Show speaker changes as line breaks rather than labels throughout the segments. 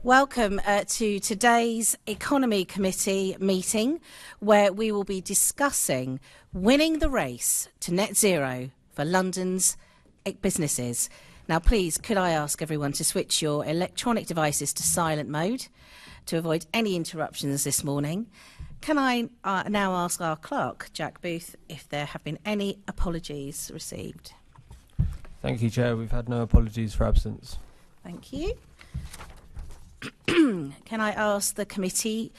Welcome to today's Economy Committee meeting, where we will be discussing winning the race to net zero for London's businesses. Now, please, could I ask everyone to switch your electronic devices to silent mode to avoid any interruptions this morning? Can I now ask our clerk, Jack Booth, if there have been any apologies received?
Thank you, Chair. We've had no apologies for absence.
Thank you. Can I ask the committee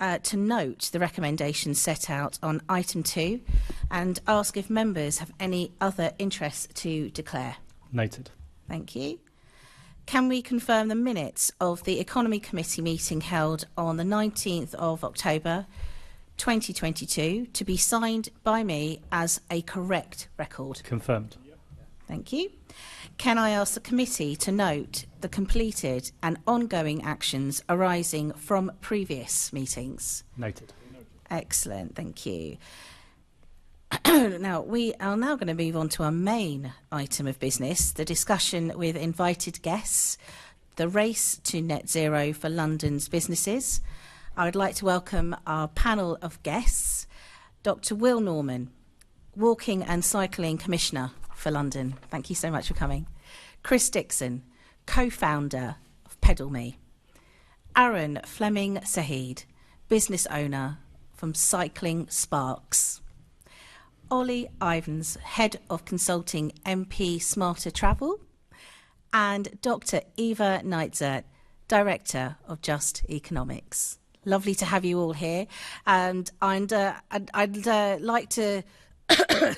to note the recommendations set out on item 2 and ask if members have any other interests to declare?
Noted.
Thank you. Can we confirm the minutes of the Economy Committee meeting held on the 19th of October 2022 to be signed by me as a correct record?
Confirmed.
Thank you. Can I ask the committee to note the completed and ongoing actions arising from previous meetings?
Noted.
Excellent, thank you. Now, we are now going to move on to our main item of business, the discussion with invited guests, the race to net zero for London's businesses. I would like to welcome our panel of guests, Dr. Will Norman, Walking and Cycling Commissioner for London. Thank you so much for coming. Chris Dixon, co-founder of PedalMe. Aaron Fleming-Saheed, business owner from Cycling Sparks. Ollie Ivens, head of consulting MP Smarter Travel. And Dr. Eva Neitzert, director of Just Economics. Lovely to have you all here. And I'd like to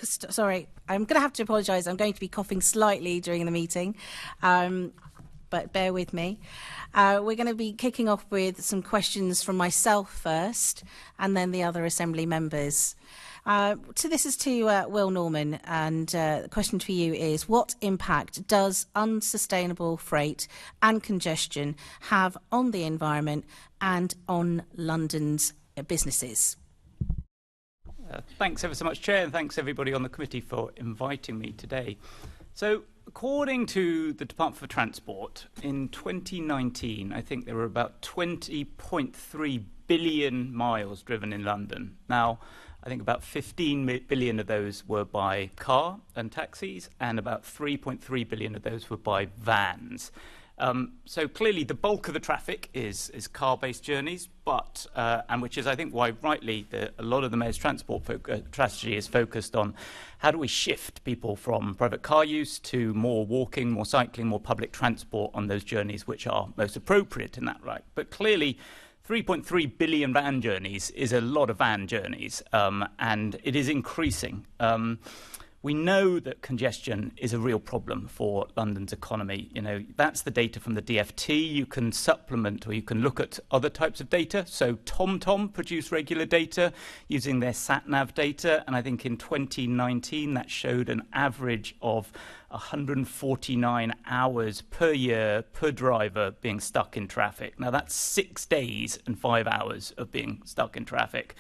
sorry, I'm going to have to apologise. I'm going to be coughing slightly during the meeting, but bear with me. We're going to be kicking off with some questions from myself first, and then the other Assembly members. This is to Will Norman, and the question for you is, what impact does unsustainable freight and congestion have on the environment and on London's businesses?
Thanks ever so much, Chair, and thanks everybody on the committee for inviting me today. So, according to the Department for Transport, in 2019, I think there were about 20.3 billion miles driven in London. Now, I think about 15 billion of those were by car and taxis, and about 3.3 billion of those were by vans. So clearly the bulk of the traffic is car-based journeys, but and which is, I think, why rightly a lot of the Mayor's transport strategy is focused on how do we shift people from private car use to more walking, more cycling, more public transport on those journeys which are most appropriate in that right. But clearly 3.3 billion van journeys is a lot of van journeys, and it is increasing. We know that congestion is a real problem for London's economy. You know, that's the data from the DFT. You can supplement, or you can look at other types of data. So TomTom produce regular data using their sat-nav data, and I think in 2019 that showed an average of 149 hours per year per driver being stuck in traffic. Now that's 6 days and 5 hours of being stuck in traffic.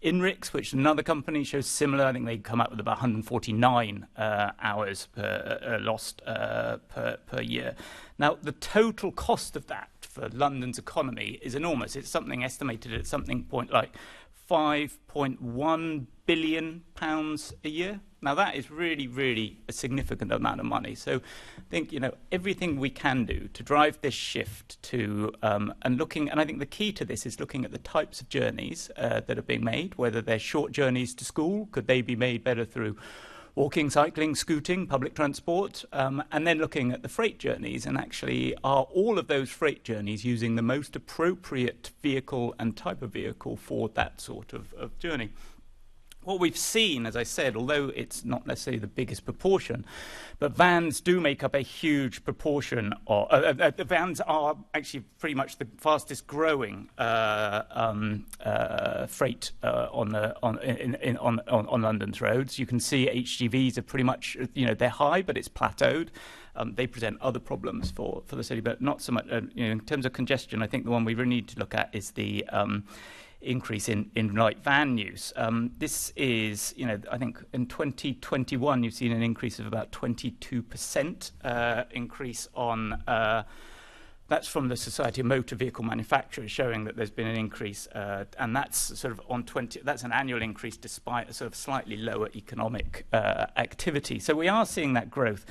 Inrix, which another company, shows similar. I think they come up with about 149 hours lost per year. Now, the total cost of that for London's economy is enormous. It's something estimated at something point like £5.1 billion a year. Now, that is really, really a significant amount of money. So I think, you know, everything we can do to drive this shift to, and I think the key to this is looking at the types of journeys that are being made, whether they're short journeys to school, could they be made better through walking, cycling, scooting, public transport, and then looking at the freight journeys, and actually are all of those freight journeys using the most appropriate vehicle and type of vehicle for that sort of journey. What we've seen, as I said, although it's not necessarily the biggest proportion, but vans do make up a huge proportion. The vans are actually pretty much the fastest growing freight on London's roads. You can see HGVs are pretty much, you know, they're high, but it's plateaued. They present other problems for the city, but not so much. You know, in terms of congestion, I think the one we really need to look at is the increase in light van use. This is, you know, I think in 2021 you've seen an increase of about 22% increase on That's from the Society of Motor Vehicle Manufacturers, showing that there's been an increase, and that's sort of on 20. That's an annual increase despite a sort of slightly lower economic activity. So we are seeing that growth.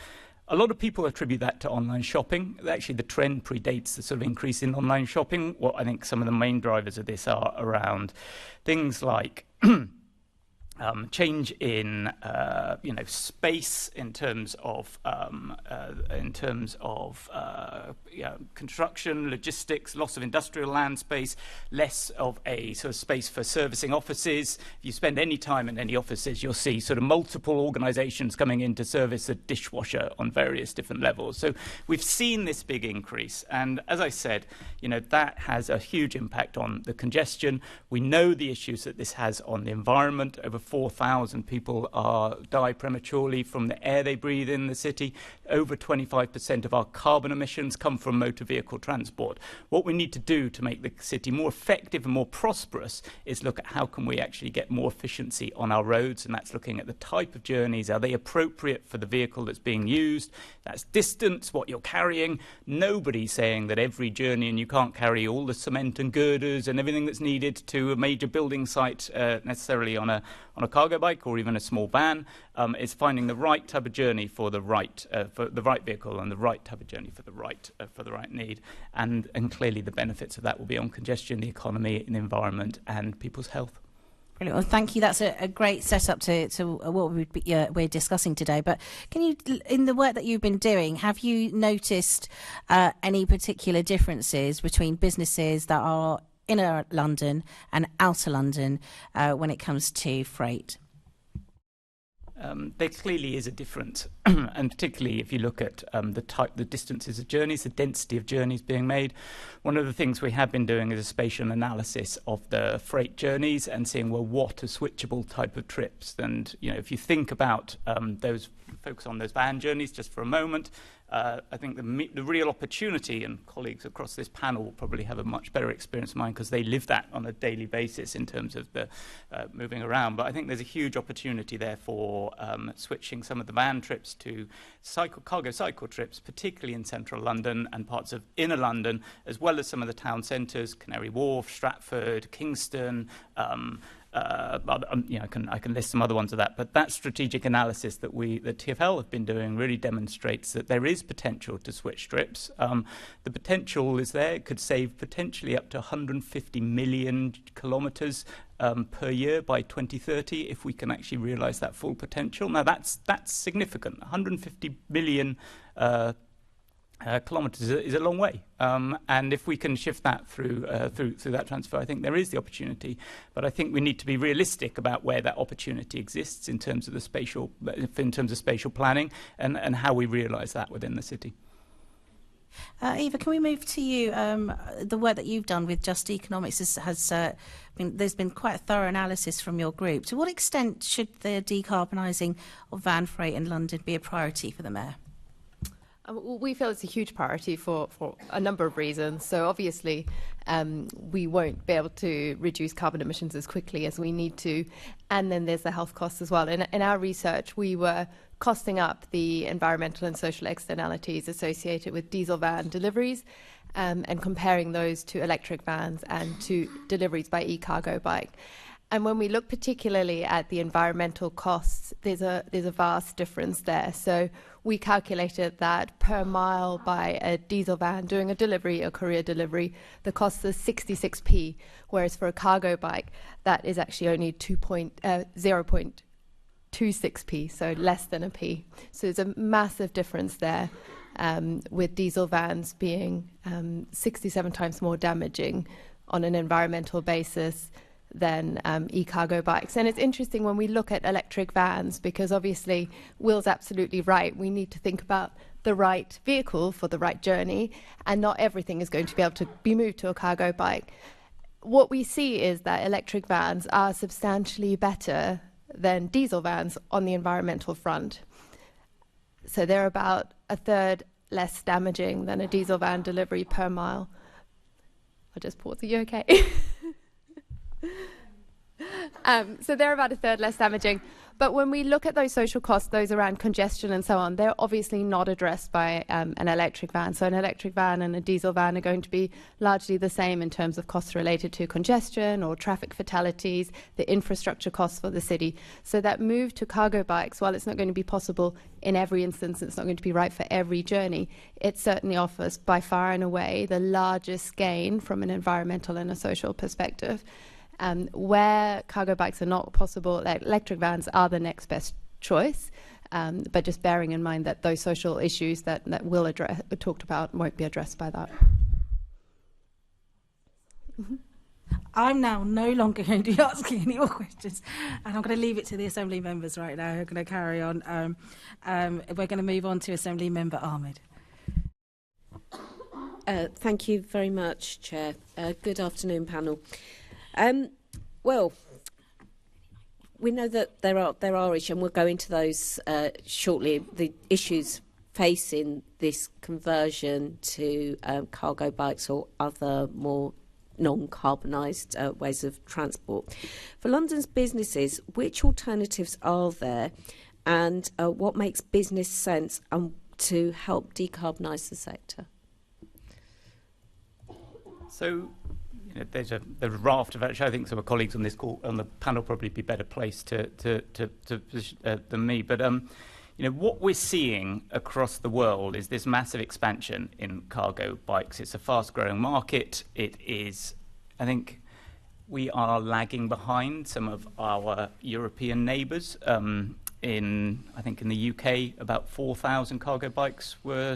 A lot of people attribute that to online shopping. Actually, the trend predates the sort of increase in online shopping. What I think some of the main drivers of this are around things like change in space in terms of construction, logistics, loss of industrial land space, less of a sort of space for servicing offices. If you spend any time in any offices, you'll see sort of multiple organisations coming in to service a dishwasher on various different levels. So we've seen this big increase, and as I said, that has a huge impact on the congestion. We know the issues that this has on the environment. Over 4,000 people die prematurely from the air they breathe in the city. Over 25% of our carbon emissions come from motor vehicle transport. What we need to do to make the city more effective and more prosperous is look at how can we actually get more efficiency on our roads, and that's looking at the type of journeys. Are they appropriate for the vehicle that's being used? That's distance, what you're carrying. Nobody's saying that every journey, and you can't carry all the cement and girders and everything that's needed to a major building site necessarily on a cargo bike or even a small van. It's finding the right type of journey for the right vehicle and the right type of journey for the right need, and clearly the benefits of that will be on congestion, the economy, and the environment, and people's health.
Brilliant. Well, thank you. That's a great setup to what we're discussing today. But can you, in the work that you've been doing, have you noticed any particular differences between businesses that are inner London and outer London when it comes to freight?
There clearly is a difference, and particularly if you look at the distances of journeys, the density of journeys being made. One of the things we have been doing is a spatial analysis of the freight journeys and seeing, well, what are switchable type of trips. And if you think about focus on those van journeys just for a moment. I think the real opportunity, and colleagues across this panel will probably have a much better experience than mine because they live that on a daily basis in terms of the moving around. But I think there's a huge opportunity there for switching some of the van trips to cargo cycle trips, particularly in central London and parts of inner London, as well as some of the town centres, Canary Wharf, Stratford, Kingston. I can list some other ones of that, but that strategic analysis that TfL have been doing really demonstrates that there is potential to switch trips. The potential is there. It could save potentially up to 150 million kilometres per year by 2030 if we can actually realise that full potential. Now that's significant. 150 million kilometres is a long way, and if we can shift that through that transfer, I think there is the opportunity. But I think we need to be realistic about where that opportunity exists in terms of spatial planning and how we realise that within the city.
Eva, can we move to you? The work that you've done with Just Economics there's been quite a thorough analysis from your group. To what extent should the decarbonising of van freight in London be a priority for the Mayor?
We feel it's a huge priority for a number of reasons. So obviously, we won't be able to reduce carbon emissions as quickly as we need to. And then there's the health costs as well. In our research, we were costing up the environmental and social externalities associated with diesel van deliveries and comparing those to electric vans and to deliveries by e-cargo bike. And when we look particularly at the environmental costs, there's a vast difference there. So we calculated that per mile by a diesel van doing a courier delivery, the cost is 66p, whereas for a cargo bike, that is actually only 0.26p, so less than a p. So there's a massive difference there, with diesel vans being 67 times more damaging on an environmental basis than e-cargo bikes. And it's interesting when we look at electric vans, because obviously Will's absolutely right. We need to think about the right vehicle for the right journey, and not everything is going to be able to be moved to a cargo bike. What we see is that electric vans are substantially better than diesel vans on the environmental front. So they're about a third less damaging than a diesel van delivery per mile. I'll just pause. Are you okay? So they're about a third less damaging, But when we look at those social costs, those around congestion and so on, they're obviously not addressed by an electric van. So an electric van and a diesel van are going to be largely the same in terms of costs related to congestion or traffic fatalities, the infrastructure costs for the city. So that move to cargo bikes, while it's not going to be possible in every instance, it's not going to be right for every journey, it certainly offers by far and away the largest gain from an environmental and a social perspective. Where cargo bikes are not possible, electric vans are the next best choice, but just bearing in mind that those social issues that we'll talked about won't be addressed by that.
I'm now no longer going to be asking any more questions, and I'm going to leave it to the Assembly members right now who are going to carry on. We're going to move on to Assembly Member Ahmed.
Thank you very much, Chair. Good afternoon, panel. Well, we know that there are issues, and we'll go into those shortly, the issues facing this conversion to cargo bikes or other more non-carbonised ways of transport. For London's businesses, which alternatives are there, and what makes business sense to help decarbonise the sector?
So, there's a raft of, actually, I think some of my colleagues on this call, on the panel, probably be better placed than me. But what we're seeing across the world is this massive expansion in cargo bikes. It's a fast-growing market. It is, I think, we are lagging behind some of our European neighbours. I think in the UK, about 4,000 cargo bikes were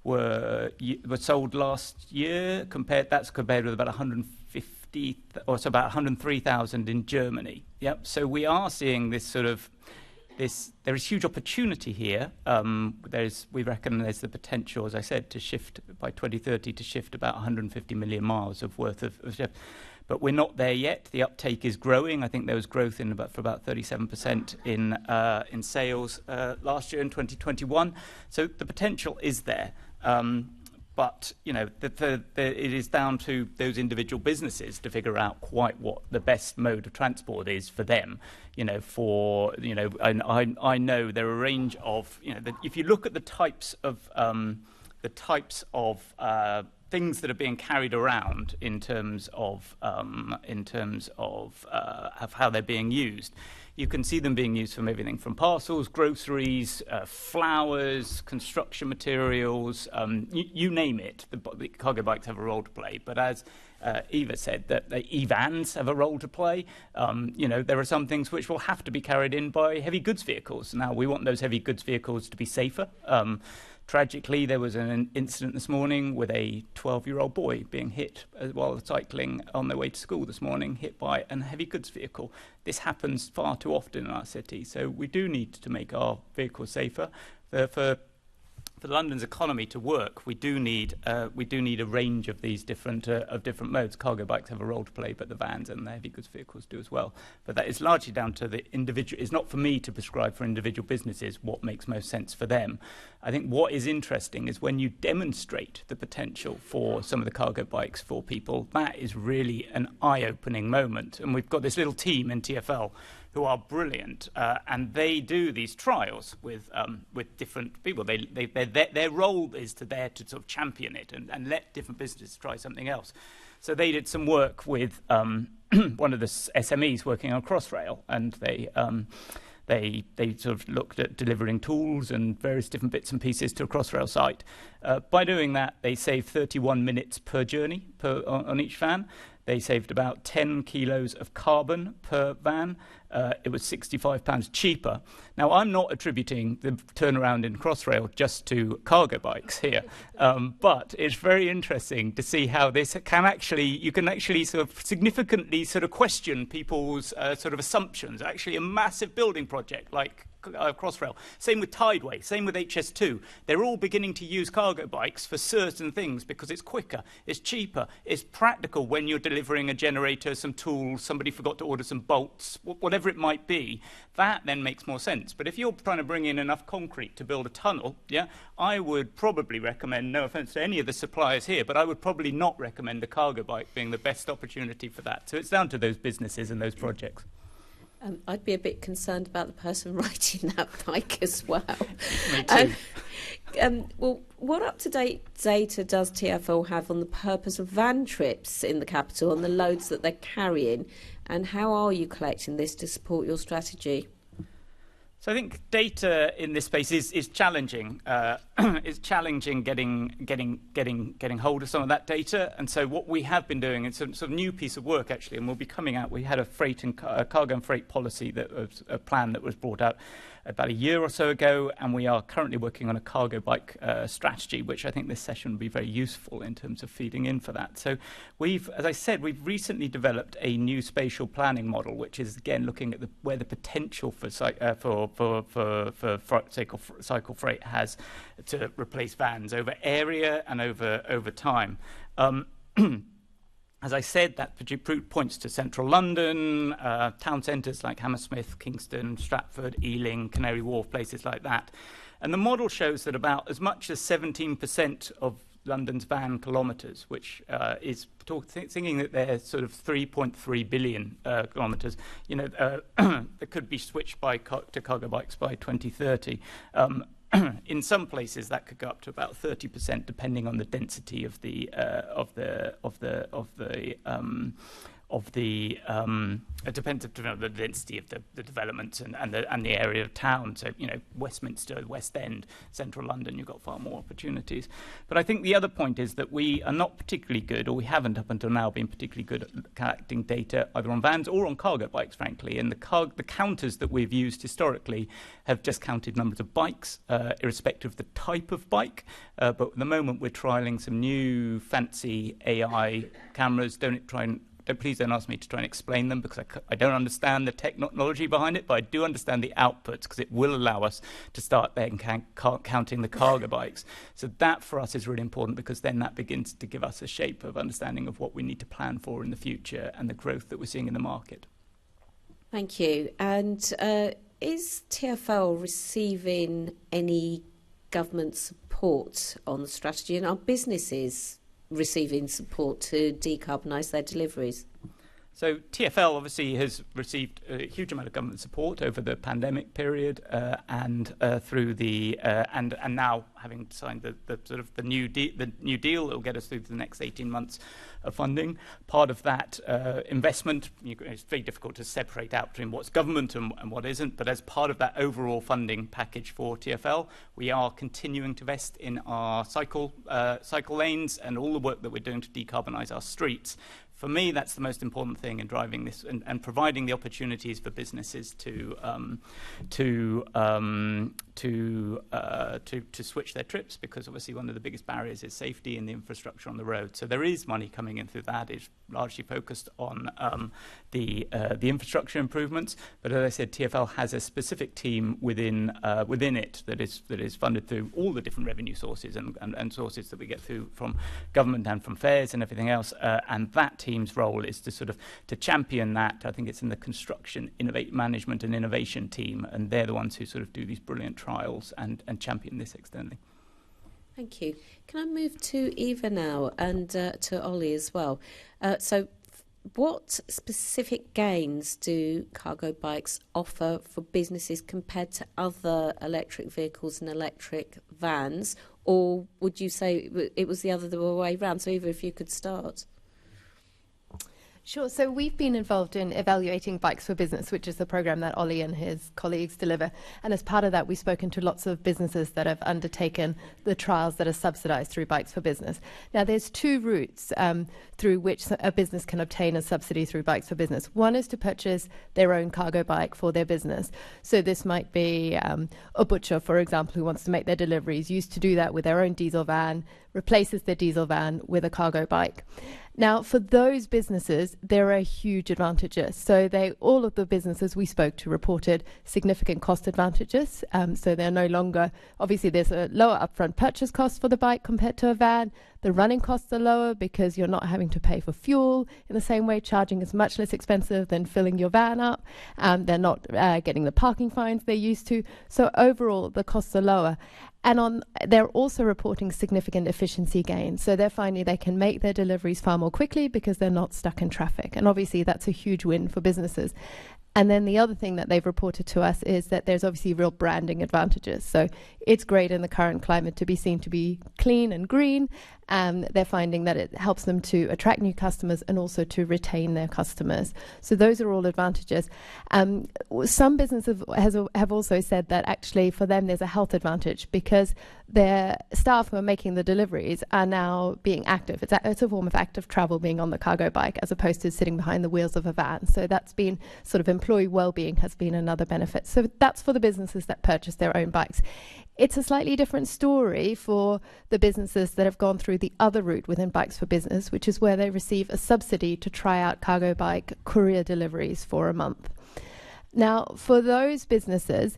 were sold last year. That's compared with about 150, or so about 103,000 in Germany. Yep. So we are seeing this there is huge opportunity here. We reckon there's the potential, as I said, to shift by 2030 to shift about 150 million miles of worth of shift. But we're not there yet. The uptake is growing. I think there was growth for about 37% in sales last year in 2021. So the potential is there. But it is down to those individual businesses to figure out quite what the best mode of transport is for them. And I know there are a range of if you look at the types of things that are being carried around in terms of how they're being used. You can see them being used from everything from parcels, groceries, flowers, construction materials, you name it. The cargo bikes have a role to play. But as Eva said, that the Ivens have a role to play. There are some things which will have to be carried in by heavy goods vehicles. Now, we want those heavy goods vehicles to be safer. Tragically, there was an incident this morning with a 12-year-old boy being hit while cycling on their way to school this morning, hit by a heavy goods vehicle. This happens far too often in our city, so we do need to make our vehicles safer. For London's economy to work, we do need a range of these different modes. Cargo bikes have a role to play, but the vans and the heavy goods vehicles do as well. But that is largely down to the individual. It's not for me to prescribe for individual businesses what makes most sense for them. I think what is interesting is when you demonstrate the potential for some of the cargo bikes for people, that is really an eye-opening moment. And we've got this little team in TfL who are brilliant, and they do these trials with different people. Their role is to sort of champion it and let different businesses try something else. So they did some work with one of the SMEs working on Crossrail, and they sort of looked at delivering tools and various different bits and pieces to a Crossrail site. By doing that, they saved 31 minutes per journey on each van. They saved about 10 kilos of carbon per van. It was £65 cheaper. Now, I'm not attributing the turnaround in Crossrail just to cargo bikes here, but it's very interesting to see how this you can actually sort of significantly sort of question people's sort of assumptions. Actually, a massive building project like Crossrail. Same with Tideway, same with HS2. They're all beginning to use cargo bikes for certain things because it's quicker, it's cheaper, it's practical when you're delivering a generator, some tools, somebody forgot to order some bolts, whatever it might be. That then makes more sense. But if you're trying to bring in enough concrete to build a tunnel, I would probably recommend, no offence to any of the suppliers here, but I would probably not recommend a cargo bike being the best opportunity for that. So it's down to those businesses and those projects.
I'd be a bit concerned about the person riding that bike as well.
Me too.
Well, what up-to-date data does TfL have on the purpose of van trips in the capital, on the loads that they're carrying, and how are you collecting this to support your strategy?
So I think data in this space is challenging. It's challenging getting hold of some of that data. And so what we have been doing, it's a sort of new piece of work actually, and we'll be coming out. We had a cargo and freight policy that was a plan that was brought out about a year or so ago, and we are currently working on a cargo bike strategy, which I think this session will be very useful in terms of feeding in for that. So as I said, we've recently developed a new spatial planning model, which is again looking at where the potential for cycle freight has to replace vans over area and over time. As I said, that points to central London, town centres like Hammersmith, Kingston, Stratford, Ealing, Canary Wharf, places like that. And the model shows that about as much as 17% of London's van kilometres, which is thinking that they're sort of 3.3 billion kilometres, that could be switched to cargo bikes by 2030. In some places, that could go up to about 30%, depending on the density of the it depends on the density of the development and the area of town. So Westminster, West End, Central London, you've got far more opportunities. But I think the other point is that we are not particularly good, or we haven't up until now been particularly good at collecting data either on vans or on cargo bikes, frankly. And the counters that we've used historically have just counted numbers of bikes, irrespective of the type of bike. But at the moment, we're trialling some new fancy AI cameras. Please don't ask me to try and explain them, because I don't understand the technology behind it, but I do understand the outputs, because it will allow us to start then counting the cargo bikes. So that for us is really important, because then that begins to give us a shape of understanding of what we need to plan for in the future and the growth that we're seeing in the market.
Thank you. And is TfL receiving any government support on the strategy, and are businesses receiving support to decarbonise their deliveries?
So TfL obviously has received a huge amount of government support over the pandemic period, and through the and now having signed the new deal that will get us through the next 18 months of funding. Part of that investment, it's very difficult to separate out between what's government and what isn't. But as part of that overall funding package for TfL, we are continuing to invest in our cycle lanes and all the work that we're doing to decarbonise our streets. For me, that's the most important thing in driving this and providing the opportunities for businesses to switch their trips, because obviously one of the biggest barriers is safety and the infrastructure on the road. So there is money coming in through that. It's largely focused on the infrastructure improvements. But as I said, TfL has a specific team within it that is funded through all the different revenue sources and sources that we get through from government and from fares and everything else. And that team's role is to champion that. I think it's in the construction, management and innovation team, and they're the ones who sort of do these brilliant trials and champion this externally.
Thank you. Can I move to Eva now and to Ollie as well? So what specific gains do cargo bikes offer for businesses compared to other electric vehicles and electric vans? Or would you say it was the other way around? So Eva, if you could start.
Sure. So we've been involved in evaluating Bikes for Business, which is the program that Ollie and his colleagues deliver. And as part of that, we've spoken to lots of businesses that have undertaken the trials that are subsidised through Bikes for Business. Now, there's two routes through which a business can obtain a subsidy through Bikes for Business. One is to purchase their own cargo bike for their business. So this might be a butcher, for example, who wants to make their deliveries, used to do that with their own diesel van, replaces their diesel van with a cargo bike. Now, for those businesses, there are huge advantages. So all of the businesses we spoke to reported significant cost advantages. So they're no longer, obviously there's a lower upfront purchase cost for the bike compared to a van. The running costs are lower because you're not having to pay for fuel in the same way. Charging is much less expensive than filling your van up. They're not getting the parking fines they used to. So overall, the costs are lower. And they're also reporting significant efficiency gains. So they're finding they can make their deliveries far more quickly because they're not stuck in traffic. And obviously, that's a huge win for businesses. And then the other thing that they've reported to us is that there's obviously real branding advantages. So it's great in the current climate to be seen to be clean and green. They're finding that it helps them to attract new customers and also to retain their customers. So those are all advantages. Some businesses have also said that actually for them there's a health advantage because their staff who are making the deliveries are now being active. It's a form of active travel, being on the cargo bike as opposed to sitting behind the wheels of a van. So that's been sort of employee well-being has been another benefit. So that's for the businesses that purchase their own bikes. It's a slightly different story for the businesses that have gone through the other route within Bikes for Business, which is where they receive a subsidy to try out cargo bike courier deliveries for a month. Now, for those businesses,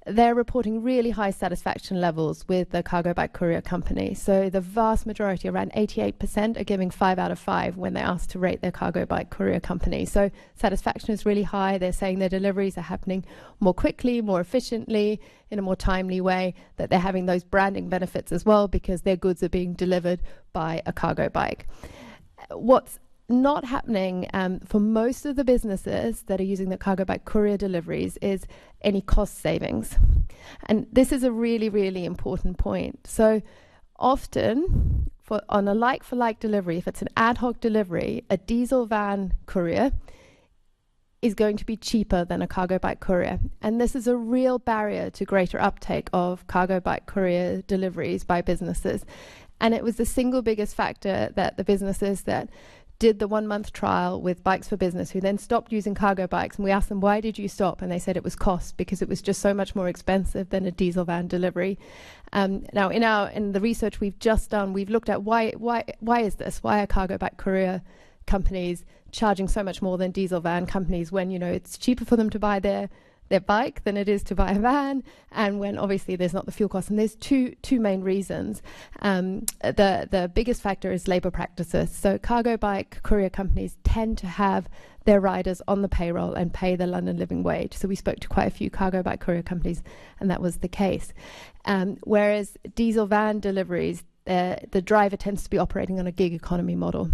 they're reporting really high satisfaction levels with the cargo bike courier company. So the vast majority, around 88%, are giving 5 out of 5 when they're asked to rate their cargo bike courier company. So satisfaction is really high. They're saying their deliveries are happening more quickly, more efficiently, in a more timely way, that they're having those branding benefits as well because their goods are being delivered by a cargo bike. What's not happening for most of the businesses that are using the cargo bike courier deliveries is any cost savings. And this is a really, really important point. So often on a like-for-like delivery, if it's an ad hoc delivery, a diesel van courier is going to be cheaper than a cargo bike courier. And this is a real barrier to greater uptake of cargo bike courier deliveries by businesses. And it was the single biggest factor that the businesses that did the 1-month trial with Bikes for Business, who then stopped using cargo bikes, and we asked them, why did you stop? And they said it was cost, because it was just so much more expensive than a diesel van delivery. Now in the research we've just done, we've looked at why is this? Why are cargo bike courier companies charging so much more than diesel van companies when, you know, it's cheaper for them to buy their bike than it is to buy a van, and when obviously there's not the fuel cost? And there's two main reasons. The biggest factor is labor practices. So cargo bike courier companies tend to have their riders on the payroll and pay the London living wage. So we spoke to quite a few cargo bike courier companies, and that was the case. Whereas diesel van deliveries, the driver tends to be operating on a gig economy model.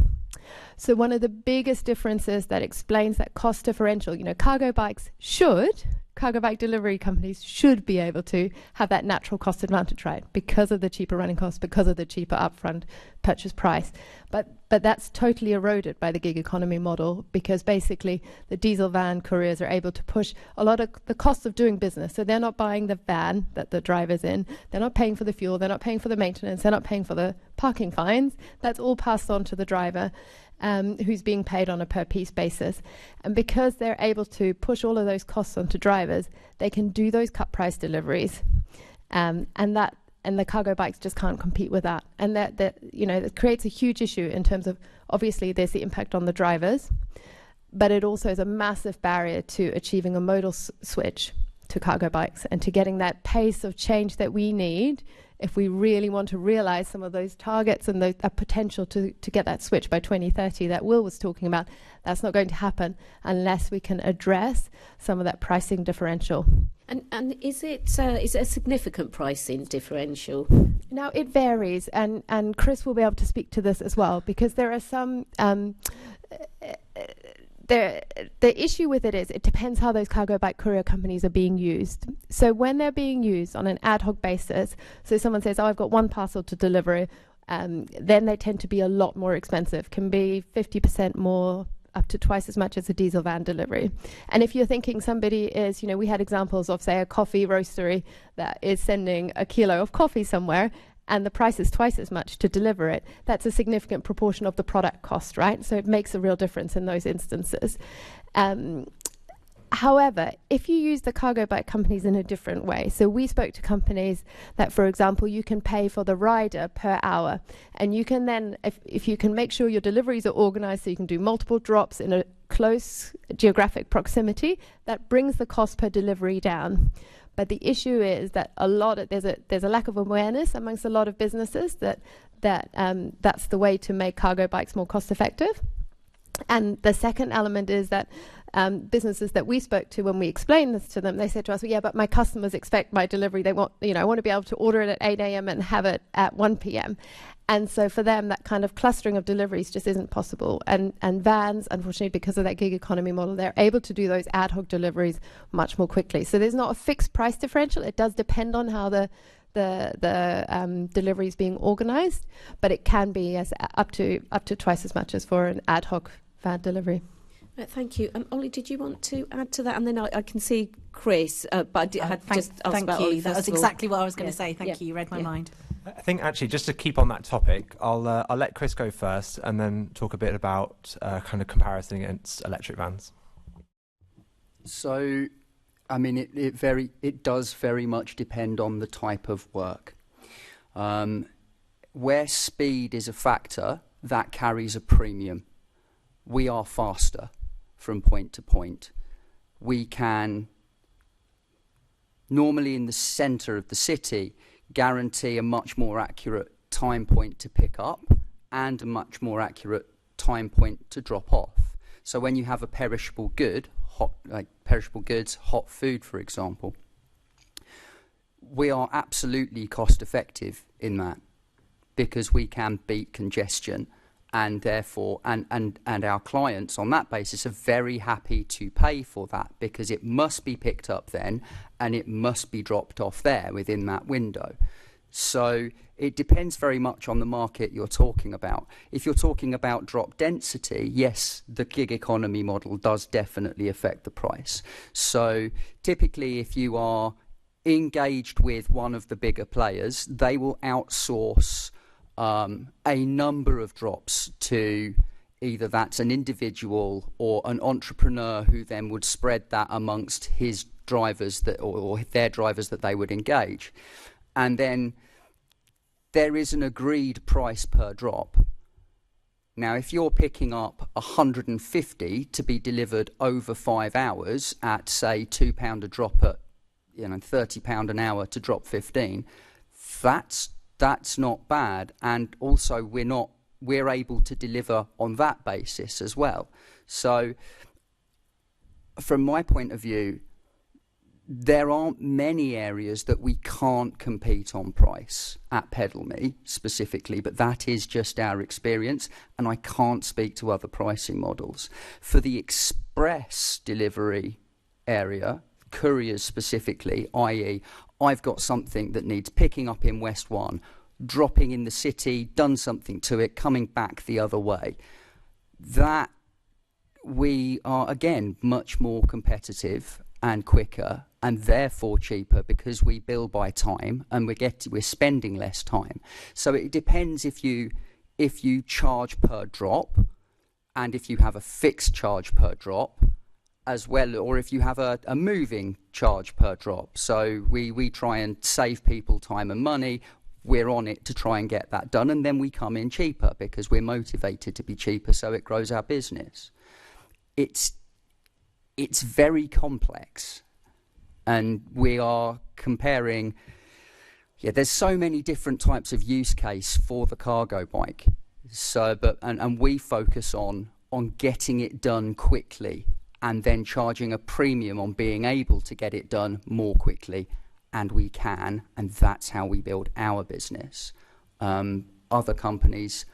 So one of the biggest differences that explains that cost differential, you know, cargo bike delivery companies should be able to have that natural cost advantage, right? Because of the cheaper running costs, because of the cheaper upfront purchase price. But that's totally eroded by the gig economy model, because basically the diesel van couriers are able to push a lot of the costs of doing business. So they're not buying the van that the driver's in, they're not paying for the fuel, they're not paying for the maintenance, they're not paying for the parking fines. That's all passed on to the driver, who's being paid on a per piece basis. And because they're able to push all of those costs onto drivers, they can do those cut price deliveries. And the cargo bikes just can't compete with that. And that you know, it creates a huge issue in terms of, obviously there's the impact on the drivers, but it also is a massive barrier to achieving a modal switch to cargo bikes and to getting that pace of change that we need if we really want to realize some of those targets and the potential to get that switch by 2030 that Will was talking about. That's not going to happen unless we can address some of that pricing differential.
And is it a significant pricing differential?
Now, it varies, and Chris will be able to speak to this as well, because there are some... The issue with it is it depends how those cargo bike courier companies are being used. So when they're being used on an ad hoc basis, so someone says, oh, I've got one parcel to deliver, then they tend to be a lot more expensive, can be 50% more, up to twice as much as a diesel van delivery. And if you're thinking somebody is, you know, we had examples of, say, a coffee roastery that is sending a kilo of coffee somewhere, and the price is twice as much to deliver it. That's a significant proportion of the product cost, right? So it makes a real difference in those instances. However, if you use the cargo bike companies in a different way, so we spoke to companies that, for example, you can pay for the rider per hour, and you can then, if you can make sure your deliveries are organized so you can do multiple drops in a close geographic proximity, that brings the cost per delivery down. But the issue is that there's a lack of awareness amongst a lot of businesses that that's the way to make cargo bikes more cost effective. And the second element is that businesses that we spoke to, when we explained this to them, they said to us, well, yeah, but my customers expect my delivery. They want, I want to be able to order it at 8 a.m. and have it at 1 p.m. And so for them, that kind of clustering of deliveries just isn't possible. And vans, unfortunately, because of that gig economy model, they're able to do those ad hoc deliveries much more quickly. So there's not a fixed price differential. It does depend on how the delivery is being organized, but it can be up to twice as much as for an ad hoc van delivery.
Thank you. Ollie, did you want to add to that? And then I can see Chris, but I had just asked about Ollie.
That was exactly what I was going to say. Thank you. You read my mind.
I think actually, just to keep on that topic, I'll let Chris go first, and then talk a bit about kind of comparison against electric vans.
So, I mean, it does very much depend on the type of work. Where speed is a factor, that carries a premium. We are faster from point to point. We can, normally in the centre of the city, guarantee a much more accurate time point to pick up and a much more accurate time point to drop off. So when you have a perishable good, perishable goods, hot food, for example, we are absolutely cost effective in that, because we can beat congestion, and therefore and our clients on that basis are very happy to pay for that, because it must be picked up then and it must be dropped off there within that window. So it depends very much on the market you're talking about. If you're talking about drop density, yes, the gig economy model does definitely affect the price. So typically, if you are engaged with one of the bigger players, they will outsource a number of drops to either that's an individual or an entrepreneur, who then would spread that amongst his drivers or their drivers that they would engage. And then there is an agreed price per drop. Now, if you're picking up 150 to be delivered over 5 hours at, say, £2 a drop at, £30 an hour to drop 15, that's not bad. And also we're able to deliver on that basis as well. So from my point of view, there aren't many areas that we can't compete on price at PedalMe specifically, but that is just our experience, and I can't speak to other pricing models. For the express delivery area, couriers specifically, i.e. I've got something that needs picking up in West 1, dropping in the city, done something to it, coming back the other way, that we are, again, much more competitive and quicker, and therefore cheaper, because we bill by time and we're spending less time. So it depends if you charge per drop, and if you have a fixed charge per drop as well, or if you have a moving charge per drop. So we try and save people time and money. We're on it to try and get that done, and then we come in cheaper because we're motivated to be cheaper, so it grows our business. It's very complex, and we are comparing. There's so many different types of use case for the cargo bike. So, and we focus on getting it done quickly, and then charging a premium on being able to get it done more quickly, and we can, and that's how we build our business. Other companies,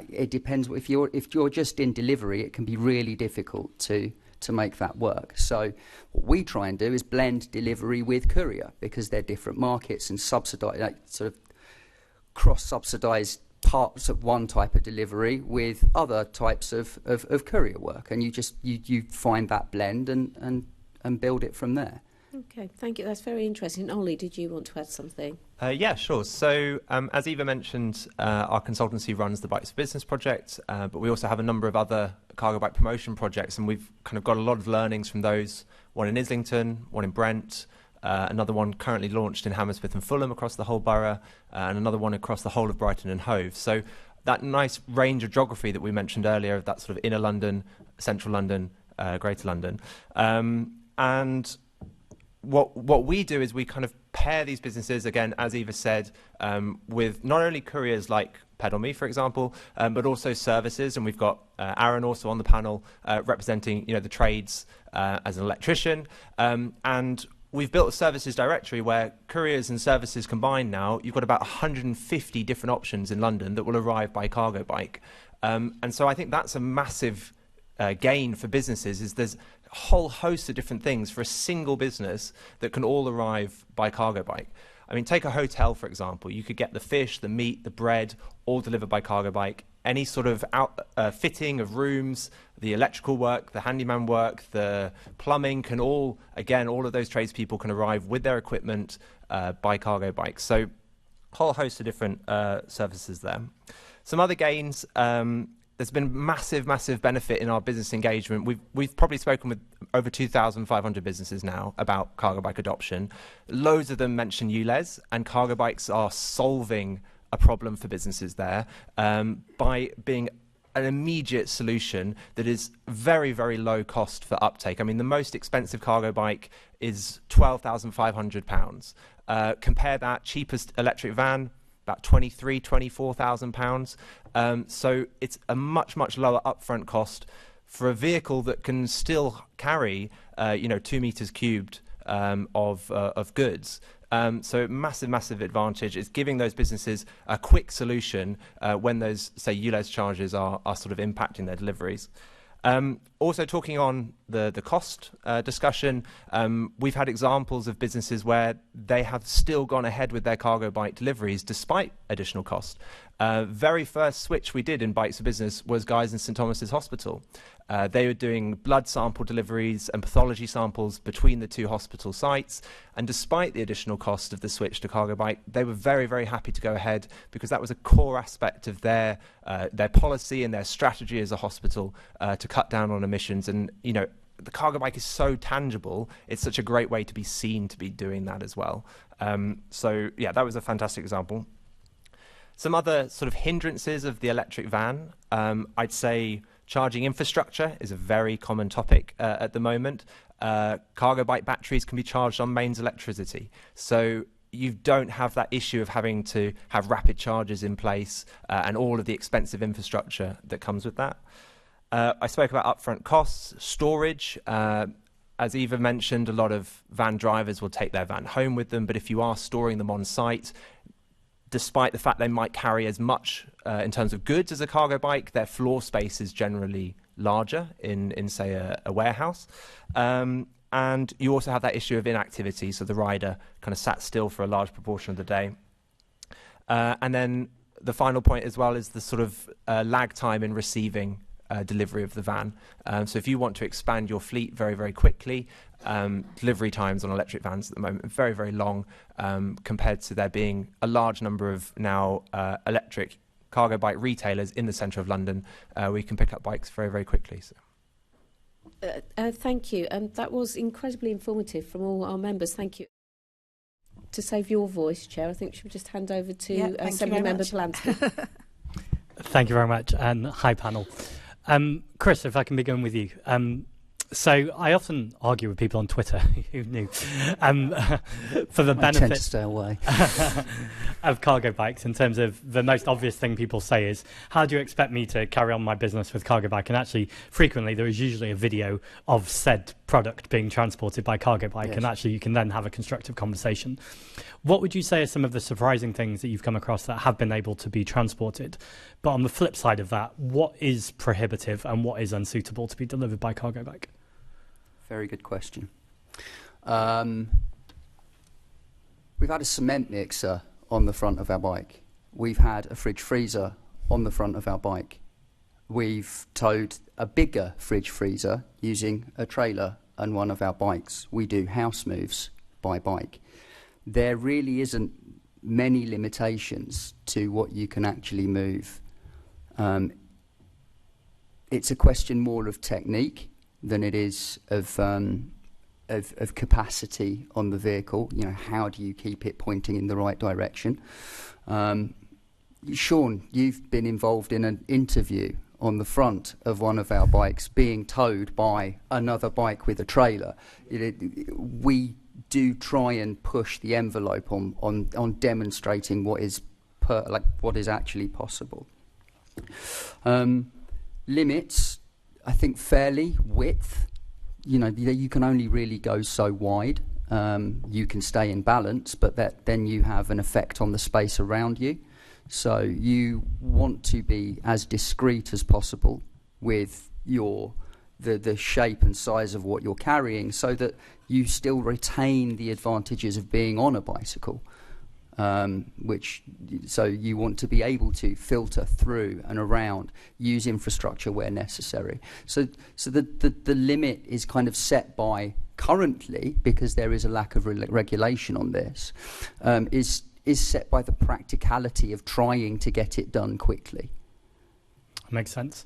it depends. If you're just in delivery, it can be really difficult to make that work. So what we try and do is blend delivery with courier, because they're different markets, and subsidize, sort of cross-subsidize parts of one type of delivery with other types of courier work, and you find that blend and build it from there.
Okay, thank you. That's very interesting. Ollie, did you want to add something?
Yeah, sure. So as Eva mentioned, our consultancy runs the Bikes for Business project, but we also have a number of other cargo bike promotion projects, and we've kind of got a lot of learnings from those. One in Islington, one in Brent, another one currently launched in Hammersmith and Fulham across the whole borough, and another one across the whole of Brighton and Hove. So that nice range of geography that we mentioned earlier, that sort of inner London, central London, greater London. And what we do is we kind of pair these businesses, again, as Eva said, with not only couriers like PedalMe, for example, but also services. And we've got Aaron also on the panel representing, the trades as an electrician. And we've built a services directory where couriers and services combined now, you've got about 150 different options in London that will arrive by cargo bike. And so I think that's a massive gain for businesses, is there's a whole host of different things for a single business that can all arrive by cargo bike. I mean, take a hotel, for example. You could get the fish, the meat, the bread, all delivered by cargo bike. Any sort of fitting of rooms, the electrical work, the handyman work, the plumbing can all of those tradespeople can arrive with their equipment by cargo bike. So a whole host of different services there. Some other gains, there's been massive benefit in our business engagement. We've probably spoken with over 2,500 businesses now about cargo bike adoption. Loads of them mention ULEZ, and cargo bikes are solving a problem for businesses there by being an immediate solution that is very, very low cost for uptake. I mean, the most expensive cargo bike is £12,500. Compare that, cheapest electric van, about £24,000. So it's a much lower upfront cost for a vehicle that can still carry 2 meters cubed of goods. So massive advantage. It's giving those businesses a quick solution when those, say, ULEZ charges are sort of impacting their deliveries. Also talking on the cost discussion, we've had examples of businesses where they have still gone ahead with their cargo bike deliveries despite additional cost. Very first switch we did in Bikes for Business was Guy's and St Thomas's Hospital. They were doing blood sample deliveries and pathology samples between the two hospital sites, and despite the additional cost of the switch to cargo bike, they were very happy to go ahead because that was a core aspect of their policy and their strategy as a hospital to cut down on emissions. And the cargo bike is so tangible, it's such a great way to be seen to be doing that as well. So yeah, that was a fantastic example. Some other sort of hindrances of the electric van, I'd say charging infrastructure is a very common topic at the moment. Cargo bike batteries can be charged on mains electricity. So you don't have that issue of having to have rapid chargers in place and all of the expensive infrastructure that comes with that. I spoke about upfront costs, storage. As Eva mentioned, a lot of van drivers will take their van home with them, but if you are storing them on site, despite the fact they might carry as much in terms of goods as a cargo bike, their floor space is generally larger in say, a warehouse. And you also have that issue of inactivity, so the rider kind of sat still for a large proportion of the day. And then the final point as well is the sort of lag time in receiving delivery of the van. So if you want to expand your fleet very quickly, delivery times on electric vans at the moment are very long compared to there being a large number of now electric cargo bike retailers in the centre of London. We can pick up bikes very quickly. So.
Thank you. That was incredibly informative from all our members. Thank you. To save your voice, Chair, I think we should just hand over to Assembly Member Polanski.
Thank you very much, and hi panel. Chris, if I can begin with you. So I often argue with people on Twitter, who knew, for the benefit
tend to stay away.
of cargo bikes, in terms of the most obvious thing people say is, how do you expect me to carry on my business with cargo bike? And actually, frequently, there is usually a video of said product being transported by cargo bike, yes. And actually you can then have a constructive conversation. What would you say are some of the surprising things that you've come across that have been able to be transported? But on the flip side of that, what is prohibitive and what is unsuitable to be delivered by cargo bike?
Very good question. We've had a cement mixer on the front of our bike. We've had a fridge freezer on the front of our bike. We've towed a bigger fridge freezer using a trailer on one of our bikes. We do house moves by bike. There really isn't many limitations to what you can actually move. It's a question more of technique than it is of capacity on the vehicle. You know, how do you keep it pointing in the right direction? Sean, you've been involved in an interview on the front of one of our bikes being towed by another bike with a trailer. We do try and push the envelope on demonstrating what is what is actually possible. Limits, I think fairly, width, you can only really go so wide. You can stay in balance, but then you have an effect on the space around you. So you want to be as discreet as possible with the shape and size of what you're carrying, so that you still retain the advantages of being on a bicycle. So you want to be able to filter through and around, use infrastructure where necessary. So the limit is kind of set by, currently, because there is a lack of regulation on this, is set by the practicality of trying to get it done quickly.
Makes sense.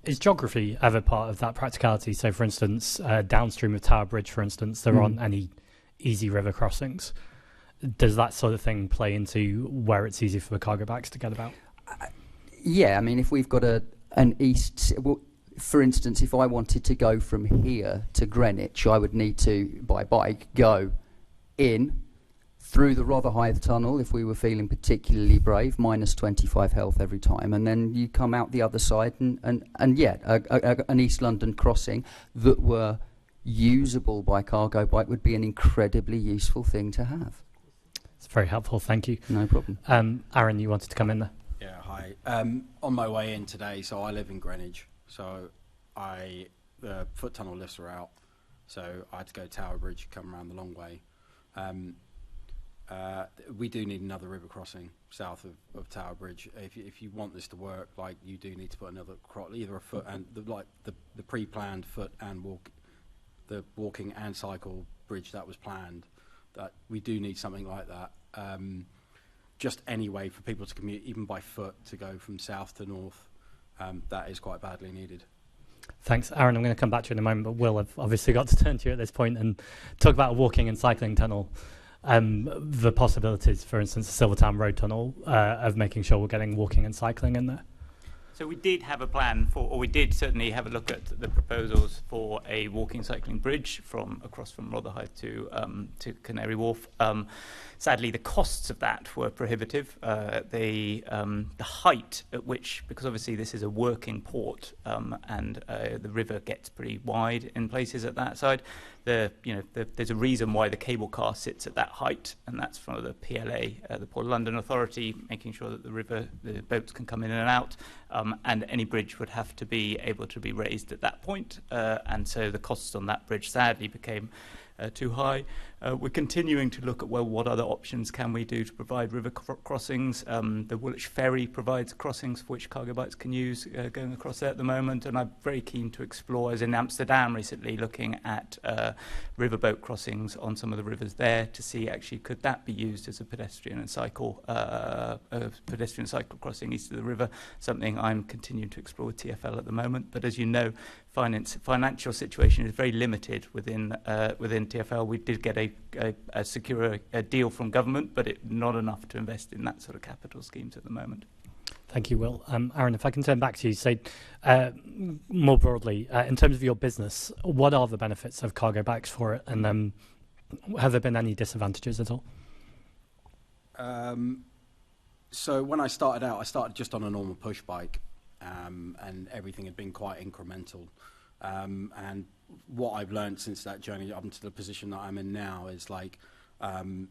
Is geography ever part of that practicality? So, for instance, downstream of Tower Bridge, for instance, there aren't any easy river crossings. Does that sort of thing play into where it's easy for the cargo bikes to get about?
Yeah, I mean, if we've got an east... Well, for instance, if I wanted to go from here to Greenwich, I would need to, by bike, go in, through the Rotherhithe Tunnel, if we were feeling particularly brave, minus 25 health every time, and then you come out the other side, and an East London crossing that were usable by cargo bike would be an incredibly useful thing to have.
It's very helpful, thank you.
No problem.
Aaron, you wanted to come in there?
Yeah, hi. On my way in today, so I live in Greenwich, so the foot tunnel lifts are out, so I had to go Tower Bridge, come around the long way. We do need another river crossing south of Tower Bridge. If you want this to work, like, you do need to put another either a foot and the pre-planned foot and the walking and cycle bridge that was planned. That we do need something like that. Just any way for people to commute, even by foot, to go from south to north. That is quite badly needed. Thanks,
Aaron. I'm going to come back to you in a moment, but Will, I've obviously got to turn to you at this point and talk about a walking and cycling tunnel. The possibilities, for instance, the Silvertown Road Tunnel, of making sure we're getting walking and cycling in there.
So we did have a plan or we did certainly have a look at the proposals for a walking cycling bridge across from Rotherhithe to Canary Wharf. Sadly, the costs of that were prohibitive. The height at which, because obviously this is a working port and the river gets pretty wide in places at that side, there's a reason why the cable car sits at that height, and that's from the PLA, the Port of London Authority, making sure that the boats can come in and out, and any bridge would have to be able to be raised at that point, and so the costs on that bridge sadly became too high. We're continuing to look at, well, what other options can we do to provide river crossings. The Woolwich Ferry provides crossings for which cargo bikes can use going across there at the moment, and I'm very keen to explore, as in Amsterdam recently, looking at riverboat crossings on some of the rivers there to see actually could that be used as a pedestrian cycle crossing east of the river, something I'm continuing to explore with TfL at the moment. But as you know, financial situation is very limited within TfL. We did get a secure deal from government, but not enough to invest in that sort of capital schemes at the moment.
Thank you, Will. Aaron, if I can turn back to you, say more broadly, in terms of your business, what are the benefits of cargo bikes for it, and have there been any disadvantages at all?
So when I started out, I started just on a normal push bike, and everything had been quite incremental. And what I've learned since that journey up to the position that I'm in now is like, the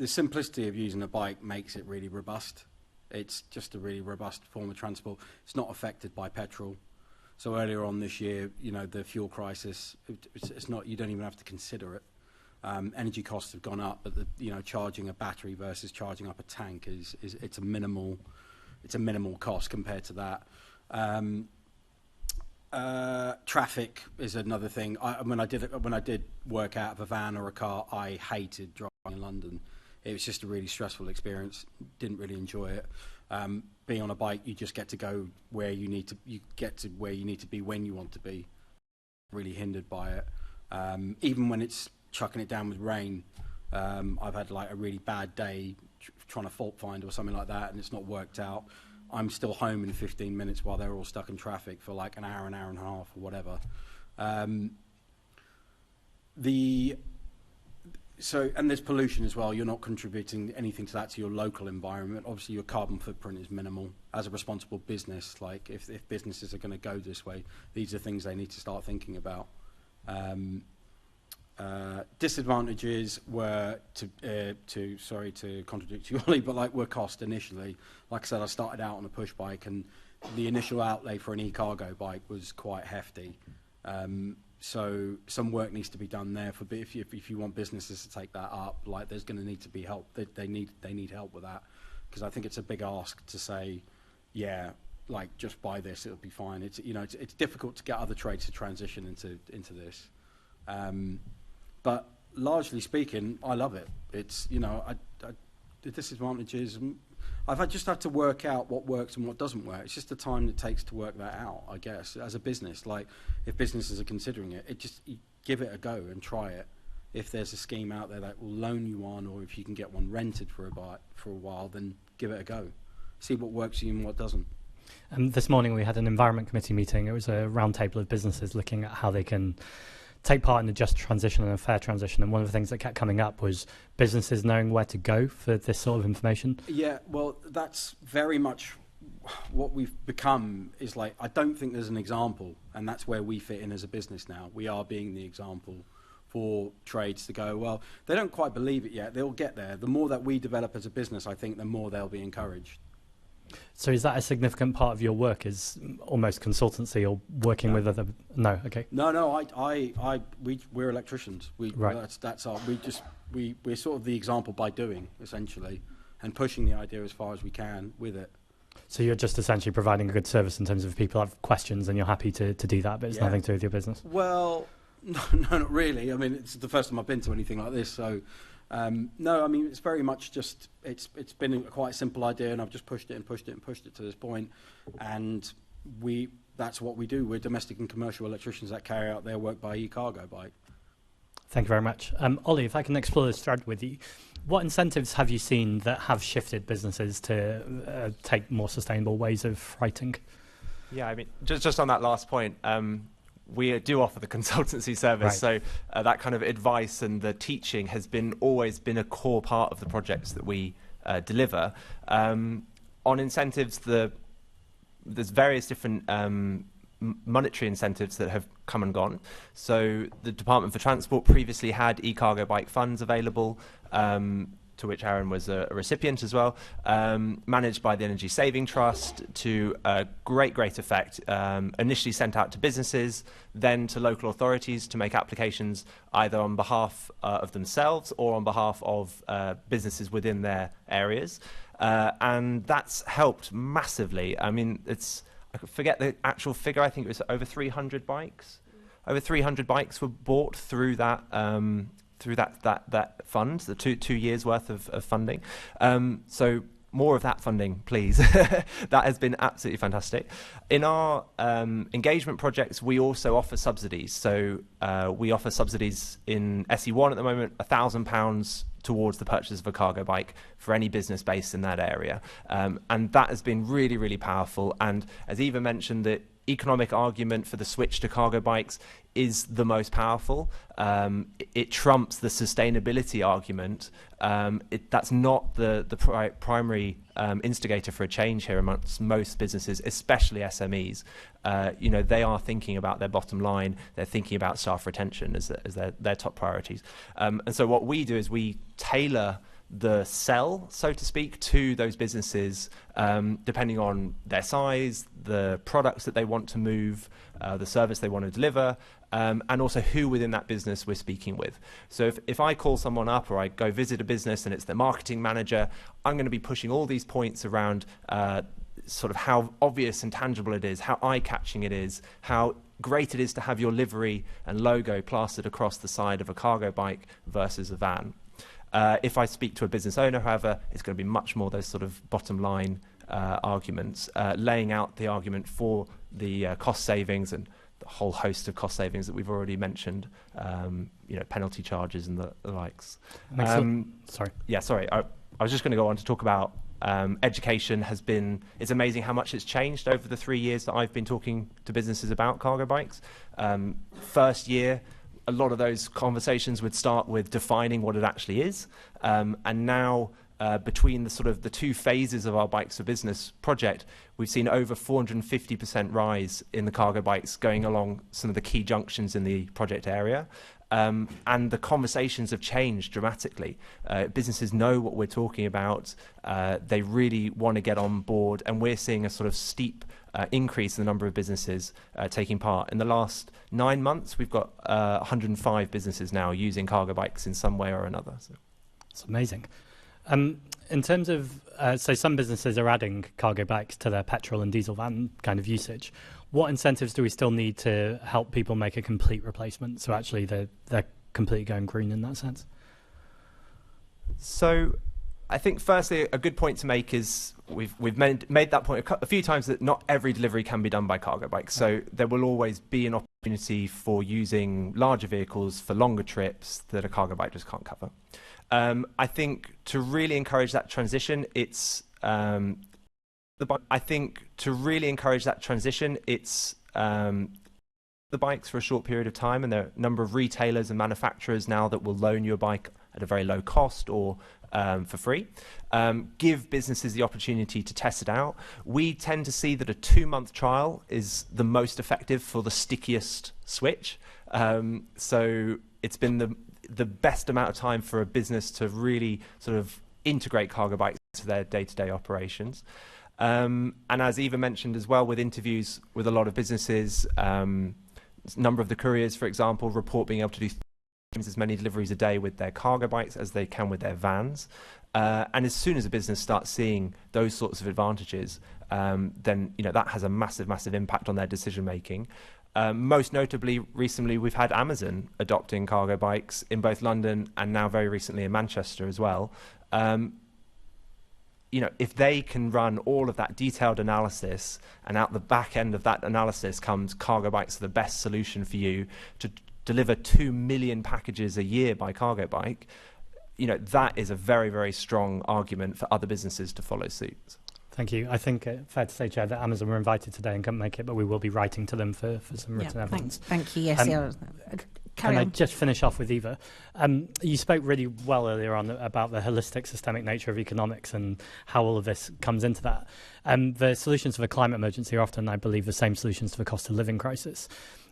simplicity of using a bike makes it really robust. It's just a really robust form of transport. It's not affected by petrol. So earlier on this year, the fuel crisis, it's not, you don't even have to consider it. Energy costs have gone up, but charging a battery versus charging up a tank it's a minimal cost compared to that. Traffic is another thing. When I did work out of a van or a car, I hated driving in London. It was just a really stressful experience. Didn't really enjoy it. Being on a bike, you just get to go where you need to. You get to where you need to be when you want to be. Really hindered by it. Even when it's chucking it down with rain, I've had like a really bad day trying to fault find or something like that, and it's not worked out. I'm still home in 15 minutes while they're all stuck in traffic for like an hour and a half or whatever. and there's pollution as well. You're not contributing anything to that, to your local environment. Obviously, your carbon footprint is minimal. As a responsible business, like if businesses are going to go this way, these are things they need to start thinking about. Disadvantages were sorry to contradict you, Ollie, but like were cost initially. Like I said, I started out on a push bike, and the initial outlay for an e-cargo bike was quite hefty. So some work needs to be done there for if you want businesses to take that up. Like there's going to need to be help. They need help with that, because I think it's a big ask to say, yeah, like just buy this, it'll be fine. It's it's difficult to get other trades to transition into this. But largely speaking, I love it. It's the disadvantages. I've just had to work out what works and what doesn't work. It's just the time it takes to work that out, I guess, as a business. Like, if businesses are considering it, you give it a go and try it. If there's a scheme out there that will loan you one, or if you can get one rented for a while, then give it a go. See what works for you and what doesn't.
This morning we had an Environment Committee meeting. It was a roundtable of businesses looking at how they can take part in a just transition and a fair transition, and one of the things that kept coming up was businesses knowing where to go for this sort of information. Yeah,
well, that's very much what we've become. Is like, I don't think there's an example, and that's where we fit in as a business now. We are being the example for trades to go, well, they don't quite believe it yet, they'll get there. The more that we develop as a business, I think the more they'll be encouraged.
So is that a significant part of your work, is almost consultancy or working with other? No, okay.
No. We're electricians.
Right.
We're sort of the example by doing, essentially, and pushing the idea as far as we can with it.
So you're just essentially providing a good service in terms of if people have questions, and you're happy to do that, but it's nothing to do with your business.
Well, no, not really. I mean, it's the first time I've been to anything like this, so. No, I mean, it's very much just, it's been a quite simple idea, and I've just pushed it to this point, and that's what we do. We're domestic and commercial electricians that carry out their work by e-cargo bike.
Thank you very much. Ollie, if I can explore this thread with you, what incentives have you seen that have shifted businesses to take more sustainable ways of freighting?
Yeah, I mean, just on that last point, we do offer the consultancy service,
right.
So that kind of advice and the teaching has always been a core part of the projects that we deliver. On incentives, there's various different monetary incentives that have come and gone. So the Department for Transport previously had e-cargo bike funds available, to which Aaron was a recipient as well, managed by the Energy Saving Trust to great effect, initially sent out to businesses, then to local authorities to make applications either on behalf of themselves or on behalf of businesses within their areas. And that's helped massively. I mean, I forget the actual figure, I think it was over 300 bikes. Over 300 bikes were bought through that that fund, the two years worth of funding. So more of that funding, please. That has been absolutely fantastic. In our engagement projects, we also offer subsidies. So we offer subsidies in SE1 at the moment, £1,000 towards the purchase of a cargo bike for any business based in that area. And that has been really, really powerful. And as Eva mentioned, the economic argument for the switch to cargo bikes is the most powerful. It trumps the sustainability argument. That's not the primary instigator for a change here amongst most businesses, especially SMEs. They are thinking about their bottom line. They're thinking about staff retention as their top priorities. And so what we do is we tailor the sell, so to speak, to those businesses, depending on their size, the products that they want to move, the service they want to deliver, and also who within that business we're speaking with. So if I call someone up or I go visit a business and it's their marketing manager, I'm going to be pushing all these points around sort of how obvious and tangible it is, how eye-catching it is, how great it is to have your livery and logo plastered across the side of a cargo bike versus a van. If I speak to a business owner, however, it's going to be much more those sort of bottom line arguments, laying out the argument for the cost savings and the whole host of cost savings that we've already mentioned, penalty charges and the likes.
Sorry.
Yeah, sorry. I was just going to go on to talk about education. It's amazing how much it's changed over the 3 years that I've been talking to businesses about cargo bikes. First year, a lot of those conversations would start with defining what it actually is. And now, between the two phases of our Bikes for Business project, we've seen over 450% rise in the cargo bikes going along some of the key junctions in the project area. And the conversations have changed dramatically. Businesses know what we're talking about. They really want to get on board, and we're seeing a sort of steep increase in the number of businesses taking part. In the last 9 months, we've got 105 businesses now using cargo bikes in some way or another. So.
It's amazing. In terms of, so some businesses are adding cargo bikes to their petrol and diesel van kind of usage. What incentives do we still need to help people make a complete replacement, so actually they're completely going green in that sense?
So I think firstly a good point to make is we've made that point a few times, that not every delivery can be done by cargo bikes. So there will always be an opportunity for using larger vehicles for longer trips that a cargo bike just can't cover. I think to really encourage that transition, the bikes for a short period of time, and there are a number of retailers and manufacturers now that will loan you a bike at a very low cost or for free. Give businesses the opportunity to test it out. We tend to see that a 2-month trial is the most effective for the stickiest switch. So it's been the best amount of time for a business to really sort of integrate cargo bikes to their day-to-day operations. And as Eva mentioned as well, with interviews with a lot of businesses, a number of the couriers, for example, report being able to do as many deliveries a day with their cargo bikes as they can with their vans. And as soon as a business starts seeing those sorts of advantages, then that has a massive impact on their decision making. Most notably, recently we've had Amazon adopting cargo bikes in both London and now very recently in Manchester as well. If they can run all of that detailed analysis, and out the back end of that analysis comes cargo bikes are the best solution for you to deliver 2 million packages a year by cargo bike, that is a very, very strong argument for other businesses to follow suit.
Thank you. I think fair to say, Chair, that Amazon were invited today and couldn't make it, but we will be writing to them for some written evidence.
Thank you. Yes.
Can I just finish off with Eva? You spoke really well earlier on about the holistic, systemic nature of economics and how all of this comes into that. The solutions to the climate emergency are often, I believe, the same solutions to the cost of living crisis.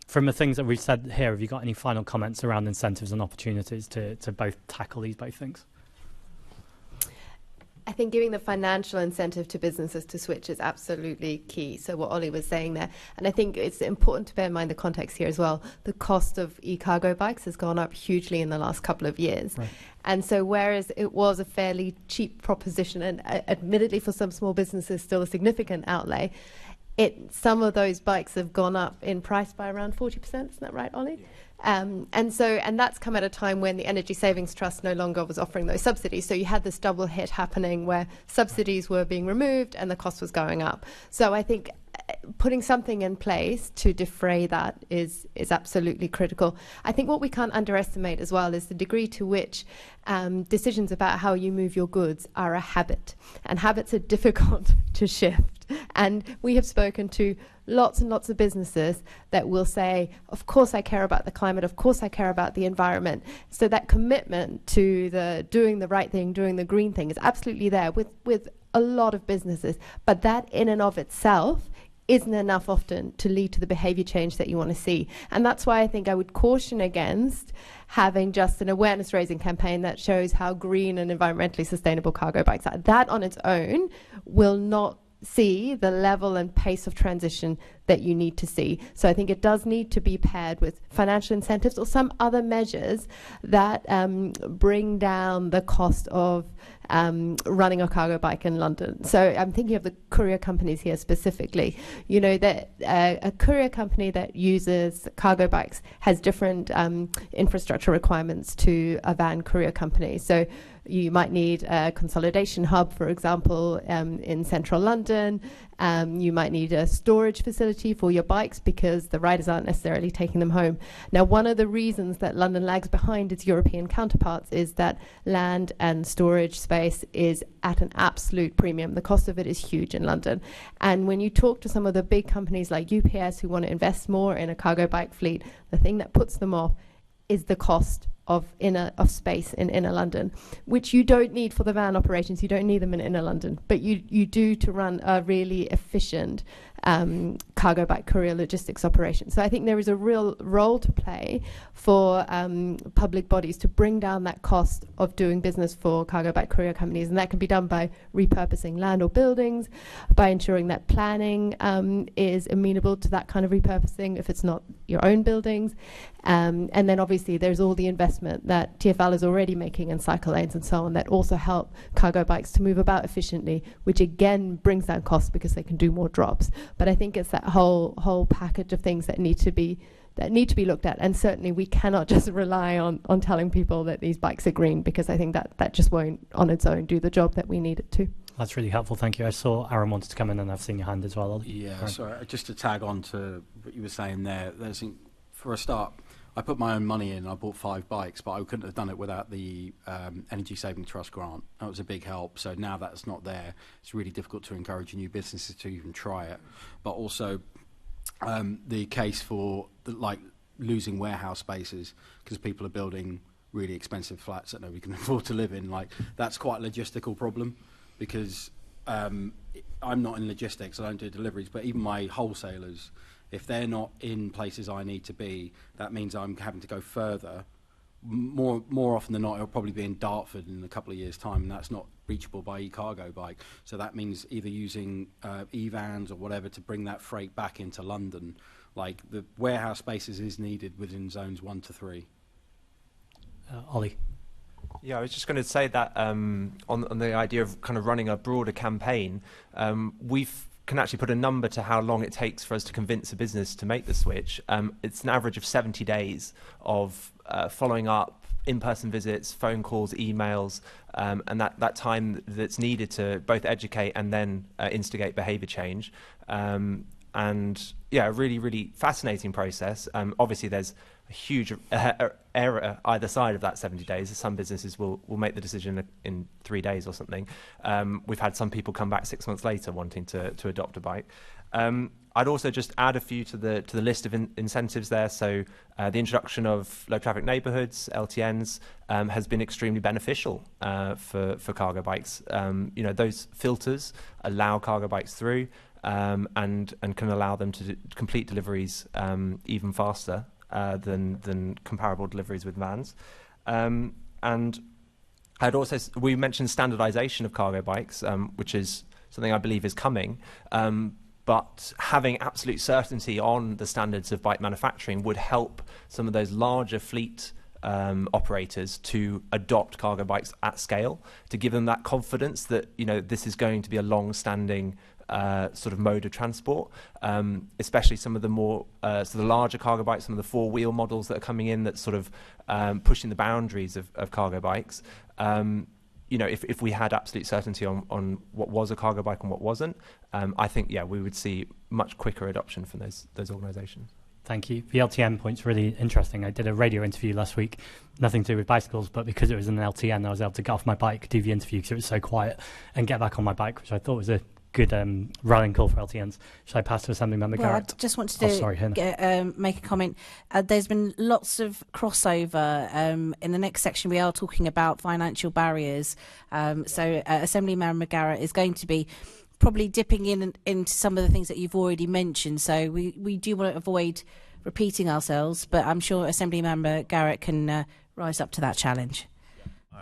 From the things that we've said here, have you got any final comments around incentives and opportunities to both tackle these both things?
I think giving the financial incentive to businesses to switch is absolutely key. So what Ollie was saying there, and I think it's important to bear in mind the context here as well. The cost of e-cargo bikes has gone up hugely in the last couple of years. Right. And so whereas it was a fairly cheap proposition, and admittedly for some small businesses still a significant outlay, some of those bikes have gone up in price by around 40%. Isn't that right, Ollie? Yeah. And that's come at a time when the Energy Savings Trust no longer was offering those subsidies. So you had this double hit happening where subsidies were being removed and the cost was going up. So I think putting something in place to defray that is absolutely critical. I think what we can't underestimate as well is the degree to which decisions about how you move your goods are a habit, and habits are difficult to shift. And we have spoken to lots and lots of businesses that will say, of course I care about the climate, of course I care about the environment. So that commitment to doing the right thing, doing the green thing is absolutely there with a lot of businesses. But that in and of itself isn't enough often to lead to the behavior change that you want to see. And that's why I think I would caution against having just an awareness raising campaign that shows how green and environmentally sustainable cargo bikes are. That on its own will not see the level and pace of transition that you need to see. So I think it does need to be paired with financial incentives or some other measures that bring down the cost of running a cargo bike in London. So I'm thinking of the courier companies here specifically. You know, that a courier company that uses cargo bikes has different infrastructure requirements to a van courier company. So you might need a consolidation hub, for example, in central London. You might need a storage facility for your bikes because the riders aren't necessarily taking them home. Now, one of the reasons that London lags behind its European counterparts is that land and storage space is at an absolute premium. The cost of it is huge in London. And when you talk to some of the big companies like UPS who want to invest more in a cargo bike fleet, the thing that puts them off is the cost of space in inner London, which you don't need for the van operations. You don't need them in inner London, but you do to run a really efficient cargo bike courier logistics operation. So I think there is a real role to play for public bodies to bring down that cost of doing business for cargo bike courier companies, and that can be done by repurposing land or buildings, by ensuring that planning is amenable to that kind of repurposing if it's not your own buildings, and then obviously there's all the investment that TfL is already making in cycle lanes and so on that also help cargo bikes to move about efficiently, which again brings down costs because they can do more drops. But I think it's that whole package of things that need to be looked at, and certainly we cannot just rely on telling people that these bikes are green, because I think that just won't on its own do the job that we need it to.
That's really helpful, thank you. I saw Aaron wanted to come in, and I've seen your hand as well, Ollie.
Yeah,
Aaron.
sorry, just to tag on to what you were saying there, for a start, I put my own money in, I bought 5 bikes, but I couldn't have done it without the Energy Saving Trust grant. That was a big help. So now that's not there, it's really difficult to encourage new businesses to even try it. But also the case for losing warehouse spaces because people are building really expensive flats that nobody can afford to live in. That's quite a logistical problem, because I'm not in logistics, I don't do deliveries, but even my wholesalers, if they're not in places I need to be, that means I'm having to go further. More often than not, it'll probably be in Dartford in a couple of years' time, and that's not reachable by e-cargo bike. So that means either using e-vans or whatever to bring that freight back into London. The warehouse spaces is needed within zones 1 to 3.
Ollie.
Yeah, I was just going to say that on the idea of kind of running a broader campaign, we've can actually put a number to how long it takes for us to convince a business to make the switch. It's an average of 70 days of following up, in-person visits, phone calls, emails, and that time that's needed to both educate and then instigate behaviour change. And yeah, a really, really fascinating process. Obviously, there's a huge error either side of that 70 days. Some businesses will make the decision in 3 days or something. We've had some people come back 6 months later wanting to adopt a bike. I'd also just add a few to the list of incentives there. So the introduction of low traffic neighbourhoods, LTNs, has been extremely beneficial for cargo bikes. Those filters allow cargo bikes through and can allow them to complete deliveries even faster than comparable deliveries with vans. And we mentioned standardization of cargo bikes, which is something I believe is coming. But having absolute certainty on the standards of bike manufacturing would help some of those larger fleet operators to adopt cargo bikes at scale, to give them that confidence that this is going to be a long-standing sort of mode of transport, especially some of the more the larger cargo bikes, some of the 4-wheel models that are coming in that's sort of pushing the boundaries of cargo bikes. If we had absolute certainty on what was a cargo bike and what wasn't, I think we would see much quicker adoption from those organisations.
Thank you. The LTN point's really interesting. I did a radio interview last week, nothing to do with bicycles, but because it was an LTN, I was able to get off my bike, do the interview because it was so quiet, and get back on my bike, which I thought was a good rallying call for LTNs. Should I pass to Assembly Member Garrett?
I just wanted to make a comment. There's been lots of crossover. In the next section, we are talking about financial barriers. So Assembly Member Garrett is going to be probably dipping into some of the things that you've already mentioned. So we do want to avoid repeating ourselves, but I'm sure Assembly Member Garrett can rise up to that challenge.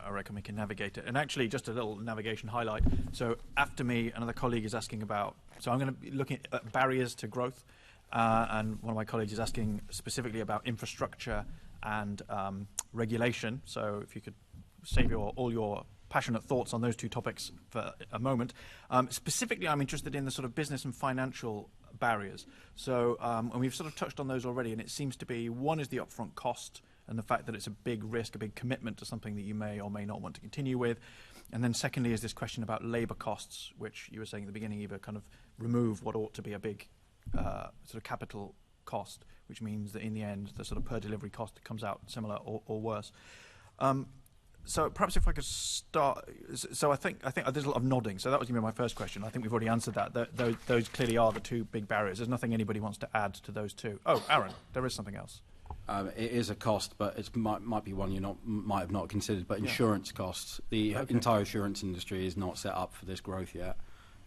I reckon we can navigate it. And actually, just a little navigation highlight. So after me, another colleague is asking about, so I'm going to be looking at barriers to growth. And one of my colleagues is asking specifically about infrastructure and regulation. So if you could save all your passionate thoughts on those two topics for a moment. Specifically, I'm interested in the sort of business and financial barriers. So, and we've sort of touched on those already, and it seems to be, one is the upfront cost and the fact that it's a big risk, a big commitment to something that you may or may not want to continue with. And then secondly is this question about labour costs, which you were saying at the beginning, Eva, kind of remove what ought to be a big sort of capital cost, which means that in the end, the sort of per delivery cost comes out similar or worse. So perhaps if I could start, so I think there's a lot of nodding. So that was my first question. I think we've already answered that. Those clearly are the two big barriers. There's nothing anybody wants to add to those two. Oh, Aaron, there is something else.
It is a cost, but it might be one you might have not considered. But insurance costs, the entire insurance industry is not set up for this growth yet.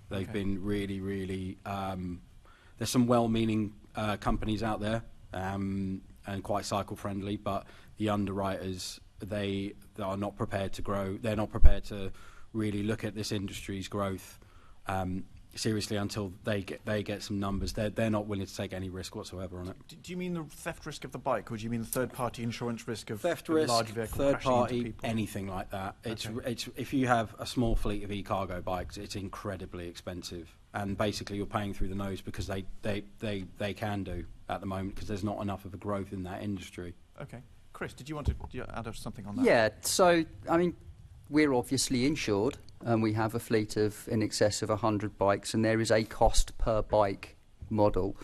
They've been really. There's some well-meaning companies out there and quite cycle-friendly, but the underwriters they are not prepared to grow. They're not prepared to really look at this industry's growth seriously until they get some numbers. They're not willing to take any risk whatsoever on it.
Do you mean the theft risk of the bike, or do you mean the third-party insurance risk of
theft
of
risk,
large vehicle
third
crashing into
party,
people?
anything like that? It's if you have a small fleet of e-cargo bikes, it's incredibly expensive, and basically you're paying through the nose because they can do at the moment because there's not enough of a growth in that industry.
Okay, Chris, did you want to add something on that?
Yeah. So I mean, we're obviously insured, and we have a fleet of in excess of 100 bikes, and there is a cost per bike model.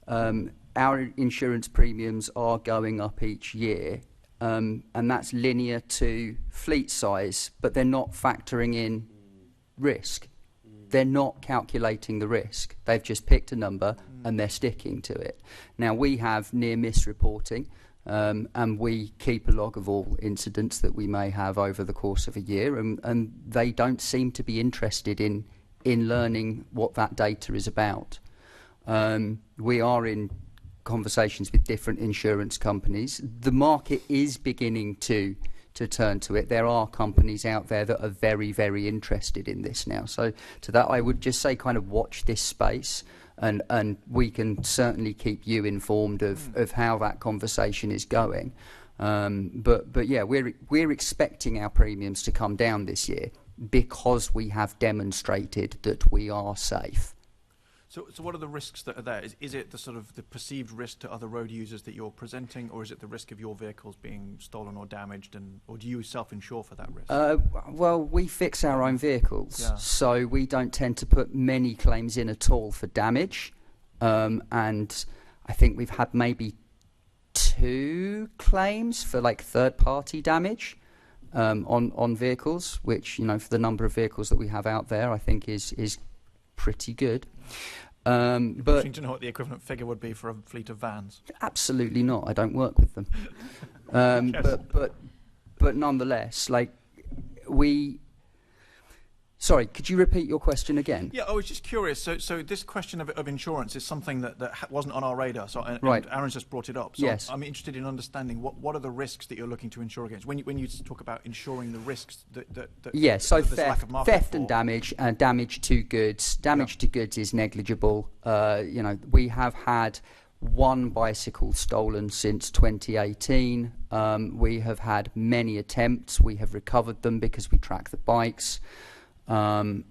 Our insurance premiums are going up each year, and that's linear to fleet size, but they're not factoring in risk. They're not calculating the risk. They've just picked a number and they're sticking to it. Now, we have near-miss reporting, and we keep a log of all incidents that we may have over the course of a year, and they don't seem to be interested in learning what that data is about. We are in conversations with different insurance companies. The market is beginning to turn to it. There are companies out there that are very, very interested in this now. So to that, I would just say kind of watch this space, and we can certainly keep you informed of how that conversation is going. But yeah, we're expecting our premiums to come down this year because we have demonstrated that we are safe.
So what are the risks that are there? Is it the sort of the perceived risk to other road users that you're presenting, or is it the risk of your vehicles being stolen or damaged, or do you self-insure for that risk?
Well, we fix our own vehicles, so we don't tend to put many claims in at all for damage, and I think we've had maybe 2 claims for like third-party damage on vehicles, which, you know, for the number of vehicles that we have out there, I think is pretty good. But
interesting to know what the equivalent figure would be for a fleet of vans.
Absolutely not. I don't work with them. But nonetheless, like Sorry, could you repeat your question again?
Yeah, I was just curious. So this question of insurance is something that wasn't on our radar. So and Aaron's just brought it up. So
yes.
I'm interested in understanding what are the risks that you're looking to insure against when you talk about insuring the risks that
so theft
and
damage and damage to goods. Damage to goods is negligible. We have had 1 bicycle stolen since 2018. We have had many attempts. We have recovered them because we track the bikes. The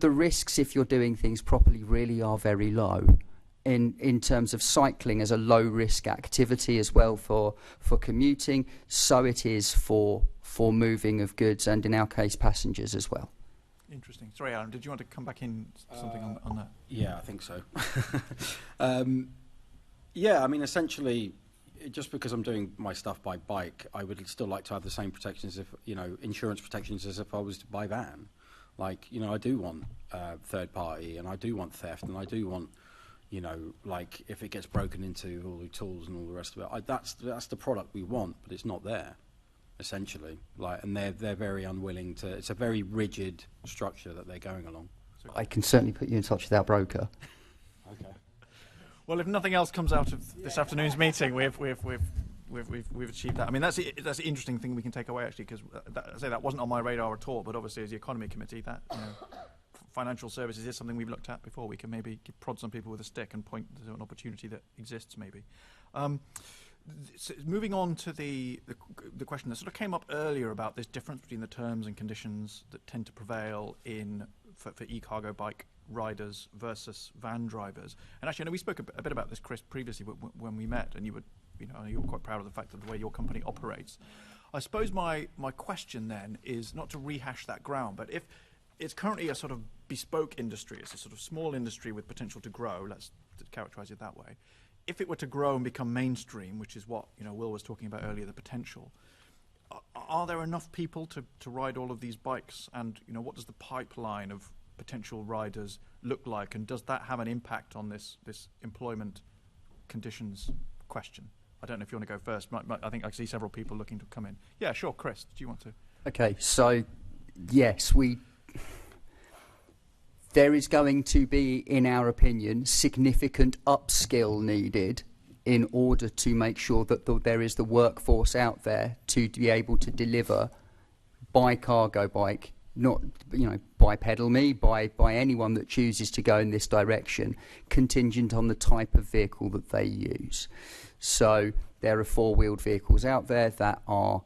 risks, if you're doing things properly, really are very low. In terms of cycling as a low risk activity as well for commuting, so it is for moving of goods and in our case passengers as well.
Interesting. Sorry, Aaron, did you want to come back in something on that?
Yeah, I think so. Yeah, I mean, essentially, just because I'm doing my stuff by bike, I would still like to have the same protections, insurance protections as if I was to buy van. Like, I do want third party, and I do want theft, and I do want, like if it gets broken into, all the tools and all the rest of it. That's the product we want, but it's not there, essentially. And they're very unwilling to. It's a very rigid structure that they're going along.
I can certainly put you in touch with our broker.
Okay.
Well, if nothing else comes out of this afternoon's meeting, we've achieved that. I mean, that's the interesting thing we can take away, actually, because that wasn't on my radar at all. But obviously, as the economy committee, that financial services is something we've looked at before. We can maybe prod some people with a stick and point to an opportunity that exists, maybe. So moving on to the question that sort of came up earlier about this difference between the terms and conditions that tend to prevail for e-cargo bike riders versus van drivers. And actually, I know we spoke a bit about this, Chris, previously when we met, and you were quite proud of the fact of the way your company operates. I suppose my question then is not to rehash that ground, but if it's currently a sort of bespoke industry, it's a sort of small industry with potential to grow, let's characterize it that way. If it were to grow and become mainstream, which is what Will was talking about earlier, the potential, are there enough people to ride all of these bikes? And what does the pipeline of potential riders look like, and does that have an impact on this employment conditions question. I don't know if you want to go first. I think I see several people looking to come in. Yeah, sure. Chris, do you want to?
Okay, so yes, there is going to be, in our opinion, significant upskill needed in order to make sure that there is the workforce out there to be able to deliver by cargo bike, not by PedalMe, by anyone that chooses to go in this direction, contingent on the type of vehicle that they use. So there are four-wheeled vehicles out there that are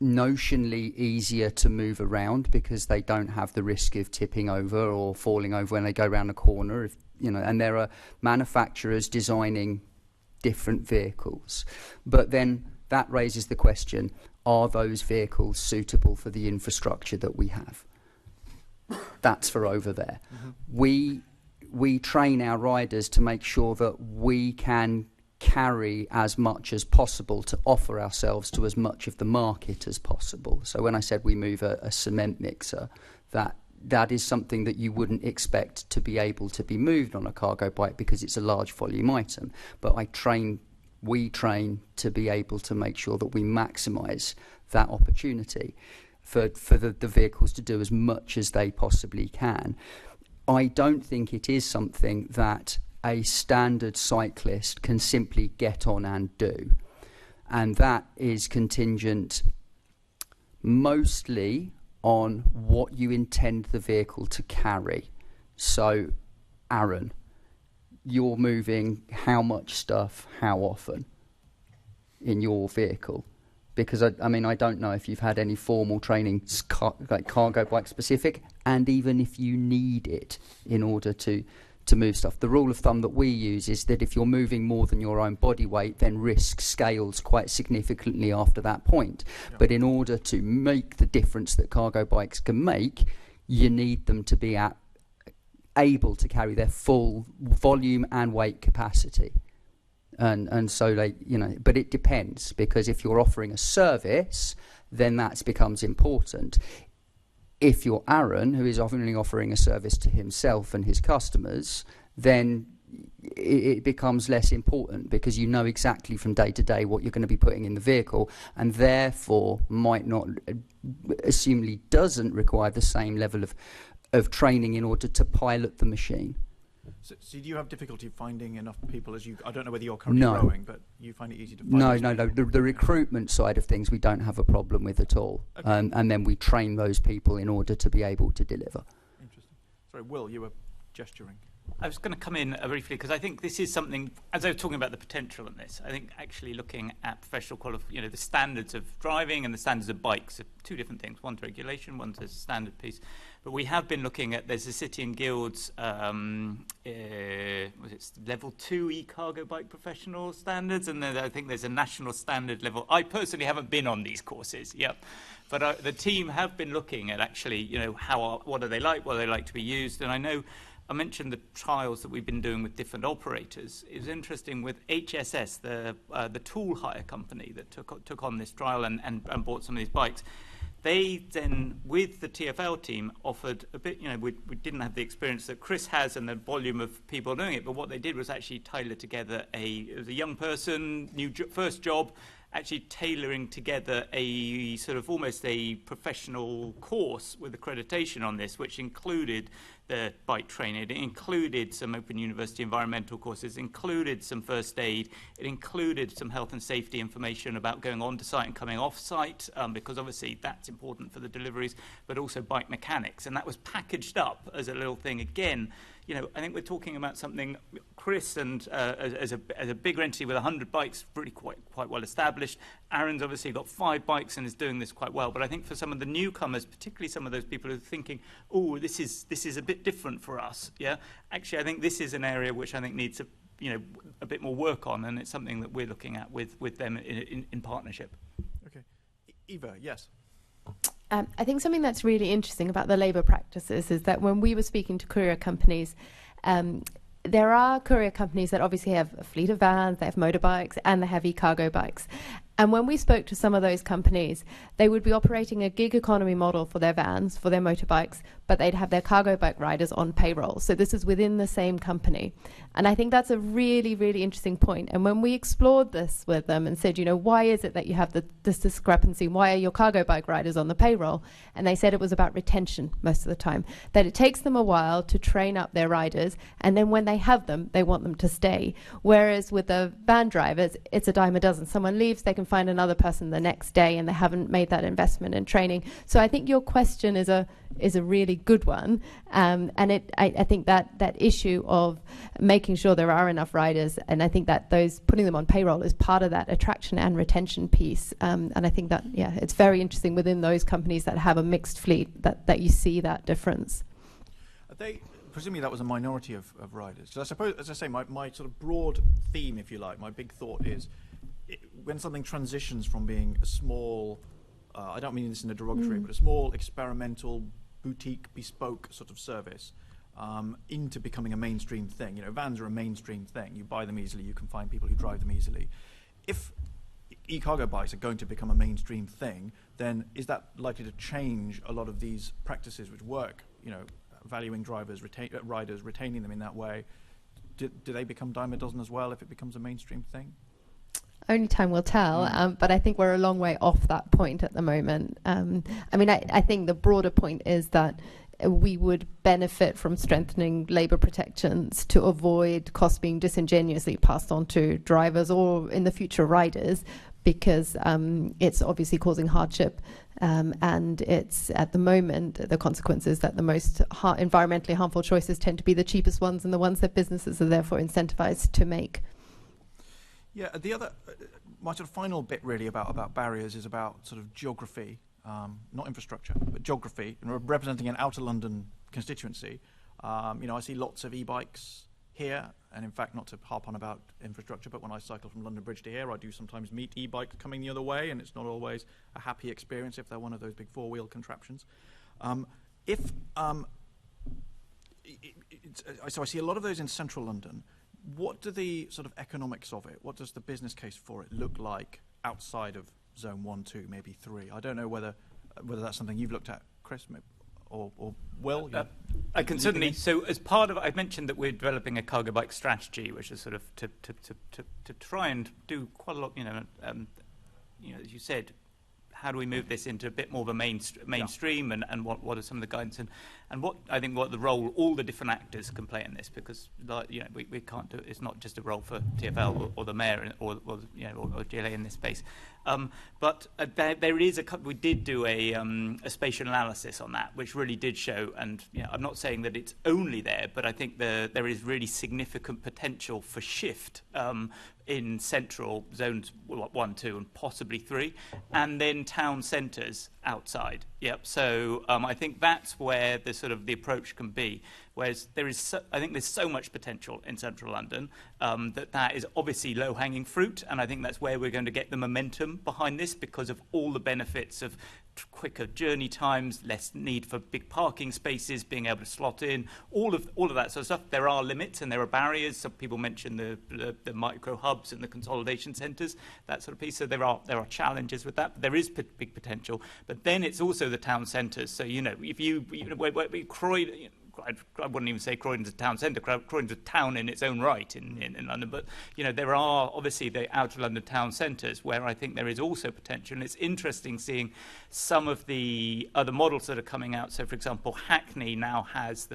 notionally easier to move around because they don't have the risk of tipping over or falling over when they go around a corner. And there are manufacturers designing different vehicles. But then that raises the question, are those vehicles suitable for the infrastructure that we have? That's for over there. Mm-hmm. We train our riders to make sure that we can carry as much as possible to offer ourselves to as much of the market as possible. So when I said we move a cement mixer, that is something that you wouldn't expect to be able to be moved on a cargo bike because it's a large volume item. But we train to be able to make sure that we maximise that opportunity for the vehicles to do as much as they possibly can. I don't think it is something that a standard cyclist can simply get on and do. And that is contingent mostly on what you intend the vehicle to carry. So, Aaron, you're moving how much stuff, how often in your vehicle? Because, I don't know if you've had any formal training, like cargo bike specific, and even if you need it in order to move stuff. The rule of thumb that we use is that if you're moving more than your own body weight, then risk scales quite significantly after that point. Yeah. But in order to make the difference that cargo bikes can make, you need them to be able to carry their full volume and weight capacity. And so but it depends, because if you're offering a service, then that becomes important. If you're Aaron, who is only offering a service to himself and his customers, then it becomes less important because you know exactly from day to day what you're going to be putting in the vehicle, and therefore might not, assumably doesn't require the same level of training in order to pilot the machine.
So do you have difficulty finding enough people I don't know whether you're currently growing, but you find it easy to find? No.
The recruitment side of things we don't have a problem with at all. Okay. And then we train those people in order to be able to deliver.
Interesting. Sorry, Will, you were gesturing.
I was going to come in briefly because I think this is something, as I was talking about the potential in this, I think actually looking at professional the standards of driving and the standards of bikes are two different things. One's regulation, one's a standard piece. But we have been looking at, there's a City and Guilds, level 2 e-cargo bike professional standards, and then I think there's a national standard level. I personally haven't been on these courses, but the team have been looking at actually, what are they like, what do they like to be used, and I know I mentioned the trials that we've been doing with different operators. It was interesting with HSS, the tool hire company that took on this trial and bought some of these bikes. They then, with the TfL team, offered a bit, we didn't have the experience that Chris has and the volume of people doing it, but what they did was actually tailor together it was a young person, first job, actually tailoring together a sort of almost a professional course with accreditation on this, which included the bike training, it included some Open University environmental courses, included some first aid, it included some health and safety information about going on to site and coming off site, because obviously that's important for the deliveries, but also bike mechanics, and that was packaged up as a little thing. Again, I think we're talking about something, Chris, and as a bigger entity with 100 bikes, really quite well established. Aaron's obviously got 5 bikes and is doing this quite well. But I think for some of the newcomers, particularly some of those people who are thinking, oh, this is a bit different for us. Yeah, actually, I think this is an area which I think needs a bit more work on, and it's something that we're looking at with them in partnership.
Okay, Eva, yes.
I think something that's really interesting about the labour practices is that when we were speaking to courier companies, there are courier companies that obviously have a fleet of vans, they have motorbikes, and they have e-cargo bikes. And when we spoke to some of those companies, they would be operating a gig economy model for their vans, for their motorbikes, but they'd have their cargo bike riders on payroll. So this is within the same company. And I think that's a really, really interesting point. And when we explored this with them and said, why is it that you have this discrepancy? Why are your cargo bike riders on the payroll? And they said it was about retention most of the time, that it takes them a while to train up their riders. And then when they have them, they want them to stay. Whereas with the van drivers, it's a dime a dozen. Someone leaves, they can find another person the next day, and they haven't made that investment in training. So I think your question is a really good one, and I think that issue of making sure there are enough riders, and I think that putting them on payroll is part of that attraction and retention piece, and I think that it's very interesting within those companies that have a mixed fleet that you see that difference.
Presumably that was a minority of riders. So I suppose, as I say, my sort of broad theme, if you like, my big thought is when something transitions from being a small, I don't mean this in a derogatory, but a small experimental boutique bespoke sort of service into becoming a mainstream thing. Vans are a mainstream thing. You buy them easily, you can find people who drive them easily. If e-cargo bikes are going to become a mainstream thing, then is that likely to change a lot of these practices which work, valuing drivers, riders, retaining them in that way? Do they become dime a dozen as well if it becomes a mainstream thing?
Only time will tell, but I think we're a long way off that point at the moment. I think the broader point is that we would benefit from strengthening labour protections to avoid costs being disingenuously passed on to drivers or in the future riders, because it's obviously causing hardship, and it's at the moment the consequences that the most environmentally harmful choices tend to be the cheapest ones and the ones that businesses are therefore incentivized to make.
Yeah, the other, my sort of final bit really about barriers is about sort of geography, not infrastructure, but geography, and representing an outer London constituency. I see lots of e-bikes here, and in fact, not to harp on about infrastructure, but when I cycle from London Bridge to here, I do sometimes meet e-bikes coming the other way, and it's not always a happy experience if they're one of those big four-wheel contraptions. So I see a lot of those in central London. What do the sort of economics of it, what does the business case for it look like outside of zone 1, 2, maybe 3? I don't know whether that's something you've looked at, Chris, or Will.
I can certainly. So as part of, I mentioned that we're developing a cargo bike strategy, which is sort of to try and do quite a lot. As you said, how do we move this into a bit more of a mainstream, and what are some of the guidance and what I think what the role all the different actors can play in this, because we can't do it. It's not just a role for TfL or the mayor or GLA in this space. But there is we did do a spatial analysis on that, which really did show, and I'm not saying that it's only there, but I think there is really significant potential for shift in central zones 1, 2, and possibly 3, and then town centres outside. Yep. So I think that's where the approach can be. Whereas I think there's so much potential in central London that is obviously low-hanging fruit, and I think that's where we're going to get the momentum behind this, because of all the benefits of quicker journey times, less need for big parking spaces, being able to slot in, all of that sort of stuff. There are limits and there are barriers. Some people mention the micro hubs and the consolidation centres, that sort of piece. So there are challenges with that. But there is big potential. But then it's also the town centres. So if Croydon. I wouldn't even say Croydon's a town centre. Croydon's a town in its own right in London. But, there are obviously the outer London town centres where I think there is also potential. And it's interesting seeing some of the other models that are coming out. So, for example, Hackney now has,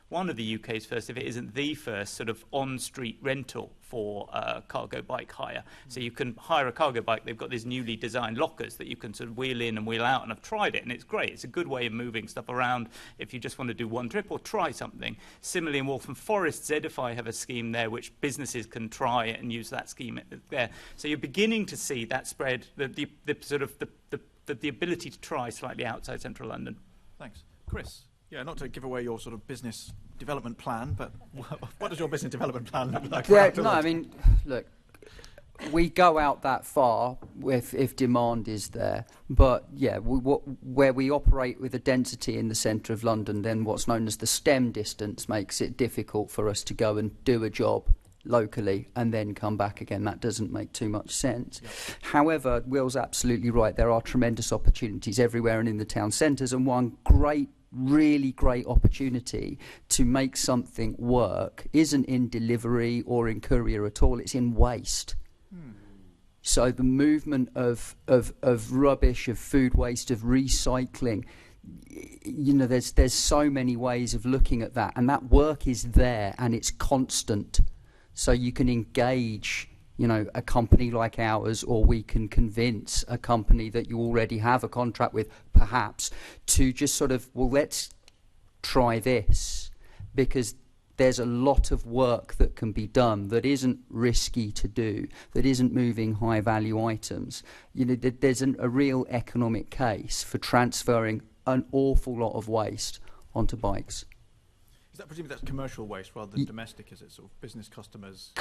one of the UK's first, if it isn't the first, sort of on-street rental for cargo bike hire. So you can hire a cargo bike. They've got these newly designed lockers that you can sort of wheel in and wheel out. And I've tried it, and it's great. It's a good way of moving stuff around if you just want to do one trip or try something. Similarly, in Waltham Forest, Zedify have a scheme there which businesses can try and use that scheme there. So you're beginning to see that spread, the ability to try slightly outside central London.
Thanks. Chris? Yeah, not to give away your sort of business development plan, but what does your business development plan look like?
Look, we go out that far if demand is there, but where we operate with a density in the centre of London, then what's known as the STEM distance makes it difficult for us to go and do a job locally and then come back again. That doesn't make too much sense.
Yep.
However, Will's absolutely right. There are tremendous opportunities everywhere and in the town centres, and one really great opportunity to make something work isn't in delivery or in courier at all. It's in waste. So the movement of rubbish, of food waste, of recycling, you know, there's so many ways of looking at that, and that work is there and it's constant. So you can engage, you know, a company like ours, or we can convince a company that you already have a contract with, perhaps, to just sort of, well, let's try this, because there's a lot of work that can be done that isn't risky to do, that isn't moving high value items. You know, there's a real economic case for transferring an awful lot of waste onto bikes.
Is that presumably that's commercial waste rather than domestic? Is it sort of business customers?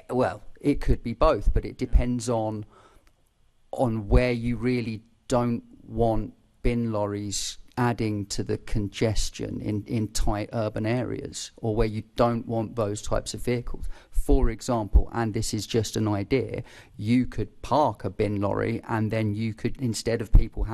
Well, it could be both, but it depends on where you really don't want bin lorries adding to the congestion in tight urban areas, or where you don't want those types of vehicles. For example, and this is just an idea, you could park a bin lorry, and then you could, instead of people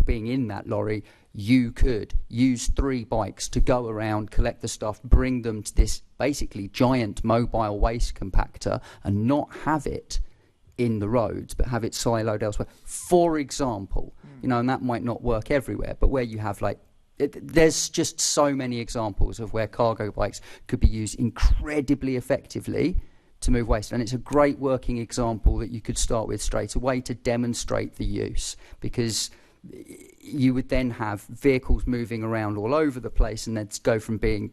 being in that lorry, you could use 3 bikes to go around, collect the stuff, bring them to this basically giant mobile waste compactor, and not have it in the roads, but have it siloed elsewhere. For example, you know, and that might not work everywhere, but where you have there's just so many examples of where cargo bikes could be used incredibly effectively to move waste. And it's a great working example that you could start with straight away to demonstrate the use, because you would then have vehicles moving around all over the place, and they'd go from being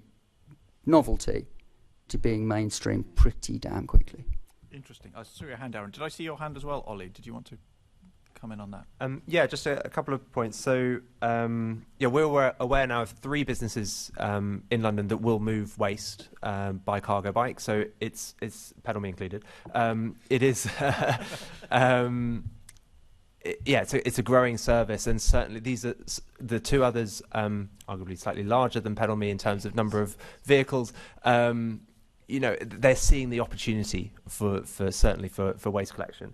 novelty to being mainstream pretty damn quickly.
Interesting. I saw your hand, Aaron. Did I see your hand as well, Ollie? Did you want to come in on that?
Yeah, just a couple of points. So, we're aware now of 3 businesses in London that will move waste by cargo bike. So it's PedalMe included. It is, it's a growing service, and certainly these are the 2 others, arguably slightly larger than PedalMe in terms of number of vehicles. You know, they're seeing the opportunity for waste collection.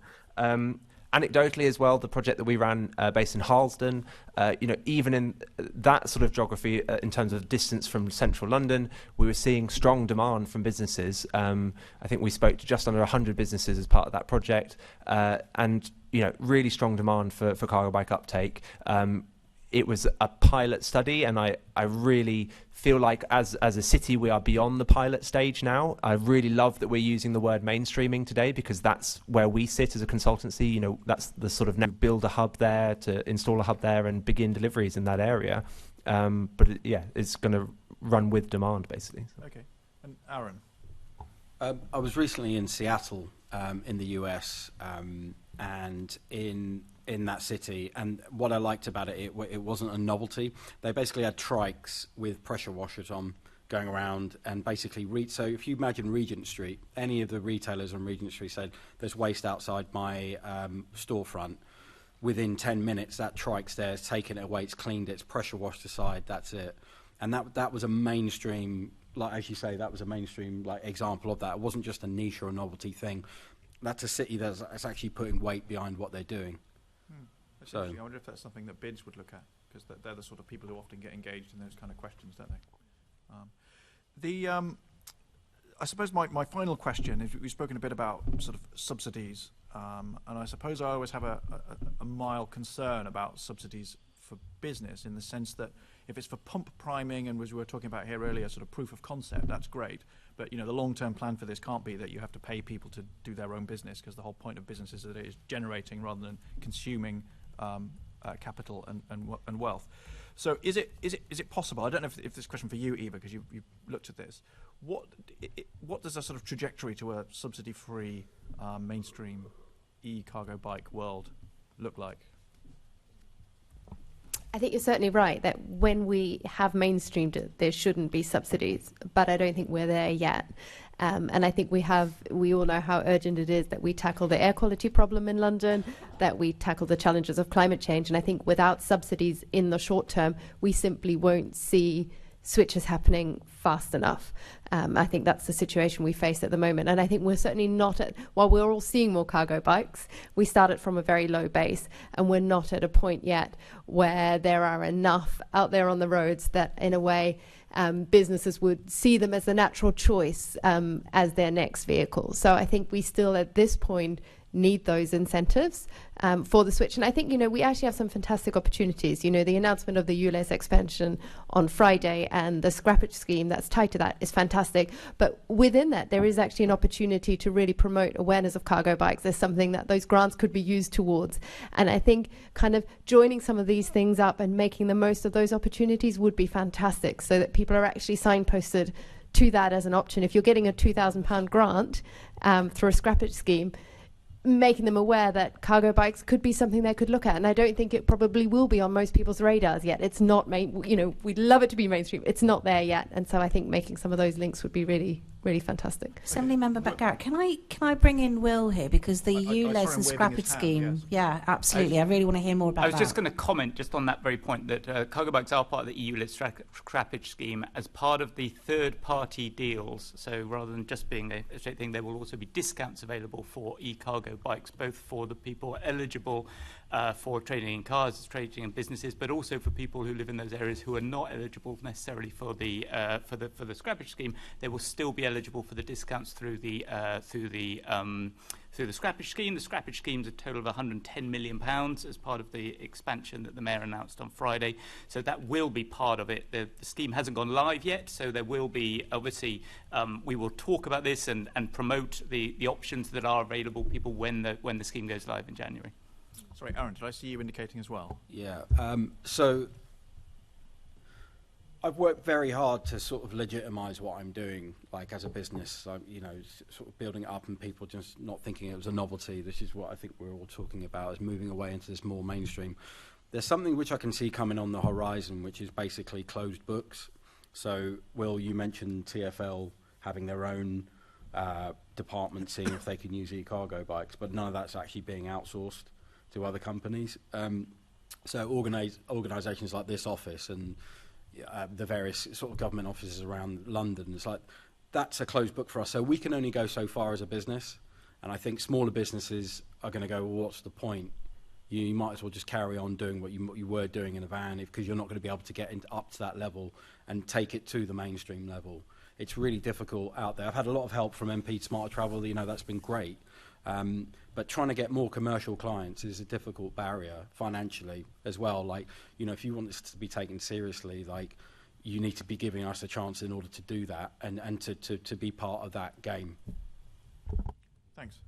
Anecdotally as well, the project that we ran based in Harlesden, you know, even in that sort of geography, in terms of distance from central London, we were seeing strong demand from businesses. I think we spoke to just under 100 businesses as part of that project, and, you know, really strong demand for cargo bike uptake. It was a pilot study, and I really feel like as a city we are beyond the pilot stage now. I really love that we're using the word mainstreaming today, because that's where we sit as a consultancy. You know, that's the sort of build a hub there, to install a hub there and begin deliveries in that area. But it's going to run with demand, basically.
Okay. And Aaron?
I was recently in Seattle in the US, and in that city, and what I liked about it wasn't a novelty. They basically had trikes with pressure washers on, going around, and basically so if you imagine Regent Street, any of the retailers on Regent Street said, there's waste outside my storefront. Within 10 minutes, that trike's there, it's taken it away, it's cleaned it, it's pressure washed aside, that's it. And that was a mainstream, like as you say, that was a mainstream example of that. It wasn't just a niche or a novelty thing. That's a city that's actually putting weight behind what they're doing.
So I wonder if that's something that bids would look at, because they're the sort of people who often get engaged in those kind of questions, don't they? I suppose my final question is, we've spoken a bit about sort of subsidies, and I suppose I always have a mild concern about subsidies for business, in the sense that if it's for pump priming, and as we were talking about here earlier, sort of proof of concept, that's great. But, you know, the long-term plan for this can't be that you have to pay people to do their own business, because the whole point of business is that it is generating rather than consuming capital and wealth. So is it possible? I don't know if this question for you, Eva, because you've looked at this. What does a sort of trajectory to a subsidy-free mainstream e-cargo bike world look like?
I think you're certainly right that when we have mainstreamed it, there shouldn't be subsidies, but I don't think we're there yet. And I think we all know how urgent it is that we tackle the air quality problem in London, that we tackle the challenges of climate change. And I think without subsidies in the short term, we simply won't see switch is happening fast enough. I think that's the situation we face at the moment. And I think we're certainly not while we're all seeing more cargo bikes, we started from a very low base, and we're not at a point yet where there are enough out there on the roads that, in a way, businesses would see them as the natural choice as their next vehicle. So I think we still, at this point, need those incentives for the switch. And I think, we actually have some fantastic opportunities. The announcement of the ULEZ expansion on Friday and the scrappage scheme that's tied to that is fantastic. But within that, there is actually an opportunity to really promote awareness of cargo bikes as something that those grants could be used towards. And I think kind of joining some of these things up and making the most of those opportunities would be fantastic, so that people are actually signposted to that as an option. If you're getting a £2,000 grant through a scrappage scheme, making them aware that cargo bikes could be something they could look at. And I don't think it probably will be on most people's radars yet. It's not we'd love it to be mainstream. It's not there yet. And so I think making some of those links would be really, really fantastic.
Assembly Member Garrett, can I bring in Will here, because the ULEZ and scrappage scheme,
yes.
Yeah, absolutely. I really want to hear more about that.
I was just going to comment just on that very point that cargo bikes are part of the ULEZ scrappage scheme as part of the third-party deals. So rather than just being a straight thing, there will also be discounts available for e-cargo bikes, both for the people eligible for trading in cars, trading in businesses, but also for people who live in those areas who are not eligible necessarily for the scrappage scheme. They will still be eligible for the discounts through the scrappage scheme. The scrappage scheme is a total of £110 million as part of the expansion that the Mayor announced on Friday. So that will be part of it. The scheme hasn't gone live yet, so there will be, obviously, we will talk about this and promote the options that are available to people when the scheme goes live in January.
Sorry, Aaron, did I see you indicating as well?
Yeah. So I've worked very hard to sort of legitimise what I'm doing, like as a business. I'm, sort of building it up, and people just not thinking it was a novelty. This is what I think we're all talking about, is moving away into this more mainstream. There's something which I can see coming on the horizon, which is basically closed books. So, Will, you mentioned TfL having their own department, seeing if they can use e-cargo bikes, but none of that's actually being outsourced to other companies. So organisations like this office and the various sort of government offices around London, it's like that's a closed book for us. So we can only go so far as a business, and I think smaller businesses are going to go, well, what's the point? You might as well just carry on doing what you were doing in a van, because you're not going to be able to get up to that level and take it to the mainstream level. It's really difficult out there. I've had a lot of help from MP Smarter Travel, that's been great. But trying to get more commercial clients is a difficult barrier financially as well. Like, if you want this to be taken seriously, like, you need to be giving us a chance in order to do that and to be part of that game.
Thanks.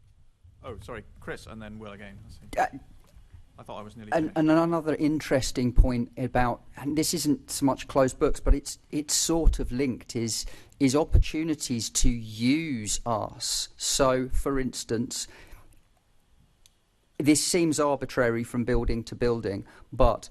Oh, sorry, Chris, and then Will again. I thought I was nearly.
And another interesting point about, and this isn't so much closed books, but it's sort of linked, is opportunities to use us. So, for instance, this seems arbitrary from building to building, but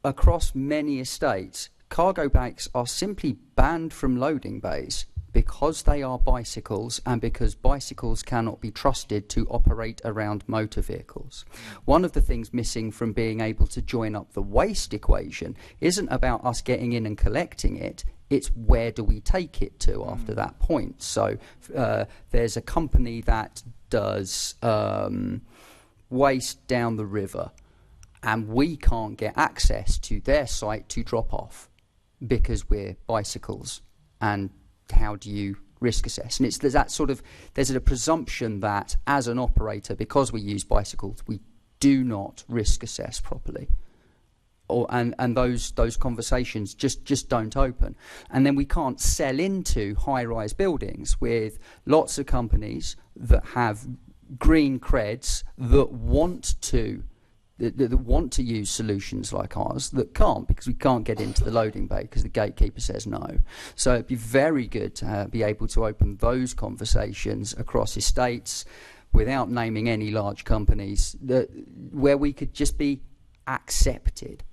across many estates, cargo bikes are simply banned from loading bays because they are bicycles, and because bicycles cannot be trusted to operate around motor vehicles. One of the things missing from being able to join up the waste equation isn't about us getting in and collecting it, it's where do we take it to after that point. So there's a company that does waste down the river, and we can't get access to their site to drop off because we're bicycles. And how do you risk assess? And there's a presumption that as an operator, because we use bicycles, we do not risk assess properly. And those conversations just don't open. And then we can't sell into high-rise buildings with lots of companies that have green creds that want to use solutions like ours that can't, because we can't get into the loading bay because the gatekeeper says no. So it'd be very good to be able to open those conversations across estates without naming any large companies, where we could just be accepted,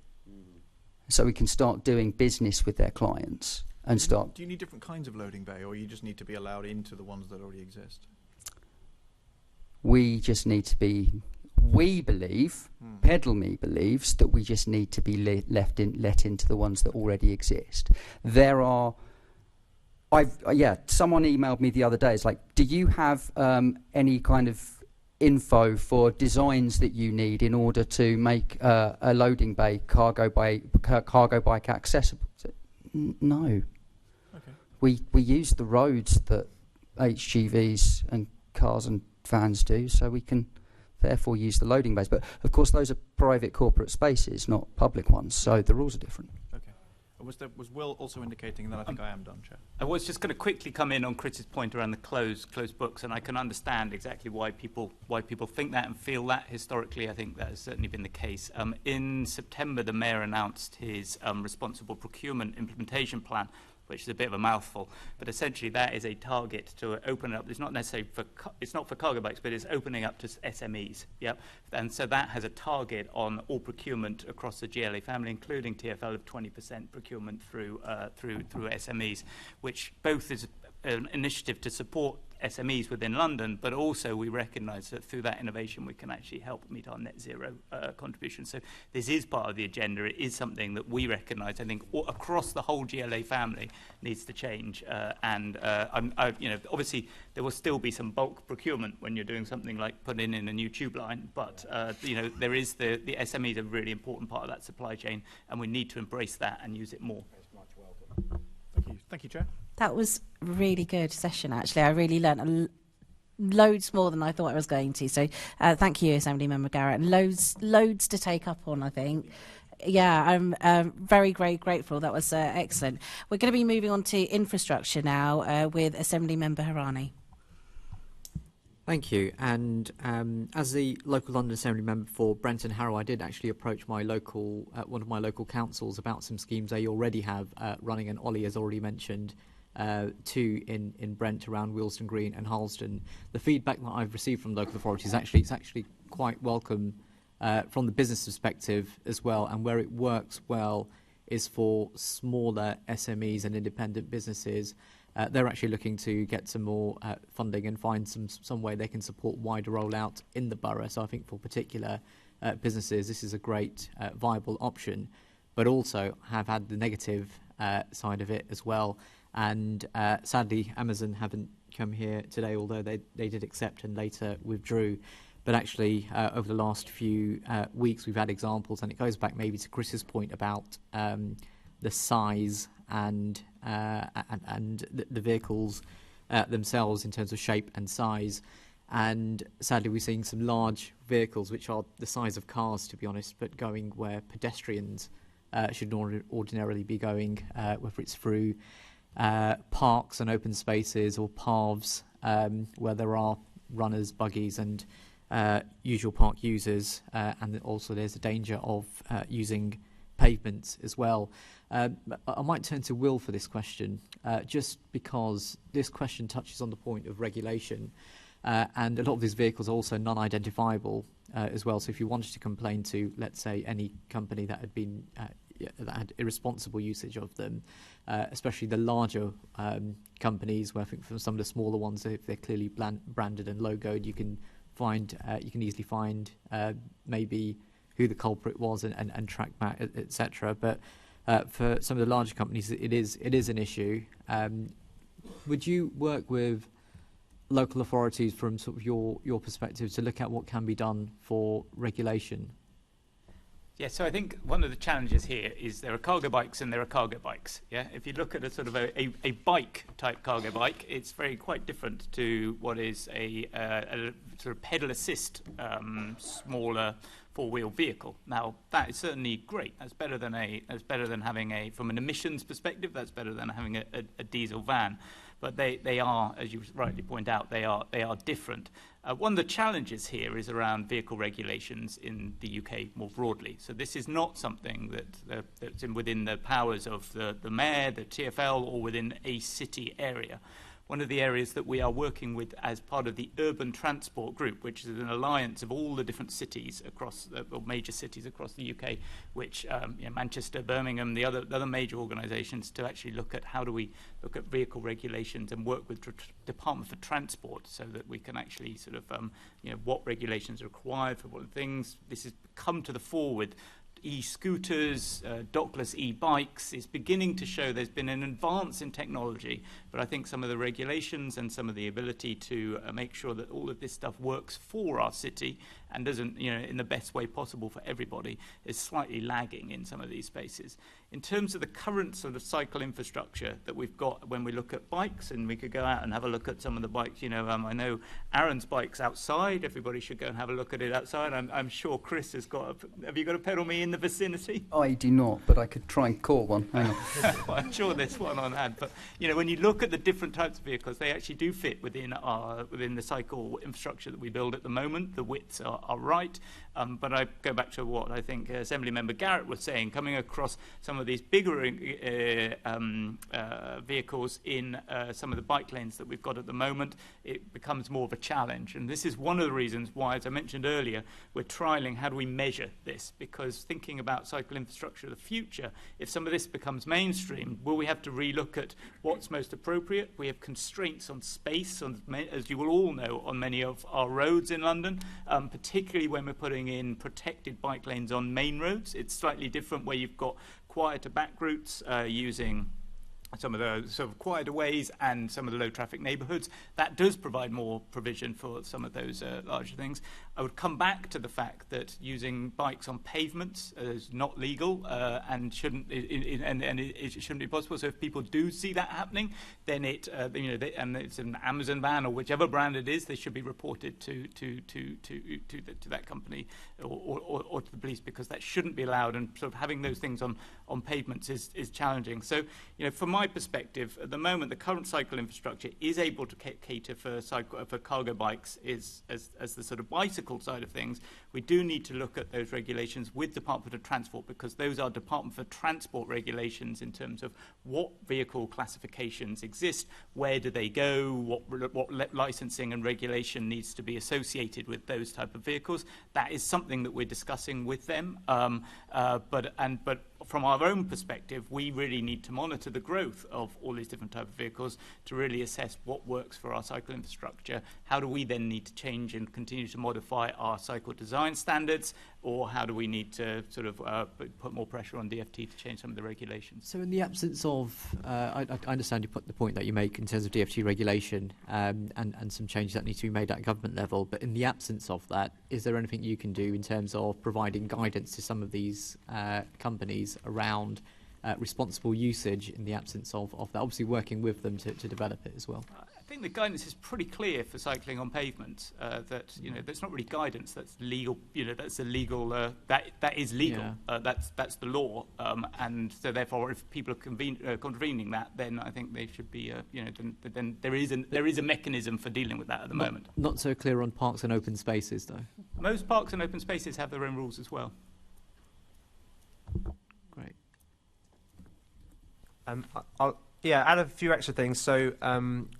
so we can start doing business with their clients and start.
Do you need different kinds of loading bay, or you just need to be allowed into the ones that already exist?
We just need to be We believe, PedalMe believes, that we just need to be let into the ones that already exist. There are, someone emailed me the other day. It's like, do you have any kind of info for designs that you need in order to make a loading bay cargo bike accessible? No.
Okay.
We use the roads that HGVs and cars and vans do, so we can therefore use the loading bays. But of course those are private corporate spaces, not public ones, so the rules are different.
Okay. Was Will also indicating that I think I am done, Chair?
I was just going to quickly come in on Chris's point around the closed books, and I can understand exactly why people think that and feel that. Historically, I think that has certainly been the case. In September, the Mayor announced his responsible procurement implementation plan, which is a bit of a mouthful, but essentially that is a target to open it up. It's not necessarily it's not for cargo bikes, but it's opening up to SMEs. Yep. And so that has a target on all procurement across the GLA family, including TfL, of 20% procurement through SMEs, which both is an initiative to support SMEs within London, but also we recognise that through that innovation we can actually help meet our net zero contribution. So this is part of the agenda. It is something that we recognise, I think, across the whole GLA family needs to change. Obviously there will still be some bulk procurement when you're doing something like putting in a new tube line, but there is the SMEs are a really important part of that supply chain, and we need to embrace that and use it more.
Thank you, Chair.
That was a really good session, actually. I really learned loads more than I thought I was going to. So thank you, Assembly Member Garrett. And loads to take up on, I think. Yeah, I'm very grateful. That was excellent. We're going to be moving on to infrastructure now with Assembly Member Harani.
Thank you. And as the local London Assembly member for Brent and Harrow, I did actually approach my local one of my local councils about some schemes they already have running, and Ollie has already mentioned two in Brent around Willesden Green and Harlesden. The feedback that I've received from local authorities it's actually quite welcome from the business perspective as well, and where it works well is for smaller SMEs and independent businesses. They're actually looking to get some more funding and find some way they can support wider rollout in the borough. So I think for particular businesses, this is a great viable option, but also have had the negative side of it as well. And sadly, Amazon haven't come here today, although they did accept and later withdrew. But actually, over the last few weeks, we've had examples, and it goes back maybe to Chris's point about the size and the vehicles themselves in terms of shape and size. And sadly, we're seeing some large vehicles, which are the size of cars, to be honest, but going where pedestrians should ordinarily be going, whether it's through parks and open spaces or paths where there are runners, buggies and usual park users, and also there's a danger of using pavements as well. I might turn to Will for this question, just because this question touches on the point of regulation, and a lot of these vehicles are also non-identifiable as well. So if you wanted to complain to, let's say, any company that had been that had irresponsible usage of them, especially the larger companies, where I think for some of the smaller ones, if they're clearly branded and logoed, you can easily find maybe who the culprit was and track back, etc. But for some of the larger companies, it is an issue. Would you work with local authorities from sort of your perspective to look at what can be done for regulation?
Yeah, so I think one of the challenges here is there are cargo bikes and there are cargo bikes. Yeah, if you look at a sort of a bike type cargo bike, it's quite different to what is a sort of pedal assist smaller four-wheel vehicle. Now that is certainly great. That's better than having from an emissions perspective. That's better than having a diesel van. But they are, as you rightly point out, they are different. One of the challenges here is around vehicle regulations in the UK more broadly. So this is not something that's within the powers of the mayor, the TfL, or within a city area. one of the areas that we are working with as part of the Urban Transport Group, which is an alliance of all the different cities across, or major cities across the UK, which Manchester, Birmingham, the other major organisations, to actually look at how do we look at vehicle regulations and work with Department for Transport so that we can actually sort of, what regulations are required for what things. This has come to the fore with e-scooters, dockless e-bikes. It's beginning to show there's been an advance in technology, but I think some of the regulations and some of the ability to make sure that all of this stuff works for our city and doesn't, in the best way possible for everybody, is slightly lagging in some of these spaces. In terms of the current sort of cycle infrastructure that we've got when we look at bikes, and we could go out and have a look at some of the bikes, I know Aaron's bike's outside. Everybody should go and have a look at it outside. I'm sure Chris has got have you got a PedalMe in the vicinity?
I do not, but I could try and call one. Hang on.
Well, I'm sure there's one on hand. But, when you look at the different types of vehicles, they actually do fit within the cycle infrastructure that we build at the moment. The widths are right. But I go back to what I think Assembly Member Garrett was saying, coming across some of these bigger vehicles in some of the bike lanes that we've got at the moment, it becomes more of a challenge. And this is one of the reasons why, as I mentioned earlier, we're trialling how do we measure this, because thinking about cycle infrastructure of the future, if some of this becomes mainstream, will we have to relook at what's most appropriate? We have constraints on space, as you will all know, on many of our roads in London, particularly when we're putting in protected bike lanes on main roads. It's slightly different where you've got quieter back routes using some of the sort of quieter ways and some of the low traffic neighbourhoods. That does provide more provision for some of those larger things. I would come back to the fact that using bikes on pavements is not legal and shouldn't it shouldn't be possible. So if people do see that happening, then and it's an Amazon van or whichever brand it is, they should be reported to that company or to the police, because that shouldn't be allowed. And sort of having those things on pavements is challenging. So from my perspective, at the moment, the current cycle infrastructure is able to cater for cargo bikes as the sort of bicycle side of things. We do need to look at those regulations with Department of Transport, because those are Department for Transport regulations in terms of what vehicle classifications exist, where do they go, what licensing and regulation needs to be associated with those type of vehicles. That is something that we're discussing with them. But from our own perspective, we really need to monitor the growth of all these different types of vehicles to really assess what works for our cycle infrastructure. How do we then need to change and continue to modify our cycle design standards, or how do we need to sort of put more pressure on DFT to change some of the regulations?
So in the absence of, I understand you put the point that you make in terms of DFT regulation and some changes that need to be made at government level, but in the absence of that, is there anything you can do in terms of providing guidance to some of these companies around responsible usage in the absence of that, obviously working with them to develop it as well?
I think the guidance is pretty clear for cycling on pavement. That's not really guidance. That's legal. That's a legal. That is legal. Yeah. That's the law. And so therefore, if people are contravening that, then I think they should be. Then there is a mechanism for dealing with that at the moment.
Not so clear on parks and open spaces, though.
Most parks and open spaces have their own rules as well.
Great.
I'll add a few extra things. So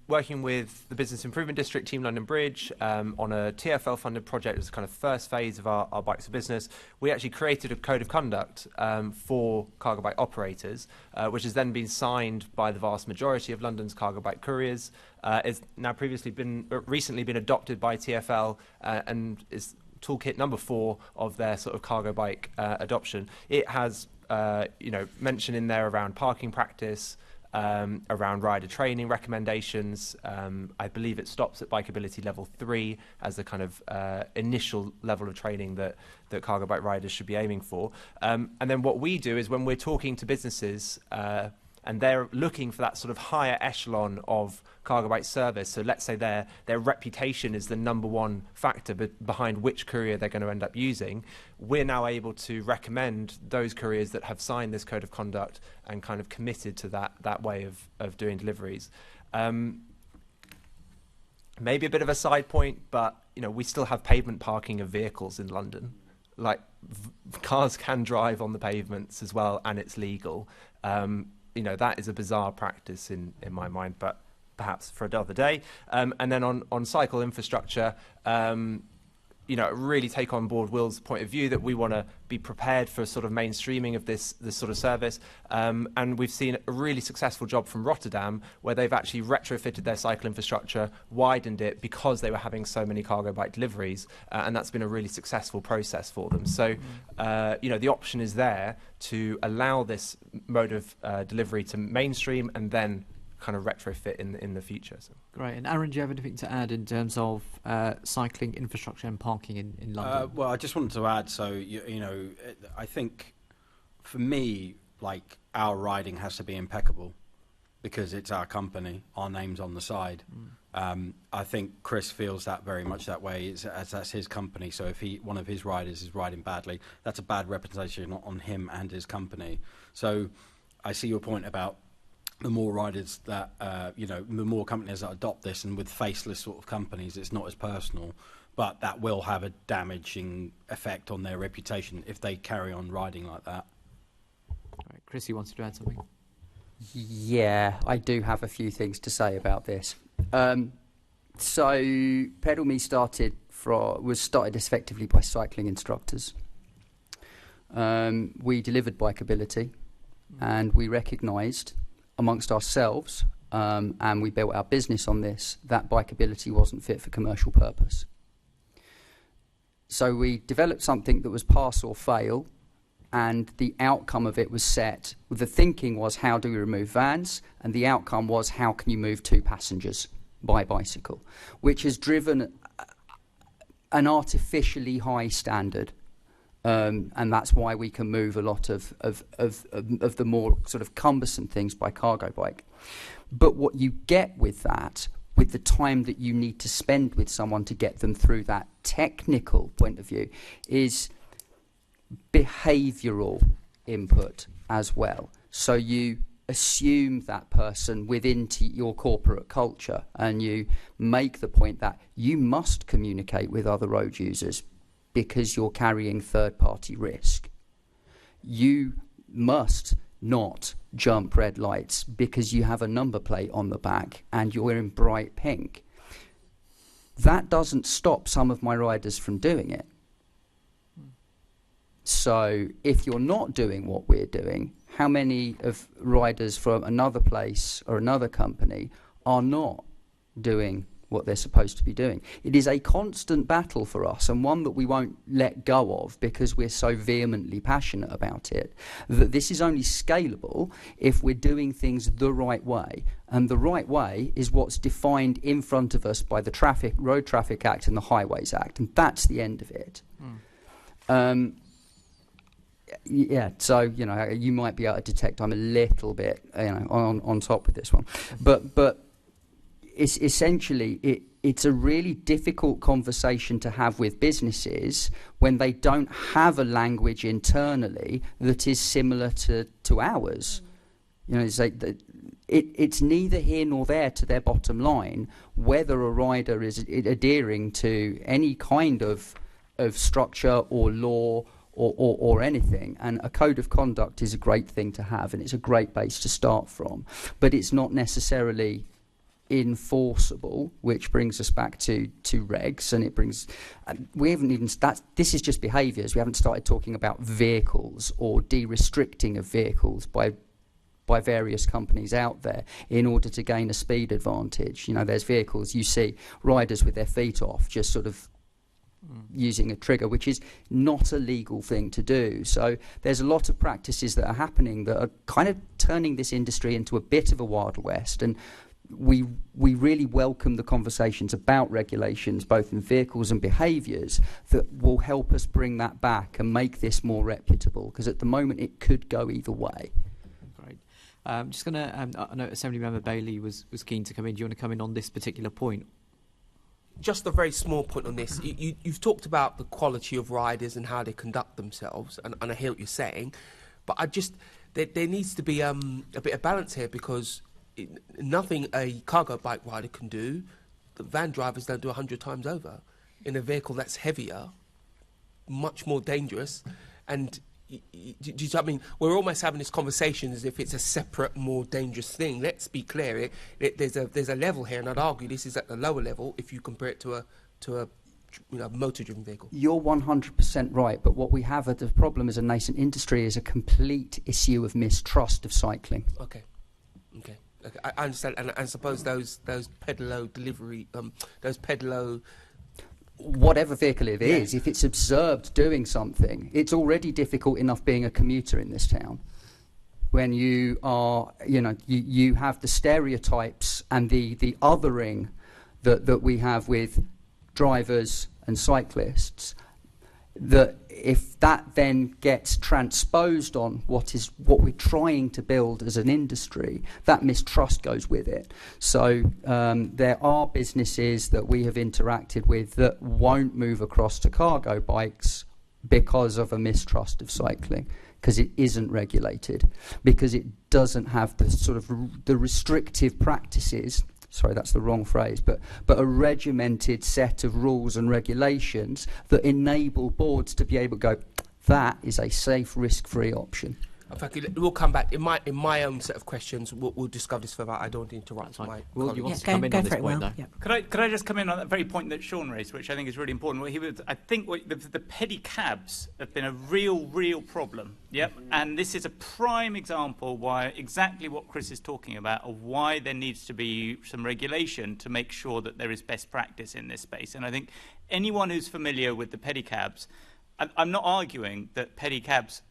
working with the Business Improvement District, Team London Bridge, on a TfL funded project as a kind of first phase of our Bikes for Business, we actually created a code of conduct for cargo bike operators, which has then been signed by the vast majority of London's cargo bike couriers. It's now recently been adopted by TfL and is toolkit number 4 of their sort of cargo bike adoption. It has mention in there around parking practice, around rider training recommendations. I believe it stops at bikeability level 3 as the kind of initial level of training that cargo bike riders should be aiming for. And then what we do is when we're talking to businesses and they're looking for that sort of higher echelon of cargo bike service, so let's say their reputation is the number one factor behind which courier they're going to end up using, we're now able to recommend those couriers that have signed this code of conduct and kind of committed to that way of doing deliveries. Maybe a bit of a side point, but we still have pavement parking of vehicles in London. Like cars can drive on the pavements as well, and it's legal. That is a bizarre practice in my mind, but perhaps for another day. And then on cycle infrastructure, really take on board Will's point of view that we want to be prepared for sort of mainstreaming of this sort of service. And we've seen a really successful job from Rotterdam where they've actually retrofitted their cycle infrastructure, widened it because they were having so many cargo bike deliveries. And that's been a really successful process for them. So, the option is there to allow this mode of delivery to mainstream and then kind of retrofit in the future. So.
Great. And Aaron, do you have anything to add in terms of cycling infrastructure and parking in London?
Well, I just wanted to add, so, I think for me, like, our riding has to be impeccable because it's our company, our name's on the side. I think Chris feels that very much that way, as that's his company. So if one of his riders is riding badly, that's a bad representation on him and his company. So I see your point about the more riders that, the more companies that adopt this, and with faceless sort of companies, it's not as personal, but that will have a damaging effect on their reputation if they carry on riding like that.
All right, Chris, you wanted to add something?
Yeah, I do have a few things to say about this. So PedalMe was started effectively by cycling instructors. We delivered bikeability, and we recognised amongst ourselves, and we built our business on this, that bikeability wasn't fit for commercial purpose. So we developed something that was pass or fail, and the outcome of it was set. The thinking was, how do we remove vans? And the outcome was, how can you move 2 passengers by bicycle? Which has driven an artificially high standard. And that's why we can move a lot of the more sort of cumbersome things by cargo bike. But what you get with that, with the time that you need to spend with someone to get them through that technical point of view, is behavioural input as well. So you assume that person within your corporate culture, and you make the point that you must communicate with other road users because you're carrying third-party risk. You must not jump red lights because you have a number plate on the back and you're in bright pink. That doesn't stop some of my riders from doing it. So if you're not doing what we're doing, how many of riders from another place or another company are not doing what they're supposed to be doing? It is a constant battle for us, and one that we won't let go of because we're so vehemently passionate about it, that this is only scalable if we're doing things the right way. And the right way is what's defined in front of us by the Road Traffic Act and the Highways Act, and that's the end of it. Yeah, so, you might be able to detect I'm a little bit, on top with this one. But it's essentially, it's a really difficult conversation to have with businesses when they don't have a language internally that is similar to ours. It's like it's neither here nor there to their bottom line whether a rider is adhering to any kind of structure or law or anything. And a code of conduct is a great thing to have, and it's a great base to start from. But it's not necessarily enforceable, which brings us back to regs, and it brings we haven't even this is just behaviours. We haven't started talking about vehicles or de-restricting of vehicles by various companies out there in order to gain a speed advantage. There's vehicles you see riders with their feet off, just sort of using a trigger, which is not a legal thing to do. So there's a lot of practices that are happening that are kind of turning this industry into a bit of a Wild West, and we really welcome the conversations about regulations, both in vehicles and behaviours, that will help us bring that back and make this more reputable, because at the moment it could go either way.
Great. Just going to, I know Assemblymember Bailey was keen to come in. Do you want to come in on this particular point?
Just a very small point on this. You've talked about the quality of riders and how they conduct themselves, and I hear what you're saying, but there needs to be a bit of balance here, because nothing a cargo bike rider can do, the van drivers don't do 100 times over in a vehicle that's heavier, much more dangerous, and I mean, we're almost having this conversation as if it's a separate, more dangerous thing. Let's be clear. There's a level here, and I'd argue this is at the lower level if you compare it to a motor-driven vehicle.
You're 100% right, but what we have as a problem as a nascent industry is a complete issue of mistrust of cycling.
Okay. I understand, and I suppose those pedalo delivery, those pedalo.
Whatever vehicle it is, if it's observed doing something, it's already difficult enough being a commuter in this town. When you are, you have the stereotypes and the othering that we have with drivers and cyclists, that if that then gets transposed on what we're trying to build as an industry, that mistrust goes with it. So there are businesses that we have interacted with that won't move across to cargo bikes because of a mistrust of cycling, because it isn't regulated, because it doesn't have the sort of the restrictive practices. Sorry, that's the wrong phrase, but a regimented set of rules and regulations that enable boards to be able to go, that is a safe, risk-free option.
In fact, we'll come back in my own set of questions. We'll discuss this further. I don't want to interrupt my.
Will, you want to come in on this point, though?
Could I just come in on that very point that Sean raised, which I think is really important? I think the pedicabs have been a real problem. Yep, and this is a prime example why exactly what Chris is talking about, of why there needs to be some regulation to make sure that there is best practice in this space. And I think anyone who's familiar with the pedicabs. I'm not arguing that pedicabs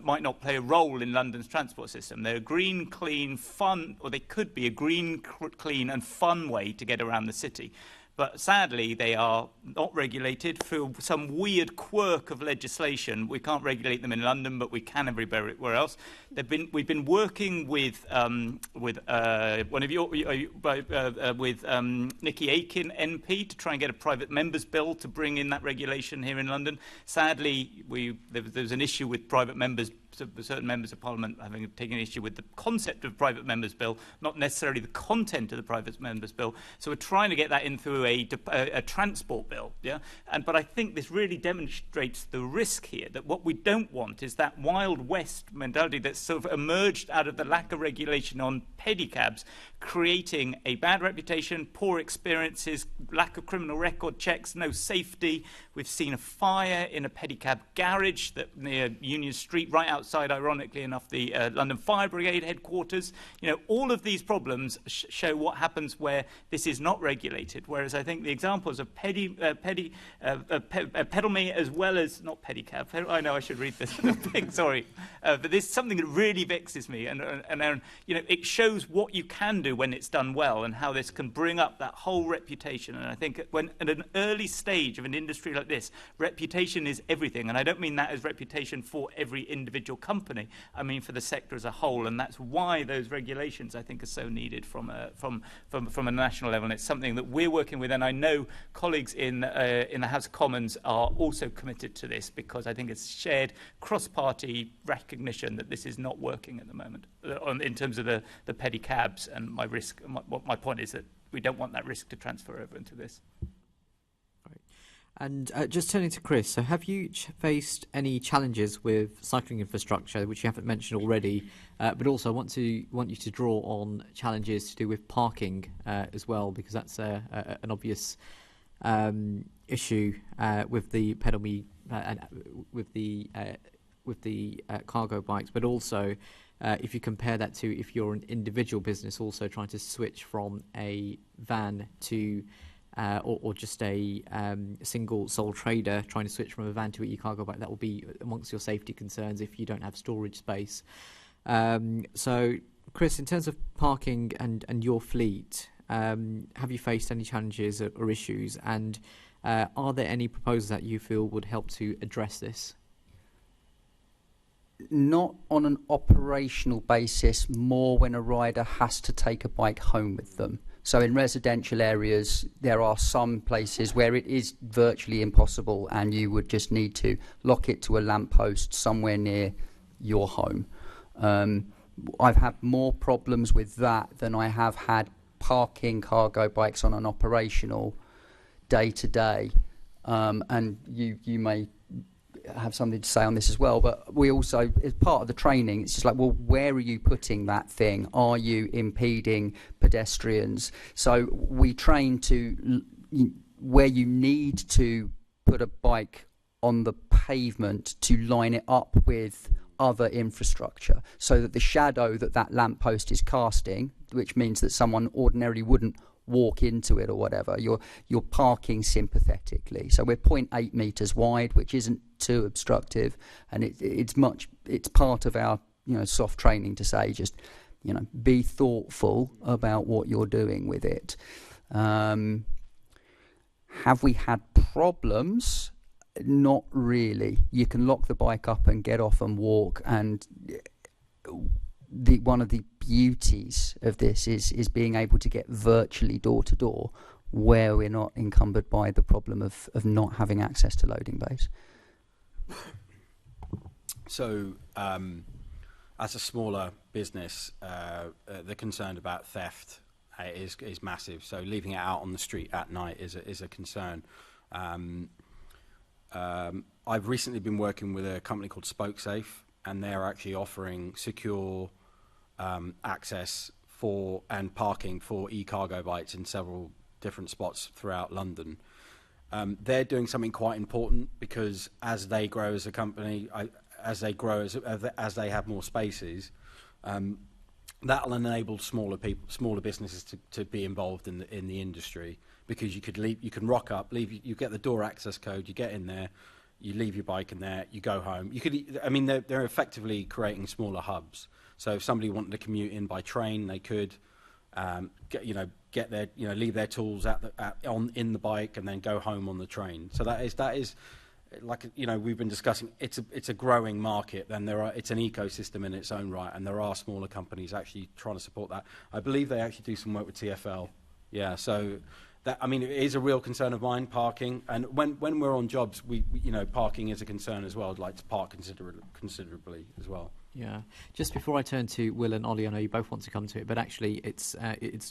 might not play a role in London's transport system. They're a green, clean, fun, or they could be a green, clean and fun way to get around the city. But sadly, they are not regulated through some weird quirk of legislation. We can't regulate them in London, but we can everywhere else. We've been working with Nikki Aiken MP to try and get a private members bill to bring in that regulation here in London. Sadly, there's an issue with private members. Certain members of Parliament having taken issue with the concept of private members bill, not necessarily the content of the private members bill. So we're trying to get that in through a transport bill. But I think this really demonstrates the risk here, that what we don't want is that Wild West mentality that's sort of emerged out of the lack of regulation on pedicabs, creating a bad reputation, poor experiences, lack of criminal record checks, no safety. We've seen a fire in a pedicab garage near Union Street, right outside, ironically enough, the London Fire Brigade headquarters. All of these problems show what happens where this is not regulated. Whereas I think the examples of PedalMe as well as not pedicab. I know I should read this thing. Sorry, but this is something that really vexes me, and it shows what you can do when it's done well, and how this can bring up that whole reputation. And I think when at an early stage of an industry like this, reputation is everything. And I don't mean that as reputation for every individual company. I mean for the sector as a whole. And that's why those regulations, I think, are so needed from a national level. And it's something that we're working with. And I know colleagues in the House of Commons are also committed to this, because I think it's shared cross-party recognition that this is not working at the moment in terms of the pedicabs. And my point is that we don't want that risk to transfer over into this.
Right. And just turning to Chris, so have you faced any challenges with cycling infrastructure, which you haven't mentioned already, but also I want you to draw on challenges to do with parking as well, because that's an obvious issue with the PedalMe and with the cargo bikes, but also if you compare that to if you're an individual business also trying to switch from a van to or just a single sole trader trying to switch from a van to an e-cargo bike, that will be amongst your safety concerns if you don't have storage space. So, Chris, in terms of parking and your fleet, have you faced any challenges or issues? And are there any proposals that you feel would help to address this?
Not on an operational basis, more when a rider has to take a bike home with them. So in residential areas, there are some places where it is virtually impossible and you would just need to lock it to a lamppost somewhere near your home. I've had more problems with that than I have had parking cargo bikes on an operational day-to-day. And you may have something to say on this as well, but we also, as part of the training, it's just like, well, where are you putting that thing? Are you impeding pedestrians? So we train to where you need to put a bike on the pavement to line it up with other infrastructure, so that the shadow that lamppost is casting, which means that someone ordinarily wouldn't walk into it or whatever, you're parking sympathetically. So we're 0.8 meters wide, which isn't too obstructive, and it's part of our soft training to say, just be thoughtful about what you're doing with it. Have we had problems? Not really. You can lock the bike up and get off and walk, and one of the beauties of this is being able to get virtually door to door, where we're not encumbered by the problem of not having access to loading bays.
So, as a smaller business, the concern about theft is massive. So leaving it out on the street at night is a concern. I've recently been working with a company called SpokeSafe, and they're actually offering secure access for and parking for e-cargo bikes in several different spots throughout London. They're doing something quite important, because as they grow as a company, as they have more spaces, that'll enable smaller businesses to be involved in the industry, because you can rock up, you get the door access code, you get in there, you leave your bike in there, you go home. They're effectively creating smaller hubs. So if somebody wanted to commute in by train, they could get their leave their tools in the bike and then go home on the train. So that is like we've been discussing. It's a growing market. Then it's an ecosystem in its own right, and there are smaller companies actually trying to support that. I believe they actually do some work with TfL. Yeah, so. It is a real concern of mine, parking, and when we're on jobs, we parking is a concern as well. I'd like to park considerably as well.
Yeah. Just before I turn to Will and Ollie, I know you both want to come to it, but actually it's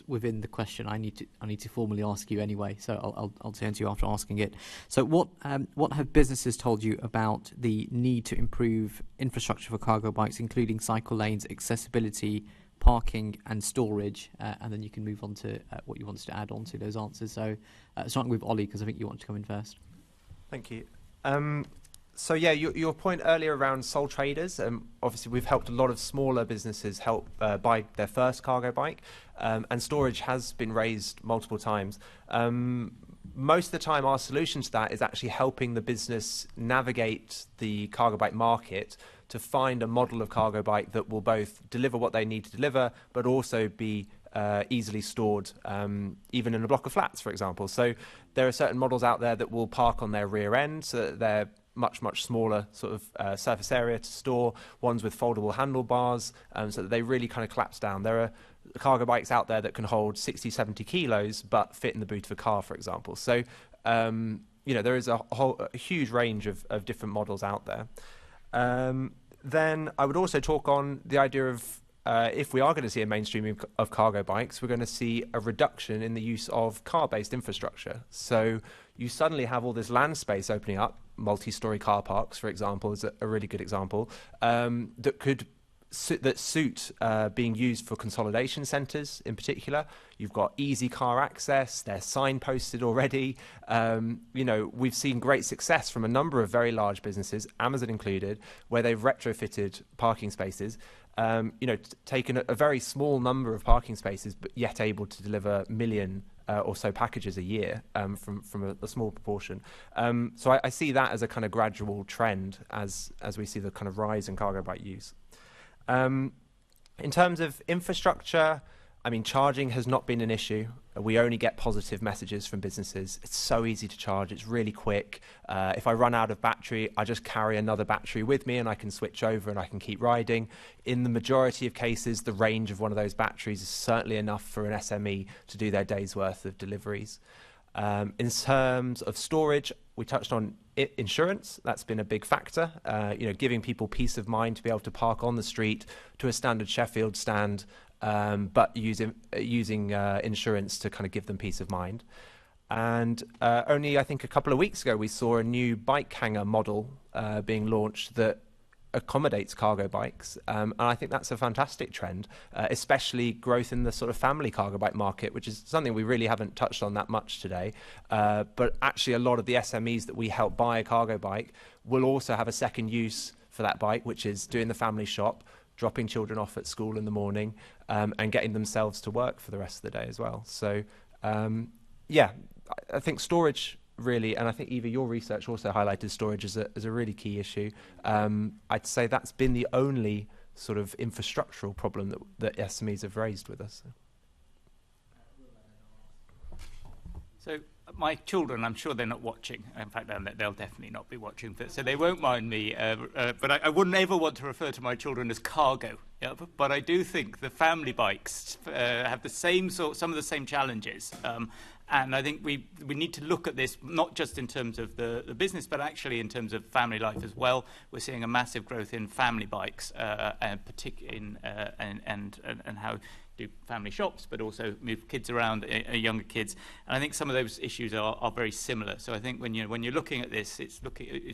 within the question I need to formally ask you anyway. So I'll turn to you after asking it. So what have businesses told you about the need to improve infrastructure for cargo bikes, including cycle lanes, accessibility, parking and storage, and then you can move on to what you wanted to add on to those answers. So starting with Ollie, because I think you want to come in first.
Thank you. So yeah, your point earlier around sole traders, obviously we've helped a lot of smaller businesses help buy their first cargo bike, and storage has been raised multiple times. Most of the time our solution to that is actually helping the business navigate the cargo bike market to find a model of cargo bike that will both deliver what they need to deliver, but also be easily stored, even in a block of flats, for example. So there are certain models out there that will park on their rear end, so that they're much smaller sort of surface area to store, ones with foldable handlebars, so that they really kind of collapse down. There are cargo bikes out there that can hold 60-70 kilos but fit in the boot of a car, for example. So there is a huge range of different models out there. Then I would also talk on the idea of if we are going to see a mainstreaming of cargo bikes, we're going to see a reduction in the use of car-based infrastructure. So you suddenly have all this land space opening up. Multi-storey car parks, for example, is a really good example, that suit being used for consolidation centres in particular. You've got easy car access, they're signposted already. We've seen great success from a number of very large businesses, Amazon included, where they've retrofitted parking spaces, taken a very small number of parking spaces, but yet able to deliver a million or so packages a year from a small proportion. So I see that as a kind of gradual trend as we see the kind of rise in cargo bike use. In terms of infrastructure, charging has not been an issue. We only get positive messages from businesses. It's so easy to charge. It's really quick. If I run out of battery, I just carry another battery with me and I can switch over and I can keep riding. In the majority of cases, the range of one of those batteries is certainly enough for an SME to do their day's worth of deliveries. In terms of storage, we touched on insurance. That's been a big factor. Giving people peace of mind to be able to park on the street to a standard Sheffield stand, but using insurance to kind of give them peace of mind. And only, I think, a couple of weeks ago, we saw a new bike hanger model being launched that accommodates cargo bikes. And I think that's a fantastic trend, especially growth in the sort of family cargo bike market, which is something we really haven't touched on that much today. But actually, a lot of the SMEs that we help buy a cargo bike will also have a second use for that bike, which is doing the family shop, dropping children off at school in the morning, and getting themselves to work for the rest of the day as well. So, yeah, I think storage really, and I think Eva, your research also highlighted storage as a really key issue. I'd say that's been the only sort of infrastructural problem that SMEs have raised with us.
So my children, I'm sure they're not watching. In fact, they'll definitely not be watching, so they won't mind me. But I wouldn't ever want to refer to my children as cargo. Yeah, but I do think the family bikes have some of the same challenges. And I think we need to look at this not just in terms of the business, but actually in terms of family life as well. We're seeing a massive growth in family bikes, and particularly and how do family shops, but also move kids around, younger kids. And I think some of those issues are very similar. So I think when you're looking at this, it's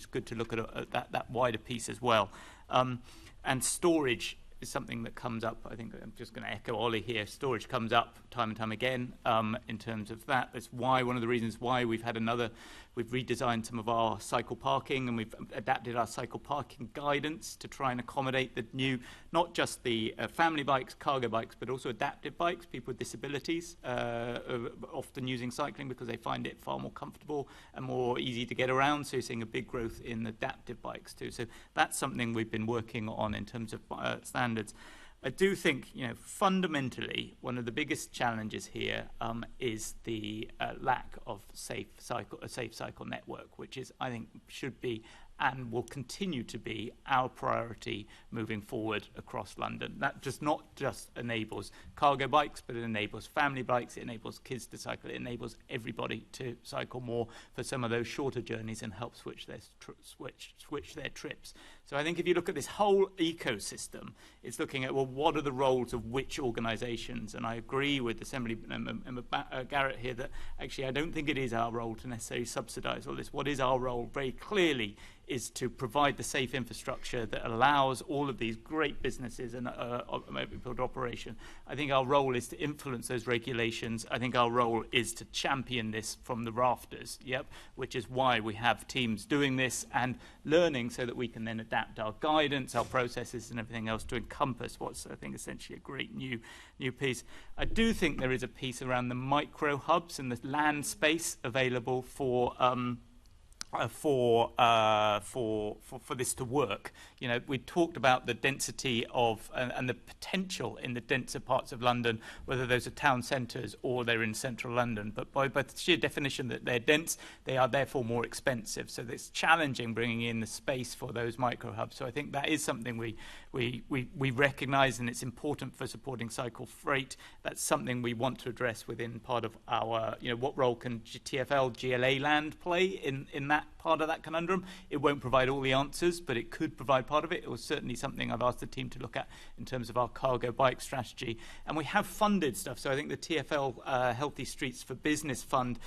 good to look at that wider piece as well. And storage is something that comes up. I think I'm just going to echo Ollie here. Storage comes up time and time again in terms of that. That's why one of the reasons why we've redesigned some of our cycle parking, and we've adapted our cycle parking guidance to try and accommodate the new, not just the family bikes, cargo bikes, but also adaptive bikes. People with disabilities often using cycling because they find it far more comfortable and more easy to get around. So you're seeing a big growth in adaptive bikes too. So that's something we've been working on in terms of standards. I do think, fundamentally, one of the biggest challenges here is the lack of a safe cycle network, which is, I think, should be and will continue to be our priority moving forward across London. That just not just enables cargo bikes, but it enables family bikes, it enables kids to cycle, it enables everybody to cycle more for some of those shorter journeys and help switch their trips. So I think if you look at this whole ecosystem, it's looking at, well, what are the roles of which organisations? And I agree with Assembly Member Garrett here that actually I don't think it is our role to necessarily subsidise all this. What is our role very clearly is to provide the safe infrastructure that allows all of these great businesses and build operation. I think our role is to influence those regulations. I think our role is to champion this from the rafters, which is why we have teams doing this and learning so that we can then adapt our guidance, our processes and everything else to encompass what's, I think, essentially a great new piece. I do think there is a piece around the micro hubs and the land space available for this to work. We talked about the density of and the potential in the denser parts of London, whether those are town centres or they're in central London. But by the sheer definition that they're dense, they are therefore more expensive. So it's challenging bringing in the space for those micro hubs. So I think that is something we recognise, and it's important for supporting cycle freight. That's something we want to address within part of our, what role can TfL, GLA land play in that part of that conundrum? It won't provide all the answers, but it could provide part of it. It was certainly something I've asked the team to look at in terms of our cargo bike strategy. And we have funded stuff. So I think the TfL Healthy Streets for Business Fund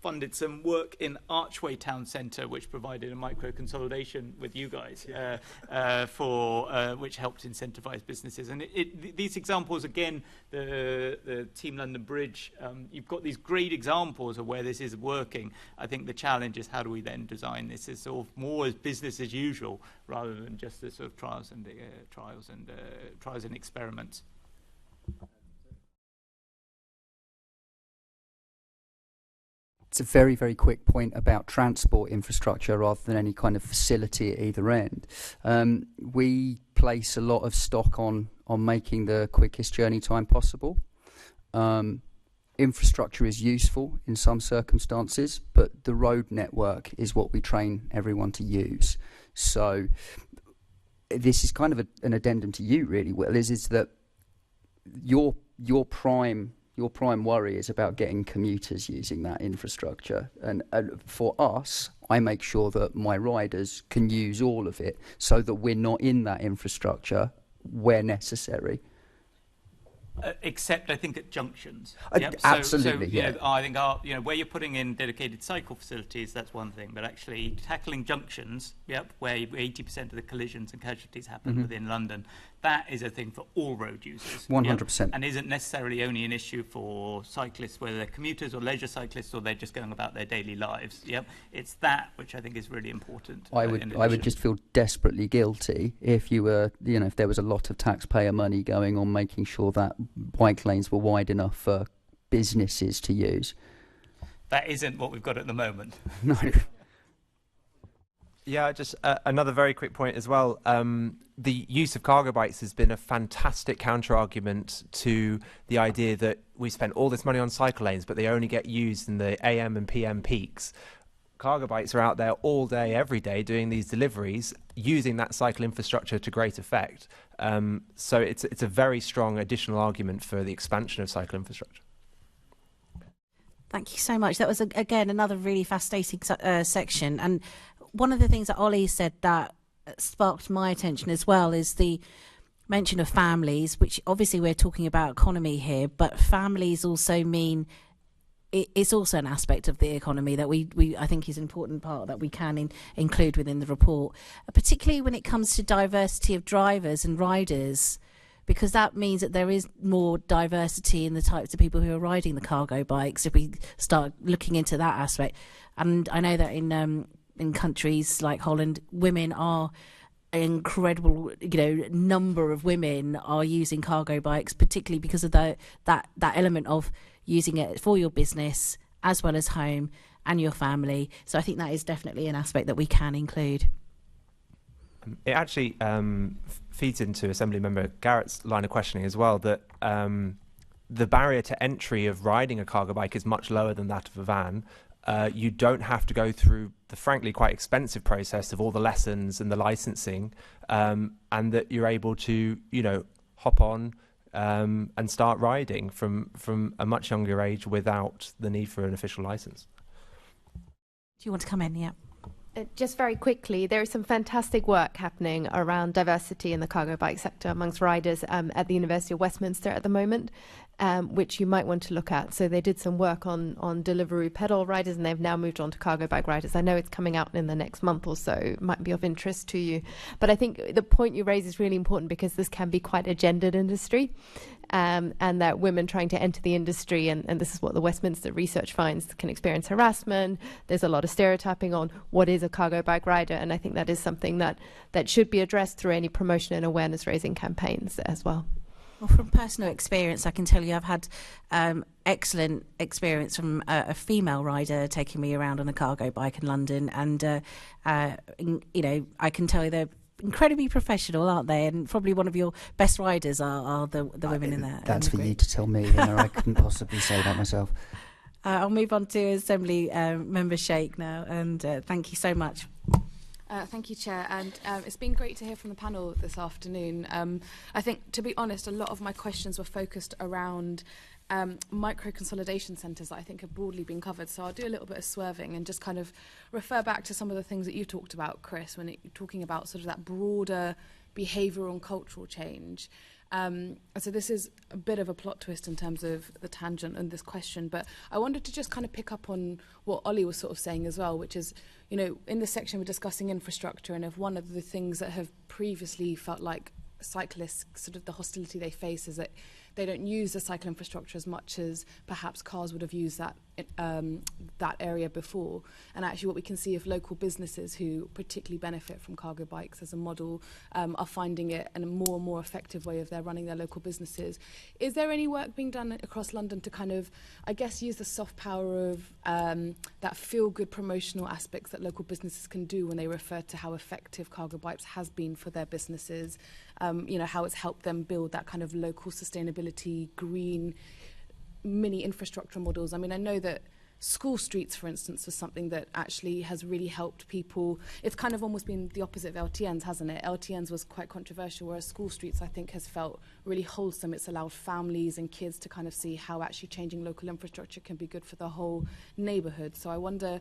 funded some work in Archway Town Centre, which provided a micro consolidation with you guys which helped incentivise businesses. And these examples, again, the Team London Bridge, you've got these great examples of where this is working. I think the challenge is how do we then design this as sort of more as business as usual rather than just the sort of trials and experiments.
It's a very, very quick point about transport infrastructure rather than any kind of facility at either end. We place a lot of stock on making the quickest journey time possible. Infrastructure is useful in some circumstances, but the road network is what we train everyone to use. So this is kind of an addendum to you, really, Will, is that your prime worry is about getting commuters using that infrastructure. And for us, I make sure that my riders can use all of it so that we're not in that infrastructure where necessary.
Except I think at junctions.
Absolutely,
so,
yeah.
I think where you're putting in dedicated cycle facilities, that's one thing. But actually tackling junctions, where 80% of the collisions and casualties happen within London, that is a thing for all road users.
100%.
And isn't necessarily only an issue for cyclists, whether they're commuters or leisure cyclists or they're just going about their daily lives. It's that which I think is really important.
I would just feel desperately guilty if you were, if there was a lot of taxpayer money going on making sure that bike lanes were wide enough for businesses to use.
That isn't what we've got at the moment.
No.
Yeah, just another very quick point as well. The use of cargo bikes has been a fantastic counter-argument to the idea that we spent all this money on cycle lanes, but they only get used in the AM and PM peaks. Cargo bikes are out there all day, every day, doing these deliveries, using that cycle infrastructure to great effect. So it's a very strong additional argument for the expansion of cycle infrastructure.
Thank you so much. That was, again, another really fascinating section. And one of the things that Ollie said that sparked my attention as well is the mention of families, which obviously we're talking about economy here, but families also mean it's also an aspect of the economy that we I think is an important part that we can include within the report, particularly when it comes to diversity of drivers and riders, because that means that there is more diversity in the types of people who are riding the cargo bikes if we start looking into that aspect. And I know that in countries like Holland, women are an incredible, number of women are using cargo bikes, particularly because of that element of using it for your business as well as home and your family. So I think that is definitely an aspect that we can include.
It actually feeds into Assemblymember Garrett's line of questioning as well, that the barrier to entry of riding a cargo bike is much lower than that of a van. You don't have to go through the frankly quite expensive process of all the lessons and the licensing, and that you're able to, hop on and start riding from a much younger age without the need for an official license.
Do you want to come in? Yeah.
Just very quickly, there is some fantastic work happening around diversity in the cargo bike sector amongst riders at the University of Westminster at the moment, which you might want to look at. So they did some work on Deliveroo pedal riders, and they've now moved on to cargo bike riders. I know it's coming out in the next month or so. It might be of interest to you. But I think the point you raise is really important because this can be quite a gendered industry. And that women trying to enter the industry, and this is what the Westminster research finds, can experience harassment. There's a lot of stereotyping on what is a cargo bike rider, and I think that is something that should be addressed through any promotion and awareness raising campaigns as well.
Well, from personal experience, I can tell you I've had excellent experience from a female rider taking me around on a cargo bike in London, and I can tell you they're incredibly professional, aren't they? And probably one of your best riders are the women in there.
That's for you to tell me. I couldn't possibly say that myself.
I'll move on to Assembly Member Sheikh now, and thank you so much.
Thank you, Chair, and it's been great to hear from the panel this afternoon. I think, to be honest, a lot of my questions were focused around micro-consolidation centres that I think have broadly been covered. So I'll do a little bit of swerving and just kind of refer back to some of the things that you talked about, Chris, when you're talking about sort of that broader behavioural and cultural change. So this is a bit of a plot twist in terms of the tangent and this question, but I wanted to just kind of pick up on what Ollie was sort of saying as well, which is, in this section we're discussing infrastructure, and if one of the things that have previously felt like cyclists, sort of the hostility they face is that they don't use the cycle infrastructure as much as perhaps cars would have used that area before. And actually what we can see of local businesses who particularly benefit from cargo bikes as a model are finding it a more and more effective way of their running their local businesses. Is there any work being done across London to kind of, I guess, use the soft power of that feel-good promotional aspects that local businesses can do when they refer to how effective cargo bikes has been for their businesses, how it's helped them build that kind of local sustainability, green, mini infrastructure models? I mean, I know that school streets, for instance, was something that actually has really helped people. It's kind of almost been the opposite of LTNs, hasn't it? LTNs was quite controversial, whereas school streets, I think, has felt really wholesome. It's allowed families and kids to kind of see how actually changing local infrastructure can be good for the whole neighbourhood. So I wonder,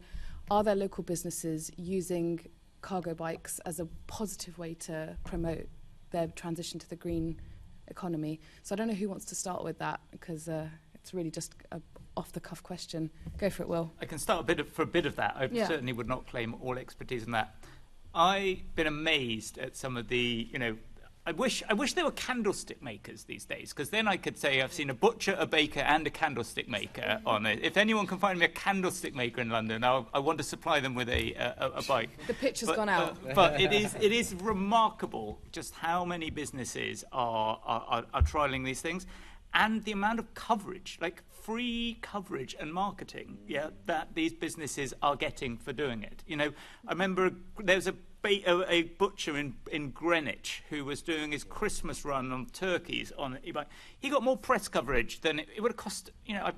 are there local businesses using cargo bikes as a positive way to promote their transition to the green economy. So I don't know who wants to start with that, because it's really just a off-the-cuff question. Go for it, Will.
I can start for a bit of that. I certainly would not claim all expertise in that. I've been amazed at some of the, I wish there were candlestick makers these days, because then I could say I've seen a butcher, a baker, and a candlestick maker on it. If anyone can find me a candlestick maker in London, I want to supply them with a bike.
The pitch has gone out.
But it is remarkable just how many businesses are trialing these things, and the amount of coverage, like free coverage and marketing, that these businesses are getting for doing it. I remember there was a butcher in Greenwich who was doing his Christmas run on turkeys on an e-bike. He got more press coverage than it would have cost.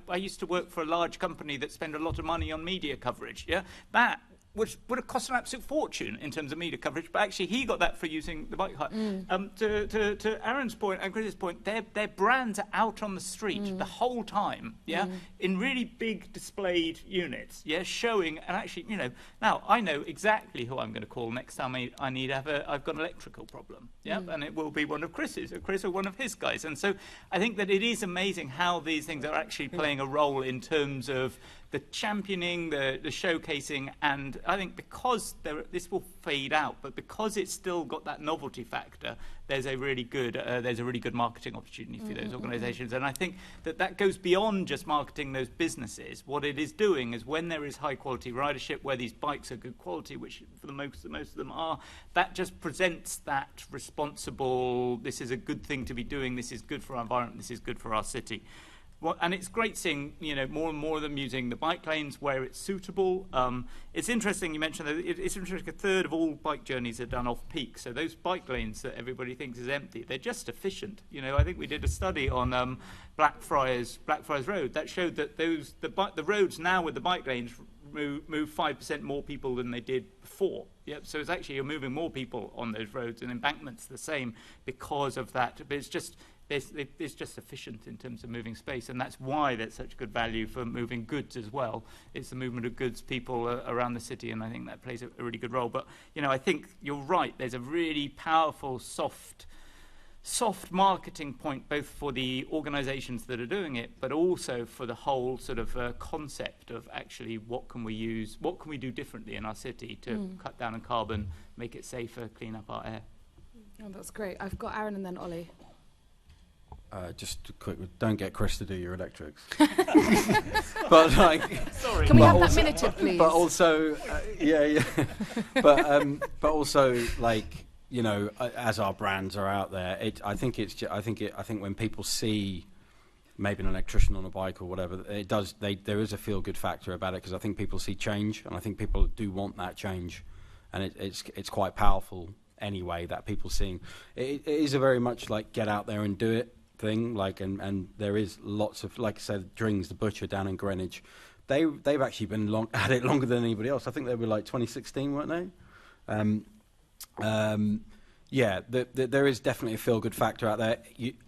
I used to work for a large company that spent a lot of money on media coverage. That which would have cost an absolute fortune in terms of media coverage, but actually he got that for using the bike hire. To Aaron's point and Chris's point, their brands are out on the street the whole time, in really big displayed units, showing, and actually, now I know exactly who I'm going to call next time I've got an electrical problem, and it will be one of Chris's, or Chris or one of his guys. And so I think that it is amazing how these things are actually playing a role in terms of the championing, the showcasing, and I think because this will fade out, but because it's still got that novelty factor, there's a really good marketing opportunity for those organisations. And I think that goes beyond just marketing those businesses. What it is doing is when there is high quality ridership, where these bikes are good quality, which for the most of them are, that just presents that responsible, this is a good thing to be doing, this is good for our environment, this is good for our city. And it's great seeing, more and more of them using the bike lanes where it's suitable. It's interesting you mentioned that it's interesting a third of all bike journeys are done off peak. So those bike lanes that everybody thinks is empty, they're just efficient. I think we did a study on Blackfriars Road that showed that the roads now with the bike lanes move 5% more people than they did before. So it's actually you're moving more people on those roads, and embankments the same because of that. But it's just efficient in terms of moving space, and that's why there's such good value for moving goods as well. It's the movement of goods, people around the city, and I think that plays a really good role. But I think you're right. There's a really powerful, soft marketing point, both for the organisations that are doing it, but also for the whole sort of concept of actually what can we do differently in our city to cut down on carbon, make it safer, clean up our air.
Oh, that's great. I've got Aaron and then Ollie.
Just a quick, don't get Chris to do your electrics. But
sorry. Can we have that minuted, please?
But also, but also, as our brands are out there, I think when people see maybe an electrician on a bike or whatever, there is a feel-good factor about it, because I think people see change, and I think people do want that change, and it's quite powerful anyway that people seeing. It is a very much get out there and do it thing, and there is lots of, like I said, Drings, the butcher down in Greenwich, they've actually been at it longer than anybody else. I think they were 2016, weren't they? There is definitely a feel-good factor out there.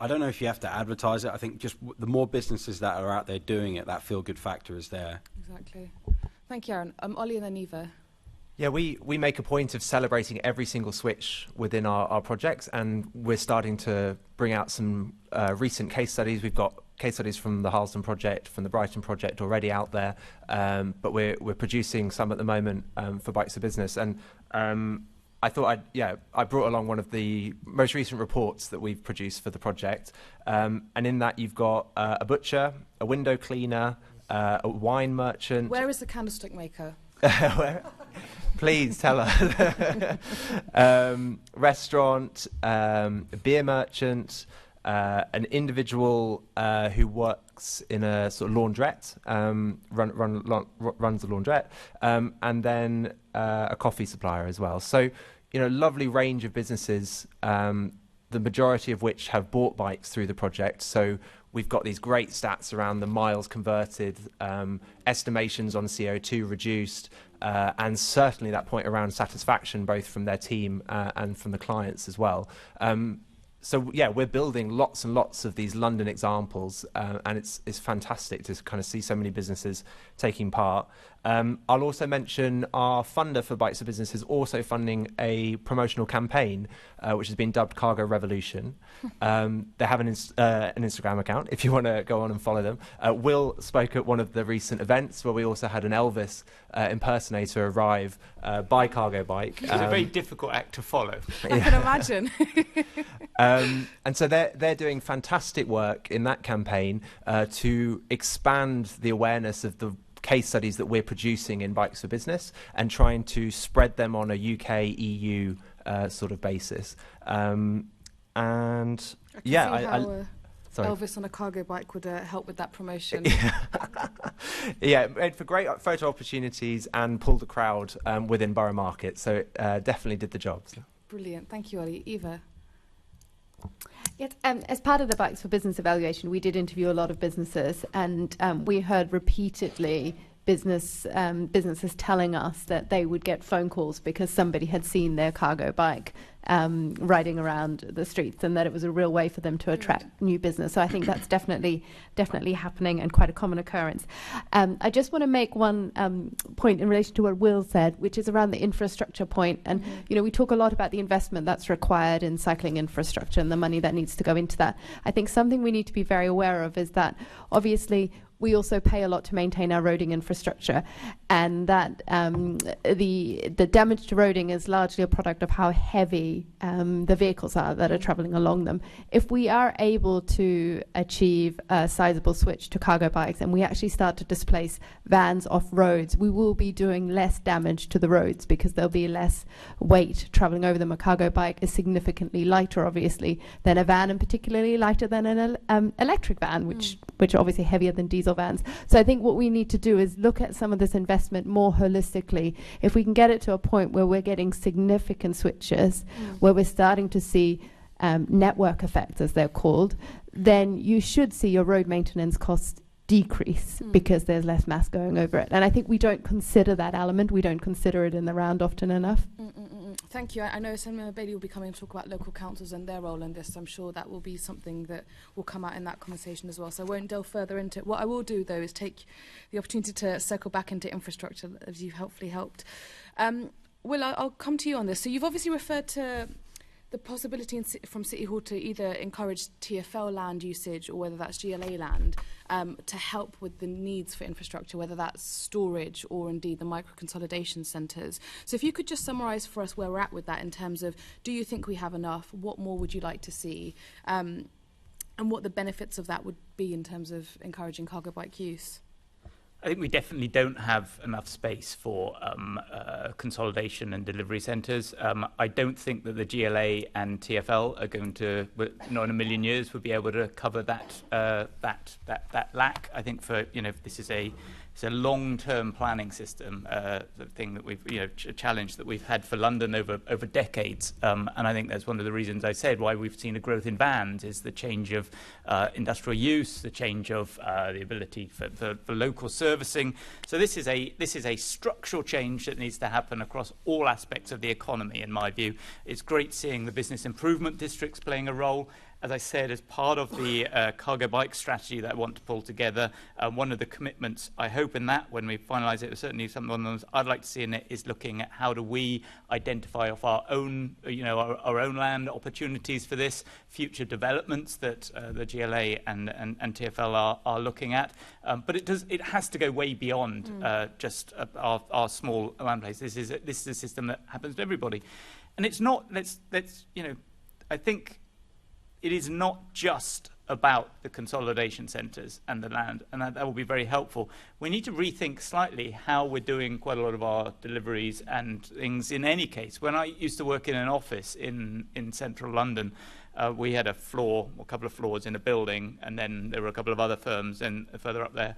I don't know if you have to advertise it. I think just the more businesses that are out there doing it, that feel-good factor is there.
Exactly. Thank you, Aaron. Ollie and then Eva.
Yeah, we make a point of celebrating every single switch within our projects, and we're starting to bring out some recent case studies. We've got case studies from the Harlesden project, from the Brighton project already out there, but we're producing some at the moment for Bikes for Business. And I thought I brought along one of the most recent reports that we've produced for the project, and in that you've got a butcher, a window cleaner, a wine merchant.
Where is the candlestick maker?
Please tell us. Restaurant, a beer merchant, an individual who works in a sort of laundrette, runs a laundrette, and then a coffee supplier as well. So, lovely range of businesses, the majority of which have bought bikes through the project. So we've got these great stats around the miles converted, estimations on CO2 reduced, and certainly that point around satisfaction, both from their team and from the clients as well. so yeah, we're building lots and lots of these London examples, and it's fantastic to kind of see so many businesses taking part. I'll also mention our funder for Bikes for Business is also funding a promotional campaign, which has been dubbed Cargo Revolution. They have an Instagram account if you want to go on and follow them. Will spoke at one of the recent events where we also had an Elvis impersonator arrive by Cargo Bike.
It's a very difficult act to follow.
I can imagine.
And so they're doing fantastic work in that campaign to expand the awareness of the case studies that we're producing in Bikes for Business and trying to spread them on a UK, EU sort of basis. And yeah,
Sorry. Elvis on a cargo bike would help with that promotion.
Yeah, made for great photo opportunities and pulled a crowd within Borough Market. So it definitely did the job. So.
Brilliant. Thank you, Ollie. Eva?
Yes, as part of the Bikes for Business evaluation, we did interview a lot of businesses, and we heard repeatedly businesses telling us that they would get phone calls because somebody had seen their cargo bike riding around the streets, and that it was a real way for them to attract new business. So I think that's definitely happening and quite a common occurrence. I just want to make one point in relation to what Will said, which is around the infrastructure point. And you know, we talk a lot about the investment that's required in cycling infrastructure and the money that needs to go into that. I think something we need to be very aware of is that obviously we also pay a lot to maintain our roading infrastructure, and that the damage to roading is largely a product of how heavy the vehicles are that are travelling along them. If we are able to achieve a sizable switch to cargo bikes and we actually start to displace vans off roads, we will be doing less damage to the roads because there'll be less weight travelling over them. A cargo bike is significantly lighter, obviously, than a van, and particularly lighter than an electric van, which are obviously heavier than diesel vans. So I think what we need to do is look at some of this investment more holistically. If we can get it to a point where we're getting significant switches, where we're starting to see network effects, as they're called, then you should see your road maintenance costs decrease because there's less mass going over it. And I think we don't consider that element. We don't consider it in the round often enough.
Thank you. I know Senator Bailey will be coming to talk about local councils and their role in this. I'm sure that will be something that will come out in that conversation as well. So I won't delve further into it. What I will do, though, is take the opportunity to circle back into infrastructure, as you've helpfully helped. Will, I'll come to you on this. So you've obviously referred to the possibility from City Hall to either encourage TfL land usage or whether that's GLA land to help with the needs for infrastructure, whether that's storage or indeed the micro-consolidation centres. So if you could just summarise for us where we're at with that in terms of, do you think we have enough? What more would you like to see? And what the benefits of that would be in terms of encouraging cargo bike use?
I think we definitely don't have enough space for consolidation and delivery centres. I don't think that the GLA and TfL are going to, not in a million years, would be able to cover that lack. I think this is it's a long-term planning system, the thing that we've, a challenge that we've had for London over decades. And I think that's one of the reasons I said why we've seen a growth in vans is the change of industrial use, the change of the ability for local servicing. So this is a structural change that needs to happen across all aspects of the economy, in my view. It's great seeing the business improvement districts playing a role. As I said, as part of the cargo bike strategy that I want to pull together, one of the commitments I hope in that, when we finalise it, certainly some of them I'd like to see in it, is looking at how do we identify off our own, our own land opportunities for this, future developments that the GLA and TfL are looking at. But it has to go way beyond just our small land place. This is a system that happens to everybody, and it's not. I think. It is not just about the consolidation centres and the land, and that will be very helpful. We need to rethink slightly how we're doing quite a lot of our deliveries and things in any case. When I used to work in an office in central London, we had a couple of floors in a building, and then there were a couple of other firms further up there.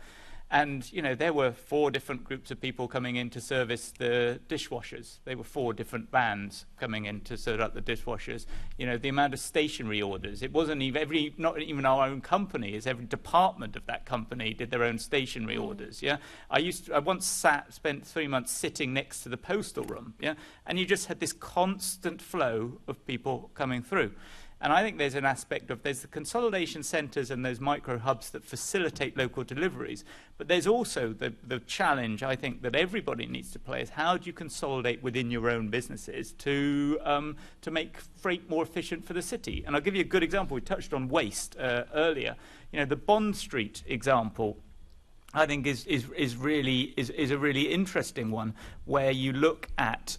And, there were 4 different groups of people coming in to service the dishwashers. They were 4 different vans coming in to serve up the dishwashers. The amount of stationery orders. It wasn't even not even our own company. It's every department of that company did their own stationery orders. Yeah, I once spent 3 months sitting next to the postal room. Yeah, and you just had this constant flow of people coming through. And I think there's an aspect of, there's the consolidation centres and those micro hubs that facilitate local deliveries. But there's also the challenge, I think, that everybody needs to play is how do you consolidate within your own businesses to make freight more efficient for the city? And I'll give you a good example. We touched on waste earlier. You know, the Bond Street example, I think is a really interesting one, where you look at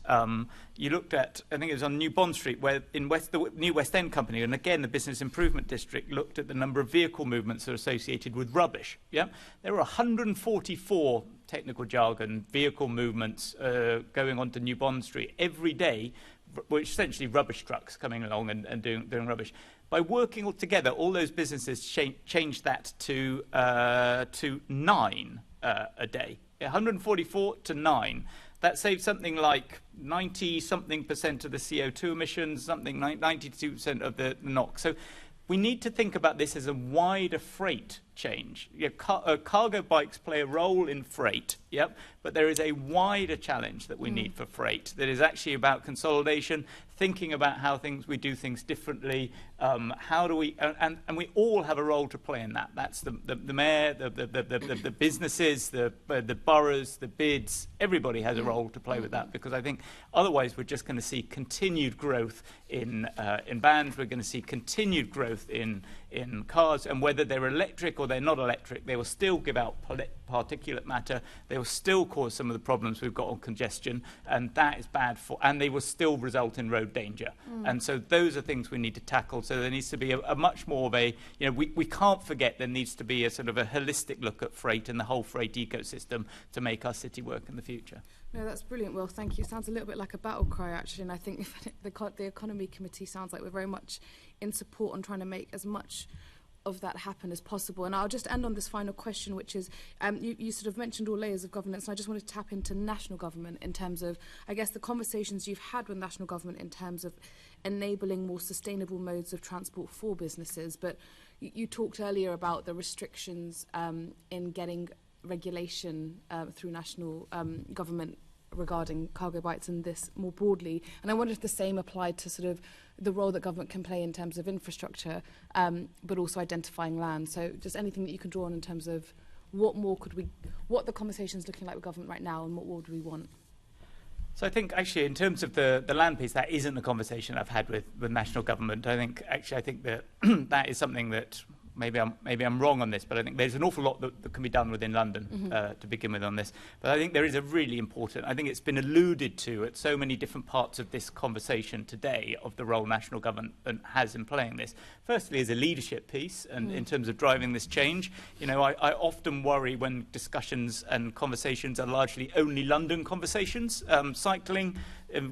I think it was on New Bond Street, where in the New West End Company, and again the Business Improvement District looked at the number of vehicle movements that are associated with rubbish. Yeah, there were 144 technical jargon vehicle movements going onto New Bond Street every day, which essentially rubbish trucks coming along and doing rubbish. By working all together, all those businesses changed that to 9 a day. 144 to 9. That saved something like 90-something% of the CO2 emissions, something like 92% of the NOx. So we need to think about this as a wider freight change. Cargo bikes play a role in freight, yep, but there is a wider challenge that we need for freight that is actually about consolidation, thinking about how we do things differently. How do we, and we all have a role to play in that. That's the mayor, the businesses, the boroughs, the bids. Everybody has a role to play with that, because I think otherwise we're just going to see continued growth in vans. We're going to see continued growth in cars, and whether they're electric or they're not electric, they will still give out particulate matter. They will still cause some of the problems we've got on congestion, and that is bad and they will still result in road danger. And so those are things we need to tackle. So there needs to be a much more of a, we can't forget there needs to be a sort of a holistic look at freight and the whole freight ecosystem to make our city work in the future.
No, that's brilliant. Well, thank you. Sounds a little bit like a battle cry, actually, and I think the Economy Committee sounds like we're very much in support on trying to make as much of that happen as possible. And I'll just end on this final question, which is, you sort of mentioned all layers of governance, and I just want to tap into national government in terms of, I guess, the conversations you've had with national government in terms of enabling more sustainable modes of transport for businesses. But you talked earlier about the restrictions in getting regulation through national government regarding cargo bikes and this more broadly. And I wonder if the same applied to sort of the role that government can play in terms of infrastructure, but also identifying land. So just anything that you can draw on in terms of what the conversation's looking like with government right now, and what more do we want?
So I think actually in terms of the land piece, that isn't the conversation I've had with national government. I think that that is something that maybe I'm wrong on this, but I think there's an awful lot that can be done within London to begin with on this. But I think there is a really important, I think it's been alluded to at so many different parts of this conversation today of the role national government has in playing this. Firstly, as a leadership piece, and in terms of driving this change, I often worry when discussions and conversations are largely only London conversations. Cycling,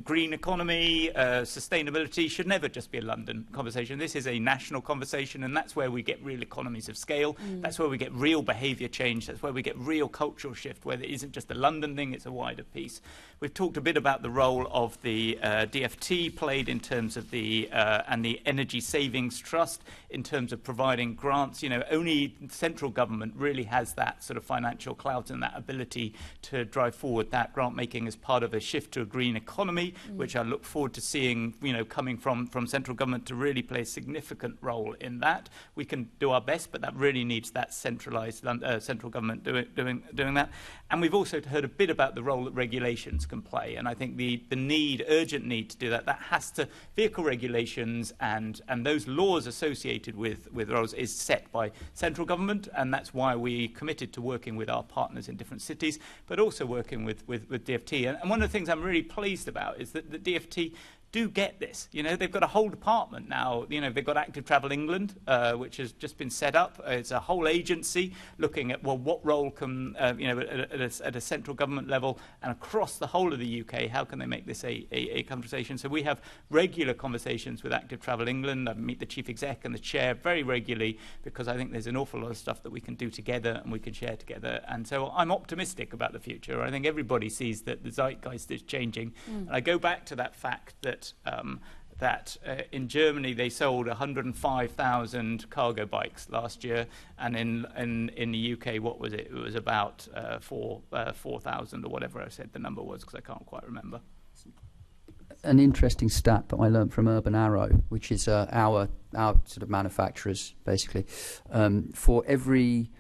green economy, sustainability should never just be a London conversation. This is a national conversation, and that's where we get real economies of scale. That's where we get real behaviour change. That's where we get real cultural shift, where it isn't just a London thing, it's a wider piece. We've talked a bit about the role of the DFT played in terms of and the Energy Savings Trust in terms of providing grants. Only central government really has that sort of financial clout and that ability to drive forward that grant making as part of a shift to a green economy, which I look forward to seeing, coming from central government to really play a significant role in that. We can do our best, but that really needs that centralised central government doing that. And we've also heard a bit about the role that regulations can play, and I think the urgent need to do that has to, vehicle regulations and those laws associated with roads is set by central government, and that's why we committed to working with our partners in different cities, but also working with DFT. And one of the things I'm really pleased about is that the DFT do get this. They've got a whole department now. They've got Active Travel England, which has just been set up. It's a whole agency looking at, what role can, at a central government level and across the whole of the UK, how can they make this a conversation? So we have regular conversations with Active Travel England. I meet the chief exec and the chair very regularly, because I think there's an awful lot of stuff that we can do together and we can share together. And so I'm optimistic about the future. I think everybody sees that the zeitgeist is changing. And I go back to that fact that in Germany they sold 105,000 cargo bikes last year, and in the UK, what was it? It was about 4,000 or whatever I said the number was, because I can't quite remember.
an interesting stat that I learned from Urban Arrow, which is our sort of manufacturers, basically. For every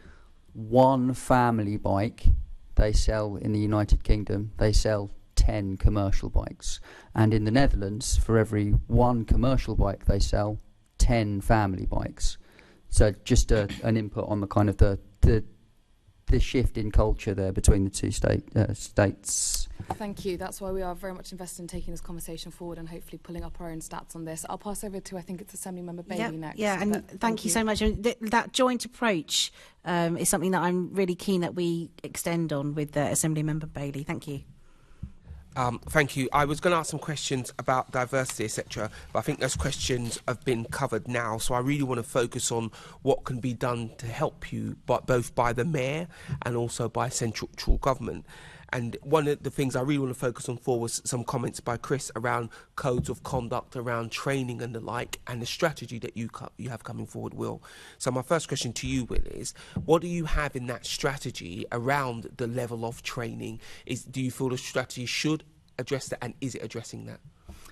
one family bike they sell in the United Kingdom, they sell 10 commercial bikes. And in the Netherlands, for every one commercial bike they sell, 10 family bikes. So just an input on the kind of the shift in culture there between the two states.
Thank you. That's why we are very much invested in taking this conversation forward and hopefully pulling up our own stats on this. I'll pass over to, I think it's Assemblymember Bailey next.
Yeah, and thank you so much. That joint approach is something that I'm really keen that we extend on with Assemblymember Bailey. Thank you.
Thank you. I was going to ask some questions about diversity, etc., but I think those questions have been covered now. So I really want to focus on what can be done to help you, but both by the mayor and also by central government. And one of the things I really want to focus on was some comments by Chris around codes of conduct, around training and the like, and the strategy that you have coming forward, Will. So my first question to you, Will, is what do you have in that strategy around the level of training? Do you feel the strategy should address that, and is it addressing that?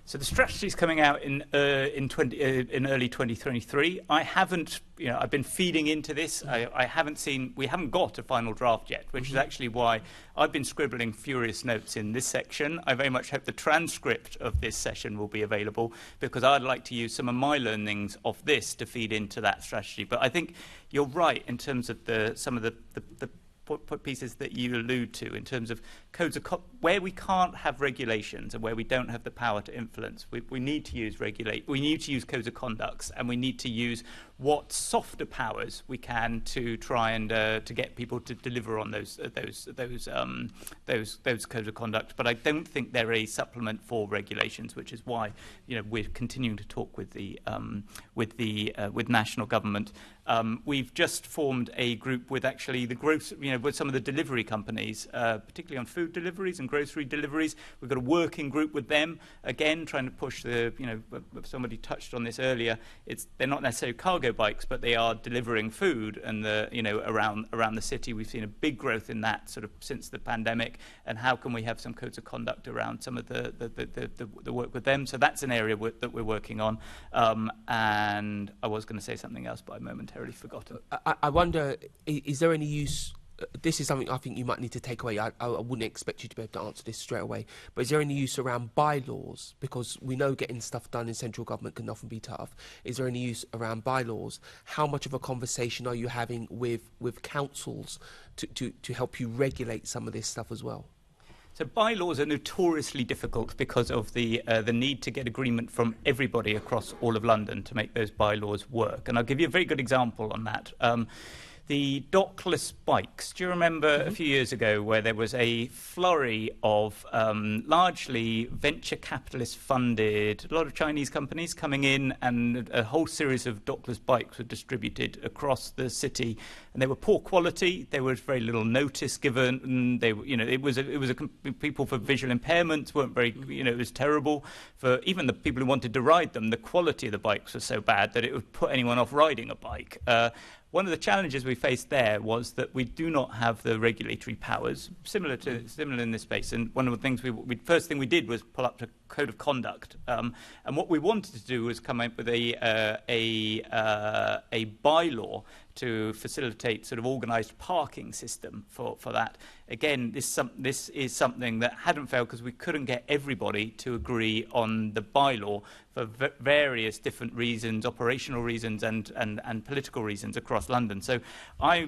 So the strategy is coming out in early 2023. I haven't, I've been feeding into this. We haven't got a final draft yet, which is actually why I've been scribbling furious notes in this section. I very much hope the transcript of this session will be available, because I'd like to use some of my learnings of this to feed into that strategy. But I think you're right in terms of some of the pieces that you allude to in terms of codes of where we can't have regulations and where we don't have the power to influence. We need to use we need to use codes of conducts, and we need to use what softer powers we can to try and to get people to deliver on those codes of conduct. But I don't think they're a supplement for regulations, which is why we're continuing to talk with with national government. We've just formed a group with actually with some of the delivery companies, particularly on food deliveries and grocery deliveries. We've got a working group with them, again, trying to push somebody touched on this earlier. They're not necessarily cargo bikes, but they are delivering food, and around the city. We've seen a big growth in that sort of since the pandemic, and how can we have some codes of conduct around some of the work with them? So that's an area that we're working on. And I was going to say something else, but I momentarily forgotten.
I wonder, is there any use? This is something I think you might need to take away. I wouldn't expect you to be able to answer this straight away. But is there any use around bylaws? Because we know getting stuff done in central government can often be tough. Is there any use around bylaws? How much of a conversation are you having with councils to help you regulate some of this stuff as well?
So bylaws are notoriously difficult because of the need to get agreement from everybody across all of London to make those bylaws work. And I'll give you a very good example on that. The dockless bikes. Do you remember a few years ago where there was a flurry of largely venture capitalist funded, a lot of Chinese companies coming in, and a whole series of dockless bikes were distributed across the city, and they were poor quality. There was very little notice given. And people for visual impairments weren't very, it was terrible. For even the people who wanted to ride them, the quality of the bikes was so bad that it would put anyone off riding a bike. One of the challenges we faced there was that we do not have the regulatory powers, similar in this space. And one of the things first thing we did was pull up a code of conduct. And what we wanted to do was come up with a bylaw to facilitate sort of organised parking system for that. Again, this is something that hadn't failed because we couldn't get everybody to agree on the bylaw for various different reasons, operational reasons and political reasons across London. So I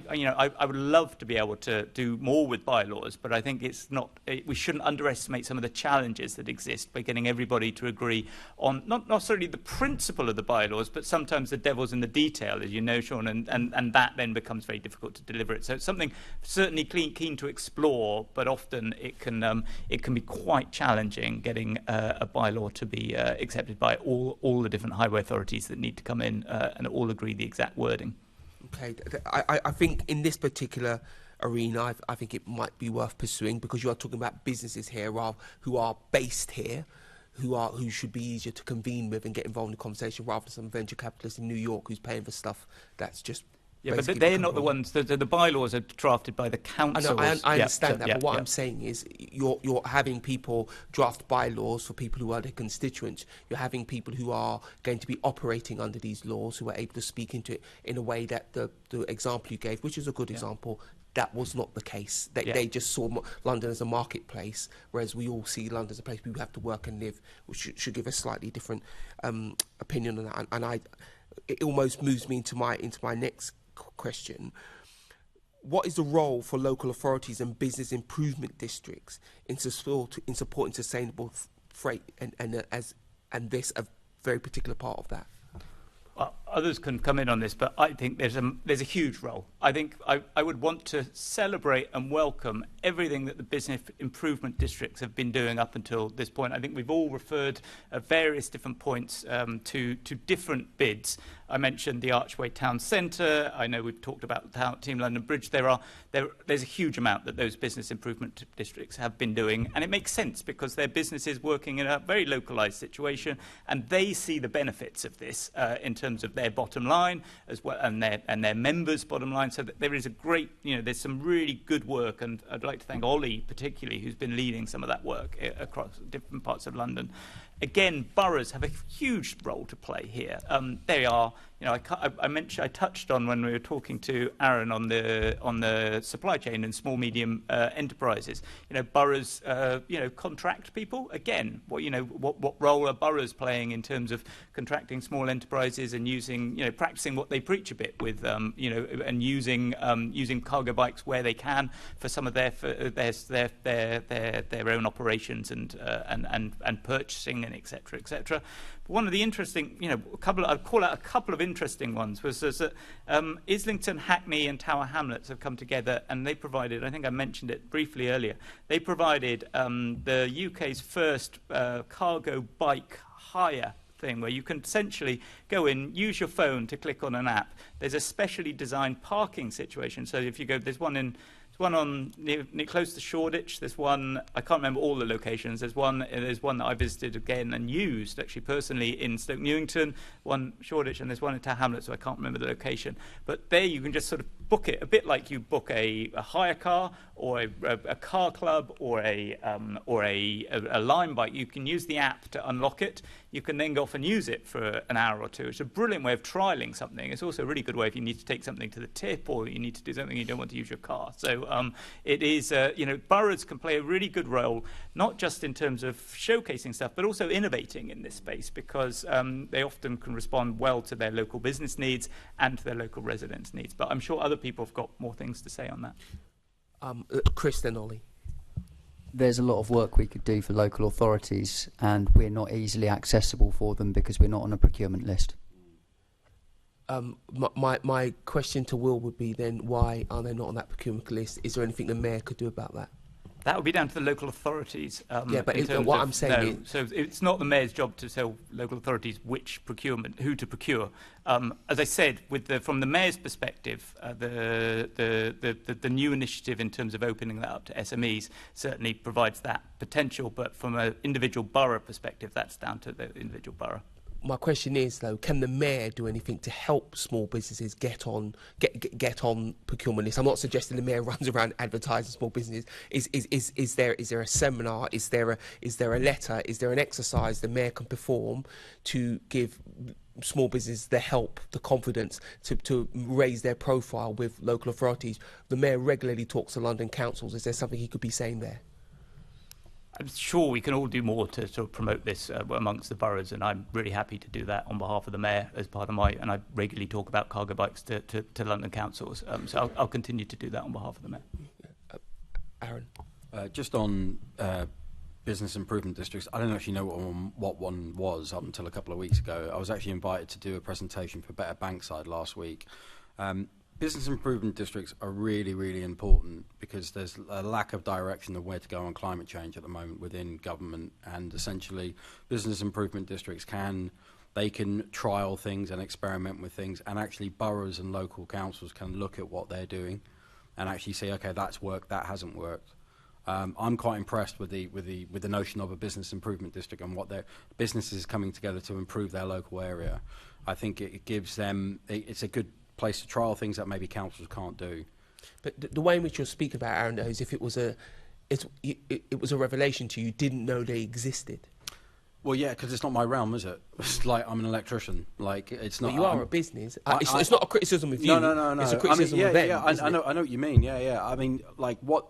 would love to be able to do more with bylaws, but I think we shouldn't underestimate some of the challenges that exist by getting everybody to agree on not necessarily the principle of the bylaws, but sometimes the devil's in the detail, as you know, Sean, and that then becomes very difficult to deliver it. So it's something certainly keen to explore, but often it can be quite challenging getting a bylaw to be accepted by all the different highway authorities that need to come in and all agree the exact wording.
Okay, I think in this particular arena, I think it might be worth pursuing, because you are talking about businesses here who are based here, who should be easier to convene with and get involved in the conversation, rather than some venture capitalist in New York who's paying for stuff that's just
Yeah, but they're not the ones. The bylaws are drafted by the councils.
I understand that, but what I'm saying is you're having people draft bylaws for people who are their constituents. You're having people who are going to be operating under these laws, who are able to speak into it in a way that the example you gave, which is a good example, that was not the case. They just saw London as a marketplace, whereas we all see London as a place we have to work and live, which should give a slightly different opinion on that. And it almost moves me into my next question. What is the role for local authorities and business improvement districts in supporting sustainable freight and this a very particular part of that?
Well, others can come in on this, but I think there's a huge role. I think I would want to celebrate and welcome everything that the business improvement districts have been doing up until this point. I think we've all referred at various different points to different bids. I mentioned the Archway Town Centre. I know we've talked about Team London Bridge. There's a huge amount that those business improvement districts have been doing, and it makes sense because their businesses working in a very localised situation, and they see the benefits of this in terms of their bottom line as well, and their members' bottom line. So that there is a great, there's some really good work, and I'd like to thank Ollie particularly, who's been leading some of that work across different parts of London. Again, boroughs have a huge role to play here. They are, I touched on when we were talking to Aaron on the supply chain and small medium enterprises. Boroughs, contract people. Again, what role are boroughs playing in terms of contracting small enterprises and using, practicing what they preach a bit with, and using cargo bikes where they can for some of their own operations and purchasing and et cetera, et cetera. But one of the interesting, I'd call out a couple of interesting ones was that Islington, Hackney and Tower Hamlets have come together, and they provided, I think I mentioned it briefly earlier, they provided the UK's first cargo bike hire thing, where you can essentially go in, use your phone to click on an app. There's a specially designed parking situation. So if you go, there's one on near close to Shoreditch. There's one, I can't remember all the locations. There's one that I visited again and used actually personally in Stoke Newington, one Shoreditch, and there's one in Tower Hamlets, so I can't remember the location. But there you can just sort of book it, a bit like you book a hire car or a car club or a Lime bike. You can use the app to unlock it. You can then go off and use it for an hour or two. It's a brilliant way of trialling something. It's also a really good way if you need to take something to the tip or you need to do something you don't want to use your car. So it is, boroughs can play a really good role, not just in terms of showcasing stuff, but also innovating in this space, because they often can respond well to their local business needs and to their local residents' needs. But I'm sure other people have got more things to say on that.
Chris, then Ollie.
There's a lot of work we could do for local authorities, and we're not easily accessible for them because we're not on a procurement list.
My question to Will would be then, why are they not on that procurement list? Is there anything the Mayor could do about that?
That would be down to the local authorities.
What I'm saying is...
So it's not the Mayor's job to tell local authorities who to procure. As I said, from the Mayor's perspective, the new initiative in terms of opening that up to SMEs certainly provides that potential, but from an individual borough perspective, that's down to the individual borough.
My question is, though, can the Mayor do anything to help small businesses get on procurement lists? I'm not suggesting the Mayor runs around advertising small businesses. Is there a seminar? Is there a letter? Is there an exercise the Mayor can perform to give small businesses the help, the confidence to raise their profile with local authorities? The Mayor regularly talks to London councils. Is there something he could be saying there?
I'm sure we can all do more to sort of promote this amongst the boroughs, and I'm really happy to do that on behalf of the Mayor as part of and I regularly talk about cargo bikes to London councils, so I'll continue to do that on behalf of the Mayor.
Aaron?
Just on business improvement districts, I don't actually know what one was up until a couple of weeks ago. I was actually invited to do a presentation for Better Bankside last week. Business improvement districts are really, really important because there's a lack of direction of where to go on climate change at the moment within government, and essentially business improvement districts can trial things and experiment with things, and actually boroughs and local councils can look at what they're doing and actually say, okay, that's worked, that hasn't worked. I'm quite impressed with the notion of a business improvement district and what their businesses coming together to improve their local area. I think it gives them, it's a good place to trial things that maybe councils can't do.
But the way in which you're speaking about, Aaron, though, is if it was a revelation to you, didn't know they existed.
Well, yeah, because it's not my realm, is it? It's like I'm an electrician. Like it's not.
But you are a business. It's not a criticism of you.
No.
It's a criticism of them.
Yeah, I know what you mean. Yeah. I mean, like what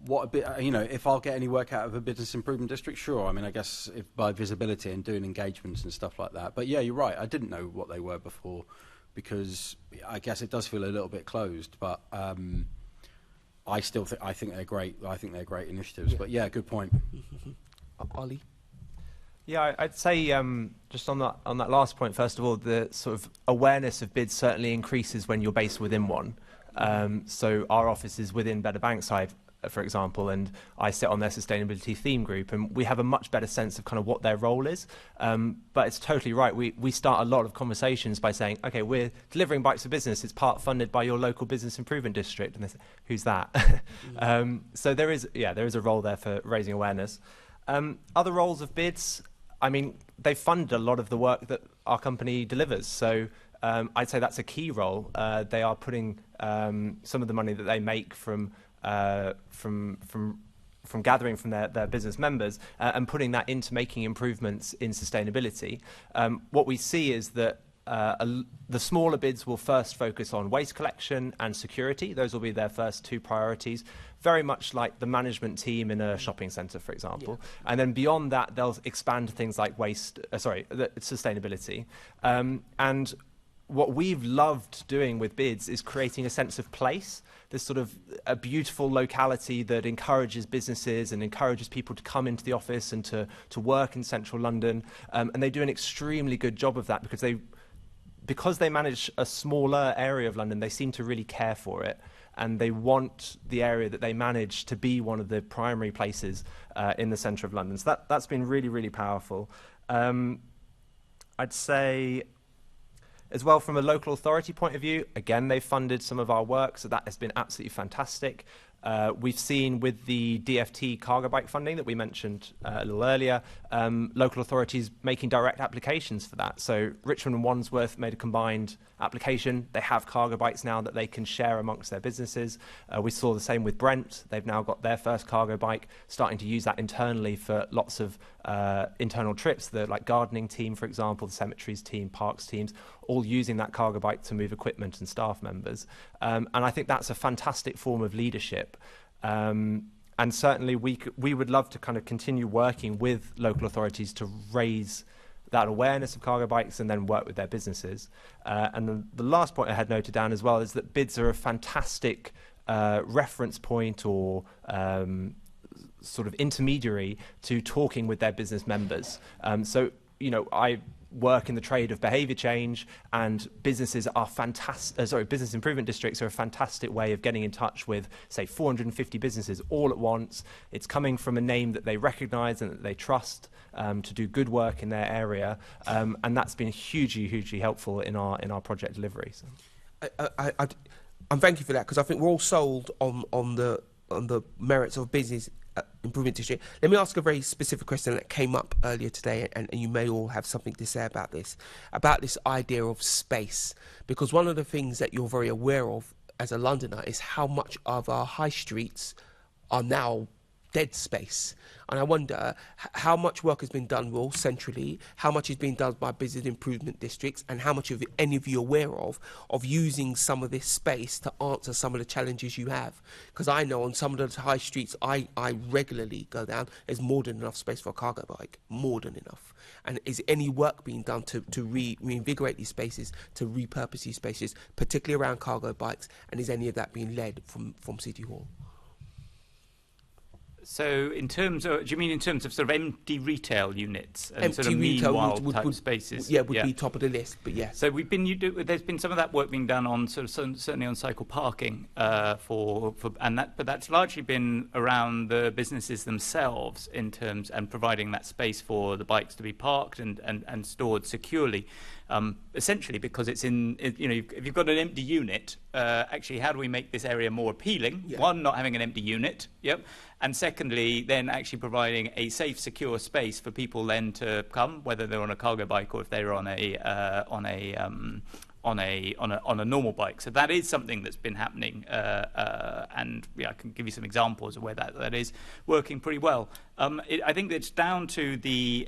a bit. If I'll get any work out of a business improvement district, sure. I mean, I guess if by visibility and doing engagements and stuff like that. But yeah, you're right. I didn't know what they were before, because I guess it does feel a little bit closed. But I think they're great. I think they're great initiatives. Yeah. But yeah, good point.
Ollie.
Yeah, I'd say just on that last point, first of all, the sort of awareness of bids certainly increases when you're based within one. So our office is within Better Bankside, for example, and I sit on their sustainability theme group, and we have a much better sense of kind of what their role is. But it's totally right. We start a lot of conversations by saying, okay, we're delivering bikes for business. It's part funded by your local business improvement district. And they say, who's that? So there is a role there for raising awareness. Other roles of bids, I mean, they fund a lot of the work that our company delivers. So I'd say that's a key role. They are putting some of the money that they make from gathering from their business members and putting that into making improvements in sustainability. What we see is that the smaller bids will first focus on waste collection and security. Those will be their first two priorities, very much like the management team in a shopping centre, for example. Yeah. And then beyond that, they'll expand to things like sustainability. And what we've loved doing with bids is creating a sense of place, this sort of a beautiful locality that encourages businesses and encourages people to come into the office and to work in central London. And they do an extremely good job of that because they manage a smaller area of London. They seem to really care for it, and they want the area that they manage to be one of the primary places in the centre of London. So that's been really, really powerful. I'd say as well, from a local authority point of view, again, they've funded some of our work, so that has been absolutely fantastic. We've seen with the DFT cargo bike funding that we mentioned a little earlier, local authorities making direct applications for that. So Richmond and Wandsworth made a combined application. They have cargo bikes now that they can share amongst their businesses. We saw the same with Brent. They've now got their first cargo bike, starting to use that internally for lots of internal trips. The gardening team, for example, the cemeteries team, parks teams, all using that cargo bike to move equipment and staff members. And I think that's a fantastic form of leadership. And certainly we would love to kind of continue working with local authorities to raise that awareness of cargo bikes and then work with their businesses. And the last point I had noted down as well is that bids are a fantastic reference point or sort of intermediary to talking with their business members. So, I work in the trade of behaviour change, and businesses are business improvement districts are a fantastic way of getting in touch with, say, 450 businesses all at once. It's coming from a name that they recognise and that they trust to do good work in their area, and that's been hugely, hugely helpful in our project delivery. So.
I'm thank you for that, because I think we're all sold on the merits of business improvement district. Let me ask a very specific question that came up earlier today, and you may all have something to say about this idea of space, because one of the things that you're very aware of as a Londoner is how much of our high streets are now dead space. And I wonder how much work has been done all centrally, how much is being done by business improvement districts, and how much of any of you aware of using some of this space to answer some of the challenges you have. Because I know on some of the high streets I regularly go down, there's more than enough space for a cargo bike, more than enough. And is any work being done to reinvigorate these spaces, to repurpose these spaces, particularly around cargo bikes, and is any of that being led from City Hall?
So do you mean in terms of sort of empty retail units and
empty
sort of
retail
meanwhile type spaces?
Would be top of the list, but yes.
So there's been some of that work being done on certainly on cycle parking but that's largely been around the businesses themselves in terms and providing that space for the bikes to be parked and stored securely. Essentially, because it's if you've got an empty unit, actually, how do we make this area more appealing? Yeah. One, not having an empty unit. Yep. And secondly, then actually providing a safe, secure space for people then to come, whether they're on a cargo bike or if they're on a on a normal bike. So that is something that's been happening, and I can give you some examples of where that is working pretty well. I think it's down to the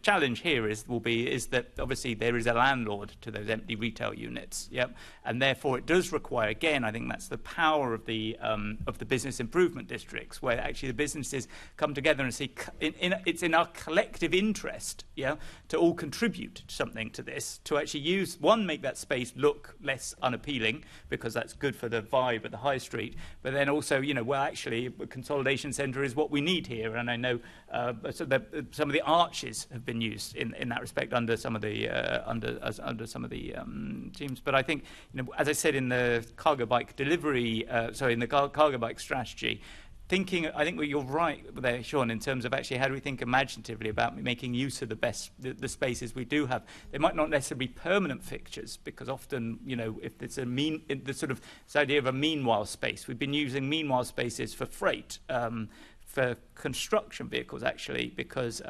challenge here is that obviously there is a landlord to those empty retail units, and therefore it does require, again, I think that's the power of the business improvement districts, where actually the businesses come together and see it's in our collective interest, to all contribute something to this, to actually make that space look less unappealing, because that's good for the vibe at the high street, but then also, actually a consolidation centre is what we need here. And I know some of the arches have been used in that respect under some of the teams. But I think, as I said in the cargo bike delivery, in the cargo bike strategy, I think you're right there, Sean, in terms of actually how do we think imaginatively about making use of the spaces we do have. They might not necessarily be permanent fixtures, because often, if it's this idea of a meanwhile space, we've been using meanwhile spaces for freight, for construction vehicles actually, because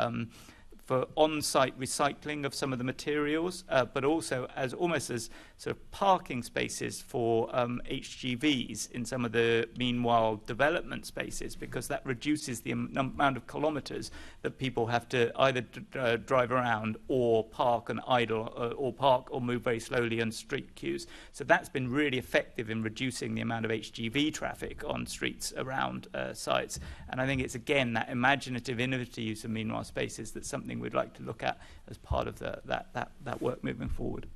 for on-site recycling of some of the materials, but also almost as sort of parking spaces for HGVs in some of the meanwhile development spaces, because that reduces the amount of kilometres that people have to either drive around or park and idle, or park or move very slowly on street queues. So that's been really effective in reducing the amount of HGV traffic on streets around sites. And I think it's, again, that imaginative, innovative use of meanwhile spaces that's something we'd like to look at as part of that work moving forward.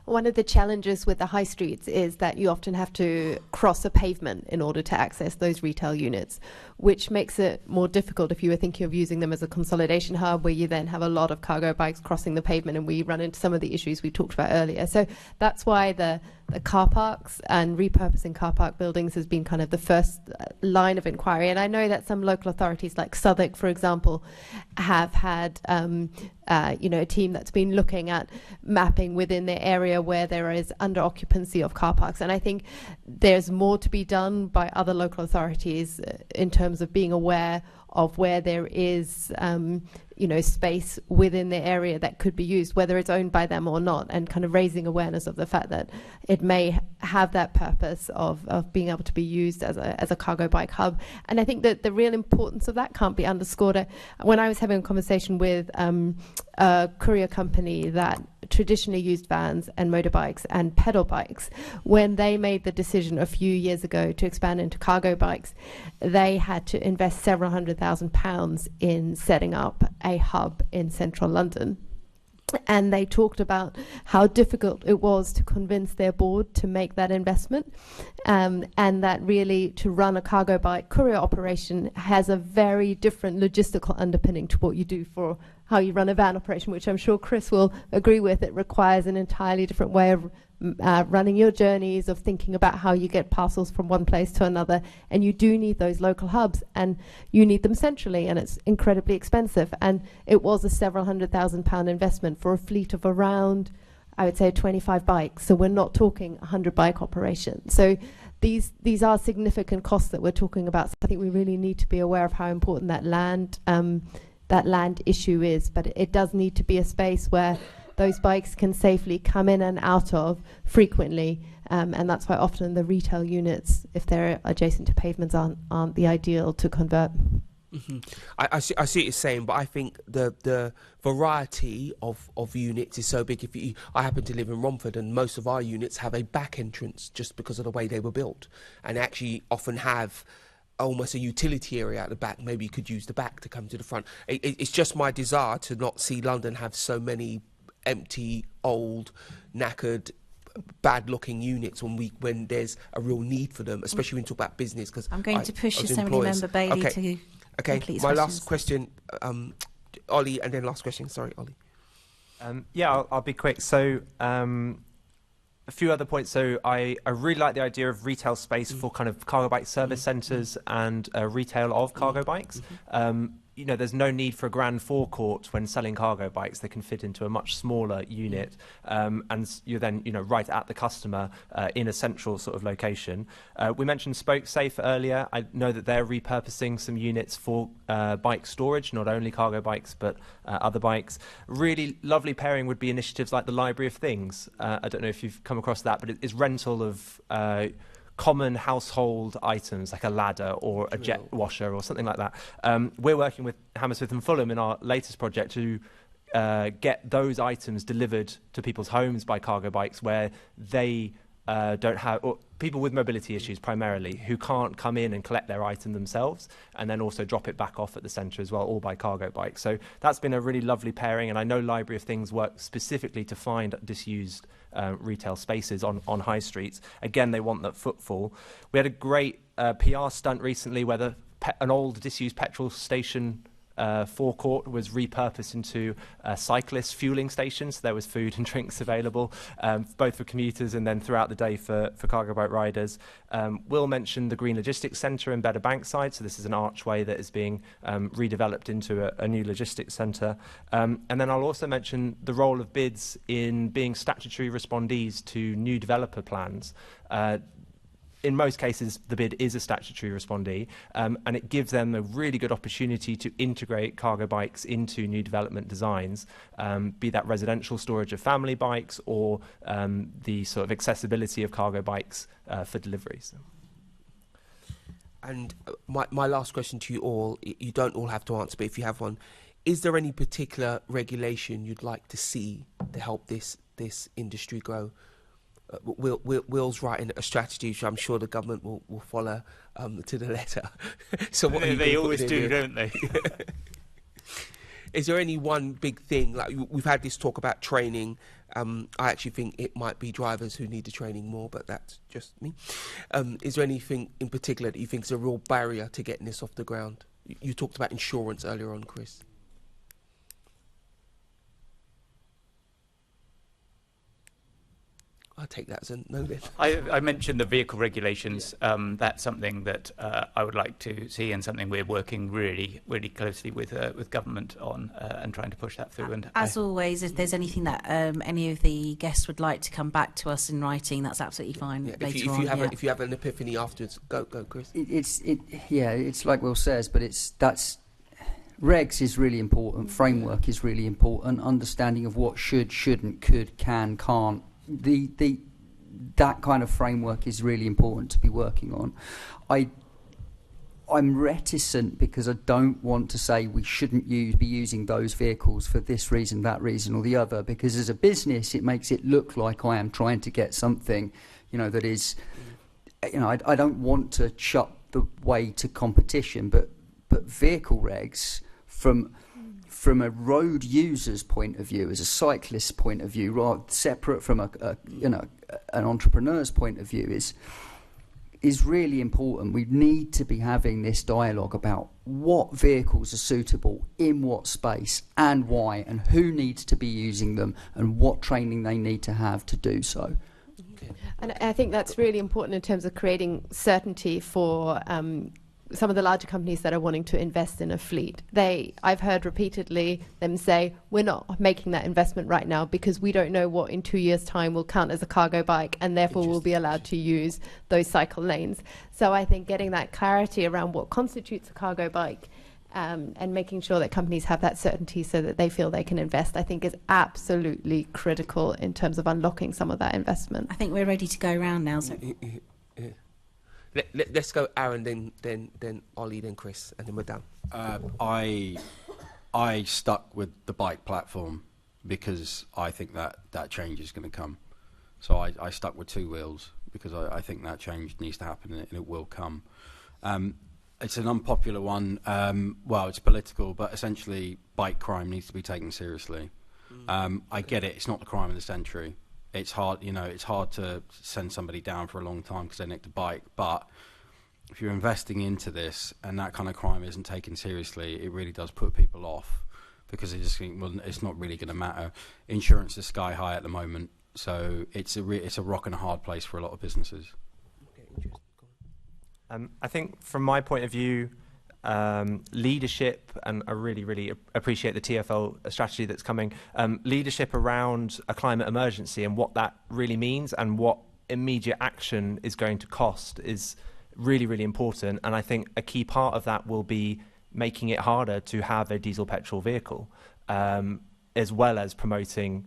One of the challenges with the high streets is that you often have to cross a pavement in order to access those retail units, which makes it more difficult if you were thinking of using them as a consolidation hub, where you then have a lot of cargo bikes crossing the pavement, and we run into some of the issues we talked about earlier. So that's why the car parks and repurposing car park buildings has been kind of the first line of inquiry. And I know that some local authorities like Southwark, for example, have had a team that's been looking at mapping within the area where there is under occupancy of car parks. And I think there's more to be done by other local authorities in terms of being aware of where there is space within the area that could be used, whether it's owned by them or not, and kind of raising awareness of the fact that it may have that purpose of being able to be used as a cargo bike hub. And I think that the real importance of that can't be underscored. When I was having a conversation with a courier company that traditionally used vans and motorbikes and pedal bikes, when they made the decision a few years ago to expand into cargo bikes, they had to invest several £100,000 in setting up a hub in central London. And they talked about how difficult it was to convince their board to make that investment, and that really to run a cargo bike courier operation has a very different logistical underpinning to what you do for how you run a van operation, which I'm sure Chris will agree with. It requires an entirely different way of running your journeys, of thinking about how you get parcels from one place to another, and you do need those local hubs, and you need them centrally, and it's incredibly expensive. And it was a several £100,000 investment for a fleet of around, I would say, 25 bikes. So we're not talking 100 bike operations. So these are significant costs that we're talking about. So I think we really need to be aware of how important that land issue is. But it does need to be a space where those bikes can safely come in and out of frequently, and that's why often the retail units, if they're adjacent to pavements, aren't the ideal to convert.
Mm-hmm. I see what you're saying, but I think the variety of units is so big. I happen to live in Romford, and most of our units have a back entrance just because of the way they were built, and actually often have almost a utility area at the back. Maybe you could use the back to come to the front. It's just my desire to not see London have so many empty, old, knackered, bad-looking units when there's a real need for them, especially when you talk about business. Because
I'm going to push Assemblymember Bailey to complete
my
questions.
last question, Ollie, and then last question. Sorry, Ollie.
I'll be quick. So a few other points. So I really like the idea of retail space for kind of cargo bike service centres and retail of cargo bikes. there's no need for a grand forecourt when selling cargo bikes. They can fit into a much smaller unit, and you're then, right at the customer in a central sort of location. We mentioned Spoke Safe earlier. I know that they're repurposing some units for bike storage, not only cargo bikes, but other bikes. Really lovely pairing would be initiatives like the Library of Things. I don't know if you've come across that, but it's rental of common household items like a ladder or a jet washer or something like that. We're working with Hammersmith and Fulham in our latest project to get those items delivered to people's homes by cargo bikes where they don't have, or people with mobility issues primarily, who can't come in and collect their item themselves, and then also drop it back off at the centre as well, all by cargo bike. So that's been a really lovely pairing, and I know Library of Things work specifically to find disused retail spaces on high streets. Again, they want that footfall. We had a great PR stunt recently where an old disused petrol station forecourt was repurposed into a cyclist fueling station, so there was food and drinks available, both for commuters and then throughout the day for cargo bike riders. Will mentioned the Green Logistics Centre in Better Bankside, so this is an archway that is being redeveloped into a new logistics centre. And then I'll also mention the role of bids in being statutory respondees to new developer plans. In most cases, the bid is a statutory respondee, and it gives them a really good opportunity to integrate cargo bikes into new development designs, be that residential storage of family bikes or the sort of accessibility of cargo bikes for deliveries.
And my last question to you all, you don't all have to answer, but if you have one, is there any particular regulation you'd like to see to help this industry grow? Will's writing a strategy, which I'm sure the government will follow to the letter. So what
they always do, don't they?
Is there any one big thing? Like we've had this talk about training. I actually think it might be drivers who need the training more, but that's just me. Is there anything in particular that you think is a real barrier to getting this off the ground? You talked about insurance earlier on, Chris. I'll take that as a no then.
I mentioned the vehicle regulations. Yeah. That's something that I would like to see, and something we're working really, really closely with government on, and trying to push that through. And
as always, if there's anything that any of the guests would like to come back to us in writing, that's absolutely fine.
Yeah, if you have an epiphany afterwards, go, Chris.
It's like Will says, but that's. Regs is really important. Framework is really important. Understanding of what should, shouldn't, could, can, can't. That kind of framework is really important to be working on. I'm reticent because I don't want to say we shouldn't be using those vehicles for this reason, that reason, or the other. Because as a business, it makes it look like I am trying to get something, that is, I don't want to shut the way to competition, but vehicle regs from a road user's point of view, as a cyclist's point of view, rather separate from an entrepreneur's point of view, is really important. We need to be having this dialogue about what vehicles are suitable in what space and why, and who needs to be using them, and what training they need to have to do so.
And I think that's really important in terms of creating certainty for some of the larger companies that are wanting to invest in a fleet. I've heard repeatedly them say, we're not making that investment right now because we don't know what in 2 years' time will count as a cargo bike, and therefore we'll be allowed to use those cycle lanes. So I think getting that clarity around what constitutes a cargo bike, and making sure that companies have that certainty so that they feel they can invest, I think is absolutely critical in terms of unlocking some of that investment.
I think we're ready to go around now. So.
Let's go Aaron, then Ollie, then Chris, and then we're done.
I stuck with the bike platform because I think that change is going to come. So I stuck with two wheels because I think that change needs to happen, and it will come. It's an unpopular one. Well, it's political, but essentially bike crime needs to be taken seriously. I get it. It's not the crime of the century. It's hard, it's hard to send somebody down for a long time because they nicked a bike. But if you're investing into this and that kind of crime isn't taken seriously, it really does put people off because they just think, well, it's not really going to matter. Insurance is sky high at the moment, so it's a rock and a hard place for a lot of businesses.
I think from my point of view, leadership, and I really appreciate the TfL strategy that's coming, leadership around a climate emergency and what that really means and what immediate action is going to cost is really important. And I think a key part of that will be making it harder to have a diesel petrol vehicle, as well as promoting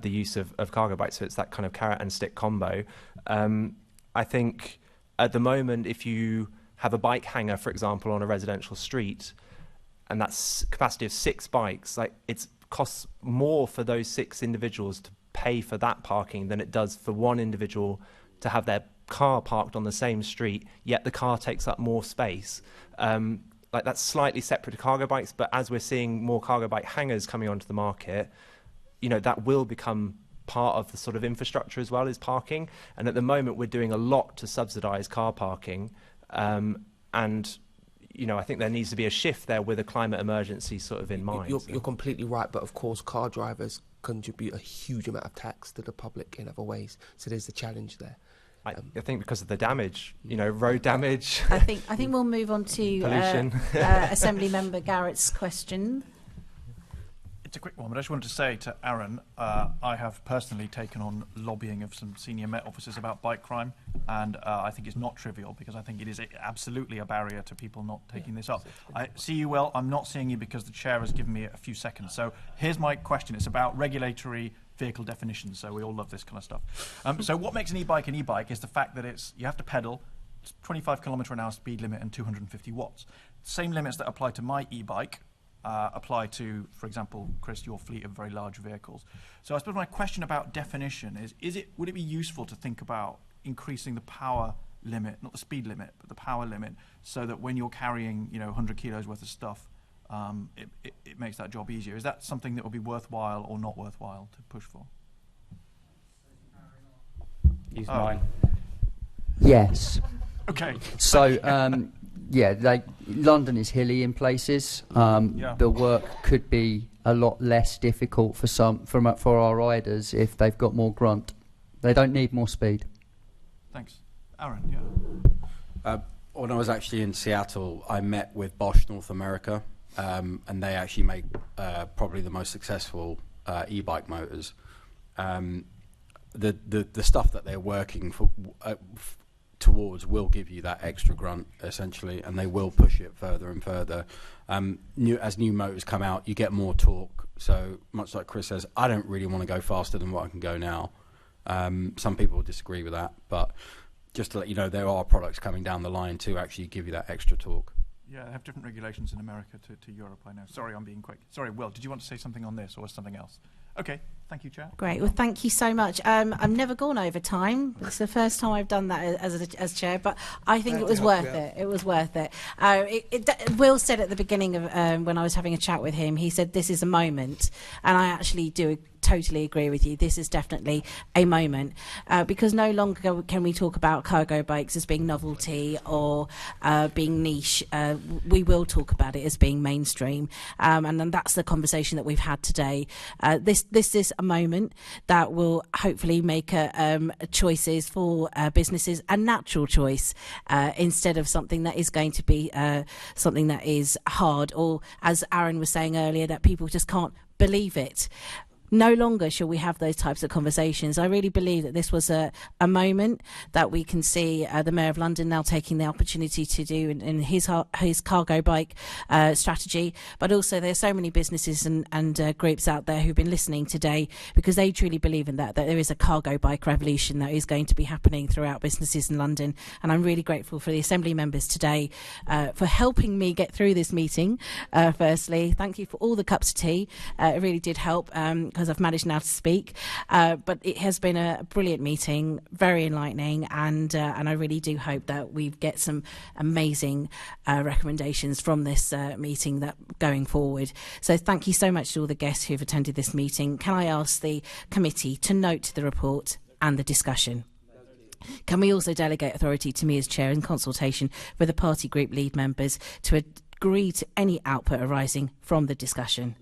the use of cargo bikes. So it's that kind of carrot and stick combo. I think at the moment, if you have a bike hanger, for example, on a residential street, and that's capacity of 6 bikes, like it costs more for those 6 individuals to pay for that parking than it does for one individual to have their car parked on the same street, yet the car takes up more space. Like that's slightly separate to cargo bikes, but as we're seeing more cargo bike hangers coming onto the market, you know, that will become part of the sort of infrastructure as well as parking. And at the moment, we're doing a lot to subsidise car parking. And, you know, I think there needs to be a shift there with a climate emergency sort of in mind.
You're completely right, but of course, car drivers contribute a huge amount of tax to the public in other ways. So there's a challenge there.
I think because of the damage, you know, road damage.
I think we'll move on to
pollution.
Assembly Member Garrett's question.
It's a quick one, but I just wanted to say to Aaron, I have personally taken on lobbying of some senior Met officers about bike crime, and I think it's not trivial because I think it is absolutely a barrier to people not taking this up. I see you well. I'm not seeing you because the chair has given me a few seconds. So here's my question. It's about regulatory vehicle definitions, so we all love this kind of stuff. So what makes an e-bike is the fact that you have to pedal, it's 25 km/h speed limit and 250 watts. Same limits that apply to my e-bike apply to, for example, Chris, your fleet of very large vehicles. So I suppose my question about definition would it be useful to think about increasing the power limit, not the speed limit, but the power limit, so that when you're carrying, 100 kilos worth of stuff, it makes that job easier? Is that something that would be worthwhile or not worthwhile to push for?
Use mine.
Yes.
Okay.
So, London is hilly in places. The work could be a lot less difficult for our riders if they've got more grunt. They don't need more speed.
Thanks. Aaron, yeah.
When I was actually in Seattle, I met with Bosch North America, and they actually make probably the most successful e-bike motors. The stuff that they're working towards will give you that extra grunt, essentially, and they will push it further and further. As new motors come out, you get more torque. So much like Chris says, I don't really want to go faster than what I can go now. Some people disagree with that, but just to let you know, there are products coming down the line to actually give you that extra torque.
Yeah, they have different regulations in America to Europe, I know. Sorry, I'm being quick. Sorry, Will, did you want to say something on this or something else? Okay, thank you, Chair.
Great. Well, thank you so much. I've never gone over time. It's the first time I've done that as Chair, but I think it was worth it. It was worth it. Will said at the beginning of when I was having a chat with him, he said this is a moment, and I actually do totally agree with you. This is definitely a moment because no longer can we talk about cargo bikes as being novelty or being niche. We will talk about it as being mainstream, and then that's the conversation that we've had today. This is a moment that will hopefully make choices for businesses a natural choice instead of something that is going to be something that is hard, or as Aaron was saying earlier, that people just can't believe it. No longer shall we have those types of conversations. I really believe that this was a moment that we can see the Mayor of London now taking the opportunity to do in his cargo bike strategy. But also there are so many businesses and groups out there who've been listening today because they truly believe in that there is a cargo bike revolution that is going to be happening throughout businesses in London. And I'm really grateful for the Assembly members today for helping me get through this meeting. Firstly, thank you for all the cups of tea. It really did help. Because I've managed now to speak, but it has been a brilliant meeting, very enlightening, and I really do hope that we get some amazing recommendations from this meeting that going forward. So thank you so much to all the guests who've attended this meeting. Can I ask the committee to note the report and the discussion? Can we also delegate authority to me as chair in consultation with the party group lead members to agree to any output arising from the discussion?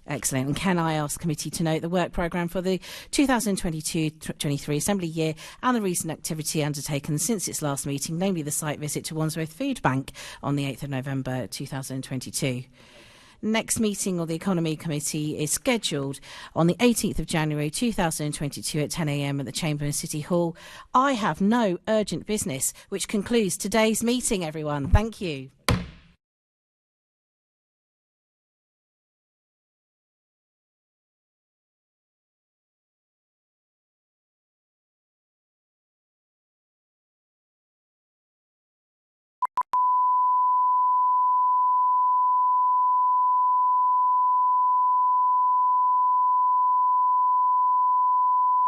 Excellent. And can I ask the committee to note the work programme for the 2022-23 Assembly year and the recent activity undertaken since its last meeting, namely the site visit to Wandsworth Food Bank on the 8th of November 2022. Next meeting of the Economy Committee is scheduled on the 18th of January 2022 at 10 a.m. at the Chamber and City Hall. I have no urgent business, which concludes today's meeting, everyone. Thank you.